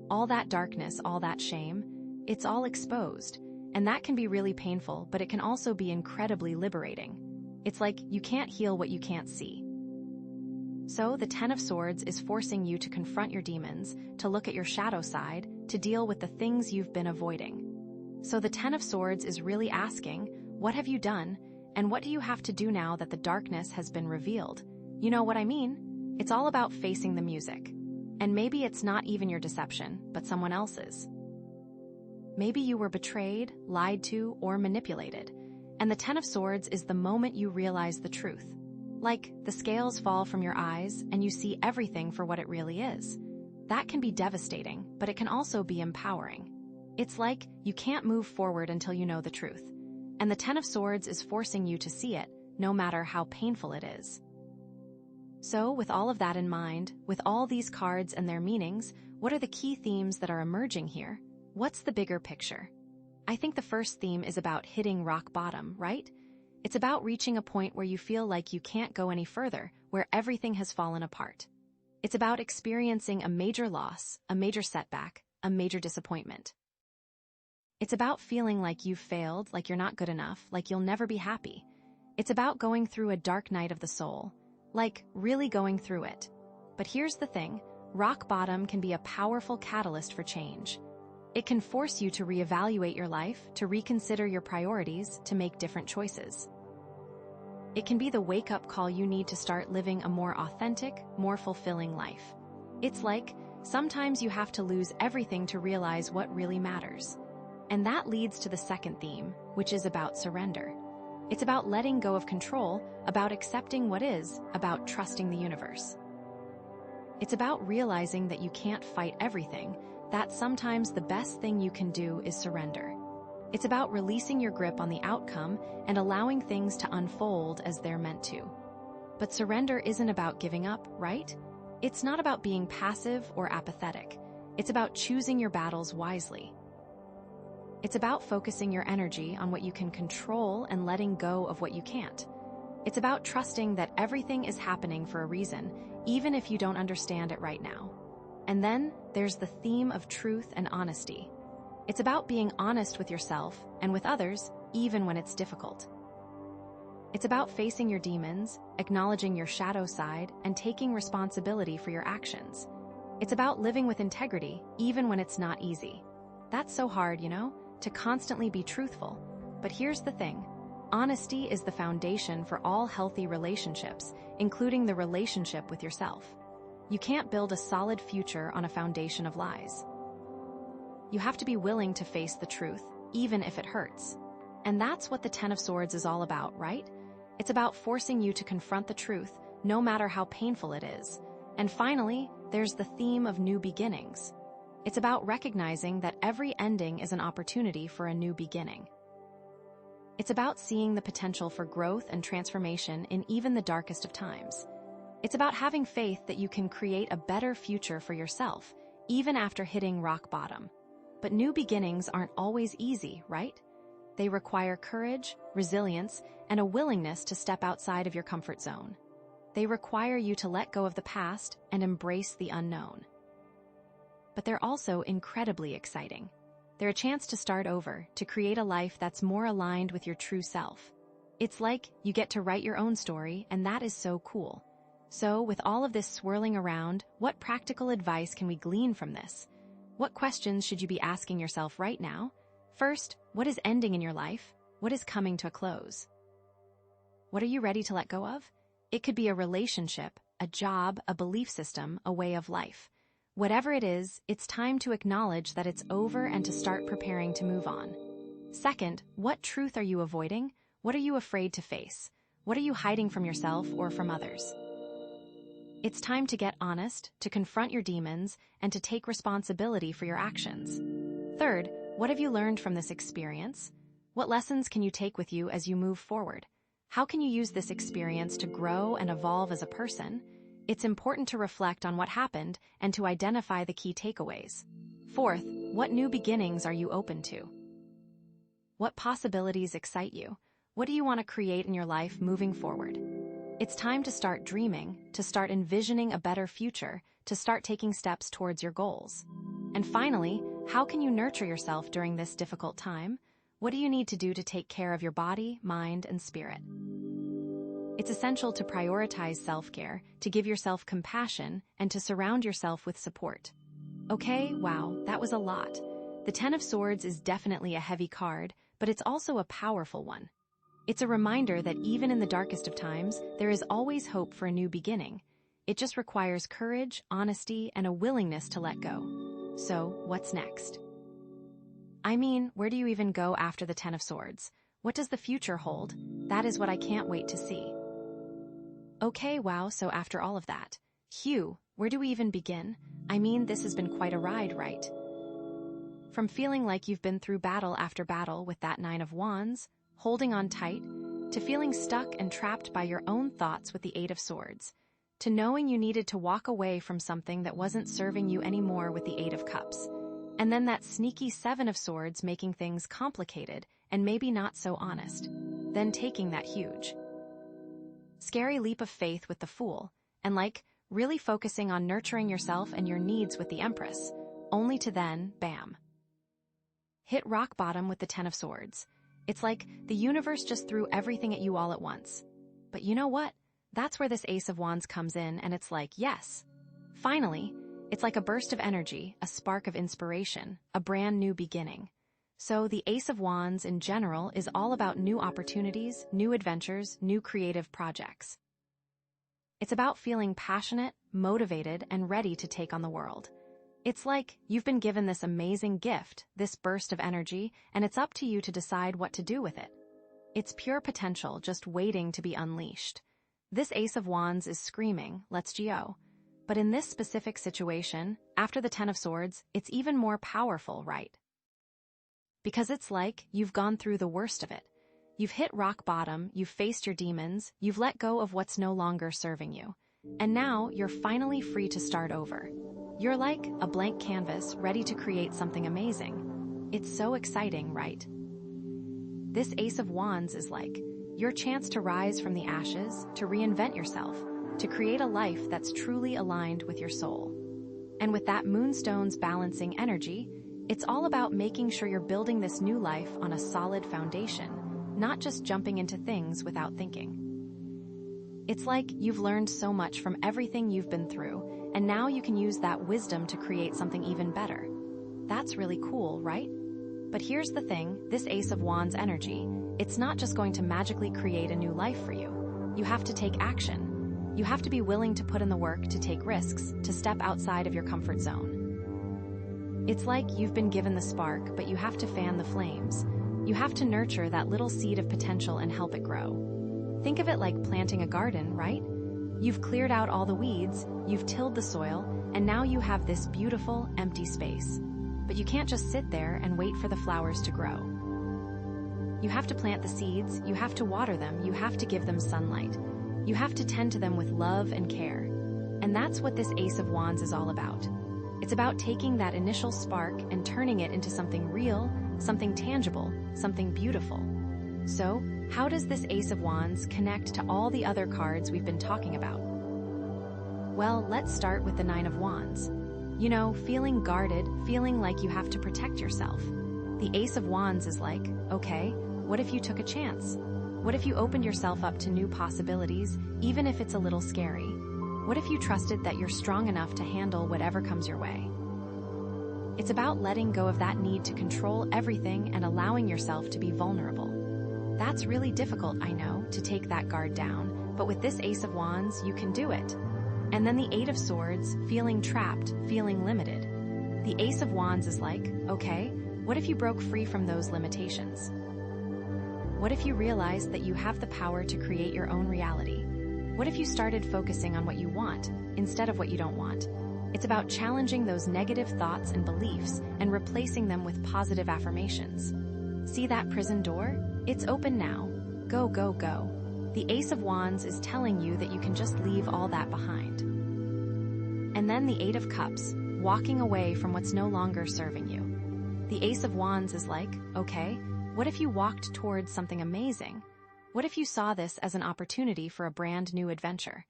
All that darkness, all that shame, it's all exposed. And that can be really painful, but it can also be incredibly liberating. It's like you can't heal what you can't see. So the Ten of Swords is forcing you to confront your demons, to look at your shadow side, to deal with the things you've been avoiding. So the Ten of Swords is really asking, what have you done, and what do you have to do now that the darkness has been revealed? You know what I mean? It's all about facing the music. And maybe it's not even your deception, but someone else's. Maybe you were betrayed, lied to, or manipulated. And the Ten of Swords is the moment you realize the truth. Like, the scales fall from your eyes and you see everything for what it really is. That can be devastating, but it can also be empowering. It's like you can't move forward until you know the truth. And the Ten of Swords is forcing you to see it, no matter how painful it is. So, with all of that in mind, with all these cards and their meanings, what are the key themes that are emerging here? What's the bigger picture? I think the first theme is about hitting rock bottom, right? It's about reaching a point where you feel like you can't go any further, where everything has fallen apart. It's about experiencing a major loss, a major setback, a major disappointment. It's about feeling like you've failed, like you're not good enough, like you'll never be happy. It's about going through a dark night of the soul, like really going through it. But here's the thing, rock bottom can be a powerful catalyst for change. It can force you to reevaluate your life, to reconsider your priorities, to make different choices. It can be the wake-up call you need to start living a more authentic, more fulfilling life. It's like, sometimes you have to lose everything to realize what really matters. And that leads to the second theme, which is about surrender. It's about letting go of control, about accepting what is, about trusting the universe. It's about realizing that you can't fight everything, that sometimes the best thing you can do is surrender. It's about releasing your grip on the outcome and allowing things to unfold as they're meant to. But surrender isn't about giving up, right? It's not about being passive or apathetic. It's about choosing your battles wisely. It's about focusing your energy on what you can control and letting go of what you can't. It's about trusting that everything is happening for a reason, even if you don't understand it right now. And then there's the theme of truth and honesty. It's about being honest with yourself and with others, even when it's difficult. It's about facing your demons, acknowledging your shadow side, and taking responsibility for your actions. It's about living with integrity, even when it's not easy. That's so hard, to constantly be truthful. But here's the thing. Honesty is the foundation for all healthy relationships, including the relationship with yourself. You can't build a solid future on a foundation of lies. You have to be willing to face the truth, even if it hurts. And that's what the Ten of Swords is all about, right? It's about forcing you to confront the truth, no matter how painful it is. And finally, there's the theme of new beginnings. It's about recognizing that every ending is an opportunity for a new beginning. It's about seeing the potential for growth and transformation in even the darkest of times. It's about having faith that you can create a better future for yourself, even after hitting rock bottom. But new beginnings aren't always easy, right? They require courage, resilience, and a willingness to step outside of your comfort zone. They require you to let go of the past and embrace the unknown. But they're also incredibly exciting. They're a chance to start over, to create a life that's more aligned with your true self. It's like you get to write your own story, and that is so cool. So, with all of this swirling around, what practical advice can we glean from this? What questions should you be asking yourself right now? First, what is ending in your life? What is coming to a close? What are you ready to let go of? It could be a relationship, a job, a belief system, a way of life. Whatever it is, it's time to acknowledge that it's over and to start preparing to move on. Second, what truth are you avoiding? What are you afraid to face? What are you hiding from yourself or from others? It's time to get honest, to confront your demons, and to take responsibility for your actions. Third, what have you learned from this experience? What lessons can you take with you as you move forward? How can you use this experience to grow and evolve as a person? It's important to reflect on what happened and to identify the key takeaways. Fourth, what new beginnings are you open to? What possibilities excite you? What do you want to create in your life moving forward? It's time to start dreaming, to start envisioning a better future, to start taking steps towards your goals. And finally, how can you nurture yourself during this difficult time? What do you need to do to take care of your body, mind, and spirit? It's essential to prioritize self-care, to give yourself compassion, and to surround yourself with support. Okay, wow, that was a lot. The Ten of Swords is definitely a heavy card, but it's also a powerful one. It's a reminder that even in the darkest of times, there is always hope for a new beginning. It just requires courage, honesty, and a willingness to let go. So, what's next? I mean, where do you even go after the Ten of Swords? What does the future hold? That is what I can't wait to see. Okay, wow, so after all of that, Hugh, where do we even begin? I mean, this has been quite a ride, right? From feeling like you've been through battle after battle with that Nine of Wands, holding on tight, to feeling stuck and trapped by your own thoughts with the Eight of Swords, to knowing you needed to walk away from something that wasn't serving you anymore with the Eight of Cups, and then that sneaky Seven of Swords making things complicated and maybe not so honest, then taking that huge, scary leap of faith with the Fool, and really focusing on nurturing yourself and your needs with the Empress, only to then, bam, hit rock bottom with the Ten of Swords. It's like the universe just threw everything at you all at once. But you know what? That's where this Ace of Wands comes in, and it's like, yes, finally, it's like a burst of energy, a spark of inspiration, a brand new beginning. So the Ace of Wands in general is all about new opportunities, new adventures, new creative projects. It's about feeling passionate, motivated, and ready to take on the world. It's like you've been given this amazing gift, this burst of energy, and it's up to you to decide what to do with it. It's pure potential just waiting to be unleashed. This Ace of Wands is screaming, let's go. But in this specific situation, after the Ten of Swords, it's even more powerful, right? Because it's like you've gone through the worst of it. You've hit rock bottom, you've faced your demons, you've let go of what's no longer serving you. And now you're finally free to start over. You're like a blank canvas ready to create something amazing. It's so exciting, right? This Ace of Wands is like your chance to rise from the ashes, to reinvent yourself, to create a life that's truly aligned with your soul. And with that Moonstone's balancing energy, it's all about making sure you're building this new life on a solid foundation, not just jumping into things without thinking. It's like you've learned so much from everything you've been through, and now you can use that wisdom to create something even better. That's really cool, right? But here's the thing, this Ace of Wands energy, it's not just going to magically create a new life for you. You have to take action. You have to be willing to put in the work, to take risks, to step outside of your comfort zone. It's like you've been given the spark, but you have to fan the flames. You have to nurture that little seed of potential and help it grow. Think of it like planting a garden, right? You've cleared out all the weeds, you've tilled the soil, and now you have this beautiful, empty space. But you can't just sit there and wait for the flowers to grow. You have to plant the seeds, you have to water them, you have to give them sunlight. You have to tend to them with love and care. And that's what this Ace of Wands is all about. It's about taking that initial spark and turning it into something real, something tangible, something beautiful. So, how does this Ace of Wands connect to all the other cards we've been talking about? Well, let's start with the Nine of Wands. You know, feeling guarded, feeling like you have to protect yourself. The Ace of Wands is like, okay, what if you took a chance? What if you opened yourself up to new possibilities, even if it's a little scary? What if you trusted that you're strong enough to handle whatever comes your way? It's about letting go of that need to control everything and allowing yourself to be vulnerable. That's really difficult, I know, to take that guard down, but with this Ace of Wands, you can do it. And then the Eight of Swords, feeling trapped, feeling limited. The Ace of Wands is like, okay, what if you broke free from those limitations? What if you realized that you have the power to create your own reality? What if you started focusing on what you want, instead of what you don't want? It's about challenging those negative thoughts and beliefs and replacing them with positive affirmations. See that prison door? It's open now. Go, go, go. The Ace of Wands is telling you that you can just leave all that behind. And then the Eight of Cups, walking away from what's no longer serving you. The Ace of Wands is like, okay, what if you walked towards something amazing? What if you saw this as an opportunity for a brand new adventure?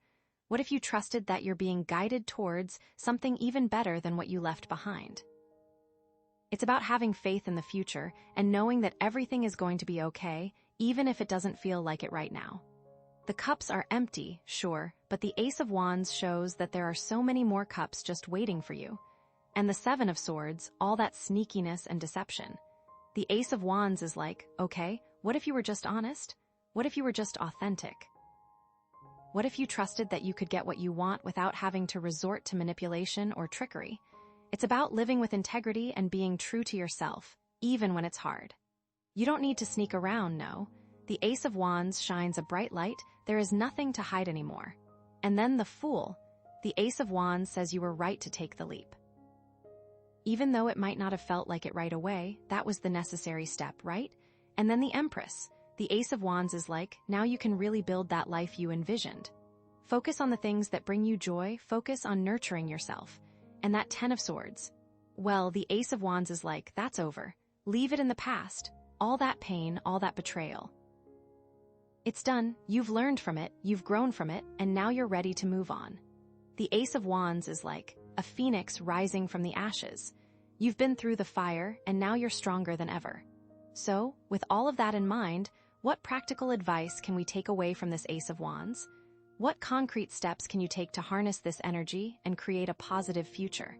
What if you trusted that you're being guided towards something even better than what you left behind? It's about having faith in the future and knowing that everything is going to be okay, even if it doesn't feel like it right now. The cups are empty, sure, but the Ace of Wands shows that there are so many more cups just waiting for you. And the Seven of Swords, all that sneakiness and deception. The Ace of Wands is like, okay, what if you were just honest? What if you were just authentic? What if you trusted that you could get what you want without having to resort to manipulation or trickery? It's about living with integrity and being true to yourself, even when it's hard. You don't need to sneak around, no. The Ace of Wands shines a bright light, there is nothing to hide anymore. And then the Fool. The Ace of Wands says you were right to take the leap. Even though it might not have felt like it right away, that was the necessary step, right? And then the Empress. The Ace of Wands is like, now you can really build that life you envisioned. Focus on the things that bring you joy, focus on nurturing yourself. And that Ten of Swords. Well, the Ace of Wands is like, that's over. Leave it in the past. All that pain, all that betrayal. It's done, you've learned from it, you've grown from it, and now you're ready to move on. The Ace of Wands is like a phoenix rising from the ashes. You've been through the fire, and now you're stronger than ever. So, with all of that in mind, what practical advice can we take away from this Ace of Wands? What concrete steps can you take to harness this energy and create a positive future?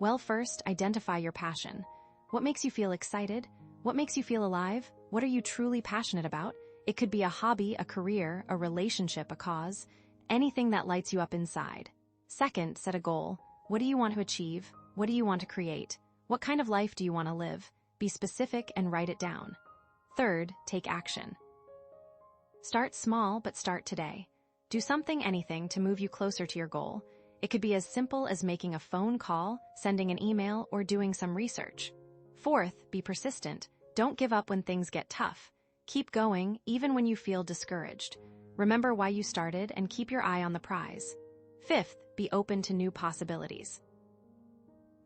Well, first, identify your passion. What makes you feel excited? What makes you feel alive? What are you truly passionate about? It could be a hobby, a career, a relationship, a cause, anything that lights you up inside. Second, set a goal. What do you want to achieve? What do you want to create? What kind of life do you want to live? Be specific and write it down. Third, take action. Start small, but start today. Do something, anything, to move you closer to your goal. It could be as simple as making a phone call, sending an email, or doing some research. Fourth, be persistent. Don't give up when things get tough. Keep going, even when you feel discouraged. Remember why you started and keep your eye on the prize. Fifth, be open to new possibilities.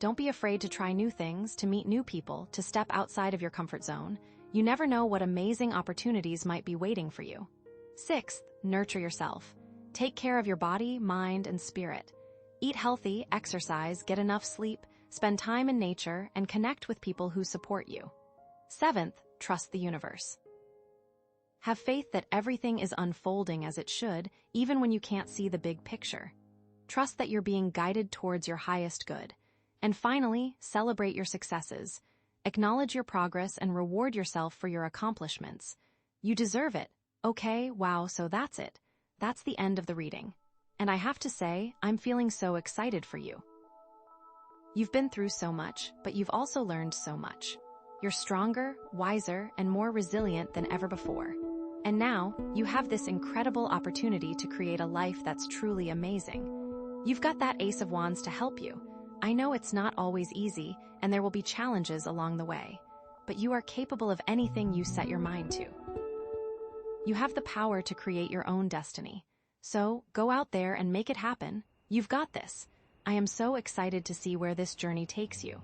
Don't be afraid to try new things, to meet new people, to step outside of your comfort zone. You never know what amazing opportunities might be waiting for you. Sixth, nurture yourself. Take care of your body, mind, and spirit. Eat healthy, exercise, get enough sleep, spend time in nature, and connect with people who support you. Seventh, trust the universe. Have faith that everything is unfolding as it should, even when you can't see the big picture. Trust that you're being guided towards your highest good. And finally, celebrate your successes. Acknowledge your progress and reward yourself for your accomplishments. You deserve it. Okay, wow, so that's it. That's the end of the reading. And I have to say, I'm feeling so excited for you. You've been through so much, but you've also learned so much. You're stronger, wiser, and more resilient than ever before. And now, you have this incredible opportunity to create a life that's truly amazing. You've got that Ace of Wands to help you. I know it's not always easy, and there will be challenges along the way, but you are capable of anything you set your mind to. You have the power to create your own destiny. So, go out there and make it happen. You've got this. I am so excited to see where this journey takes you.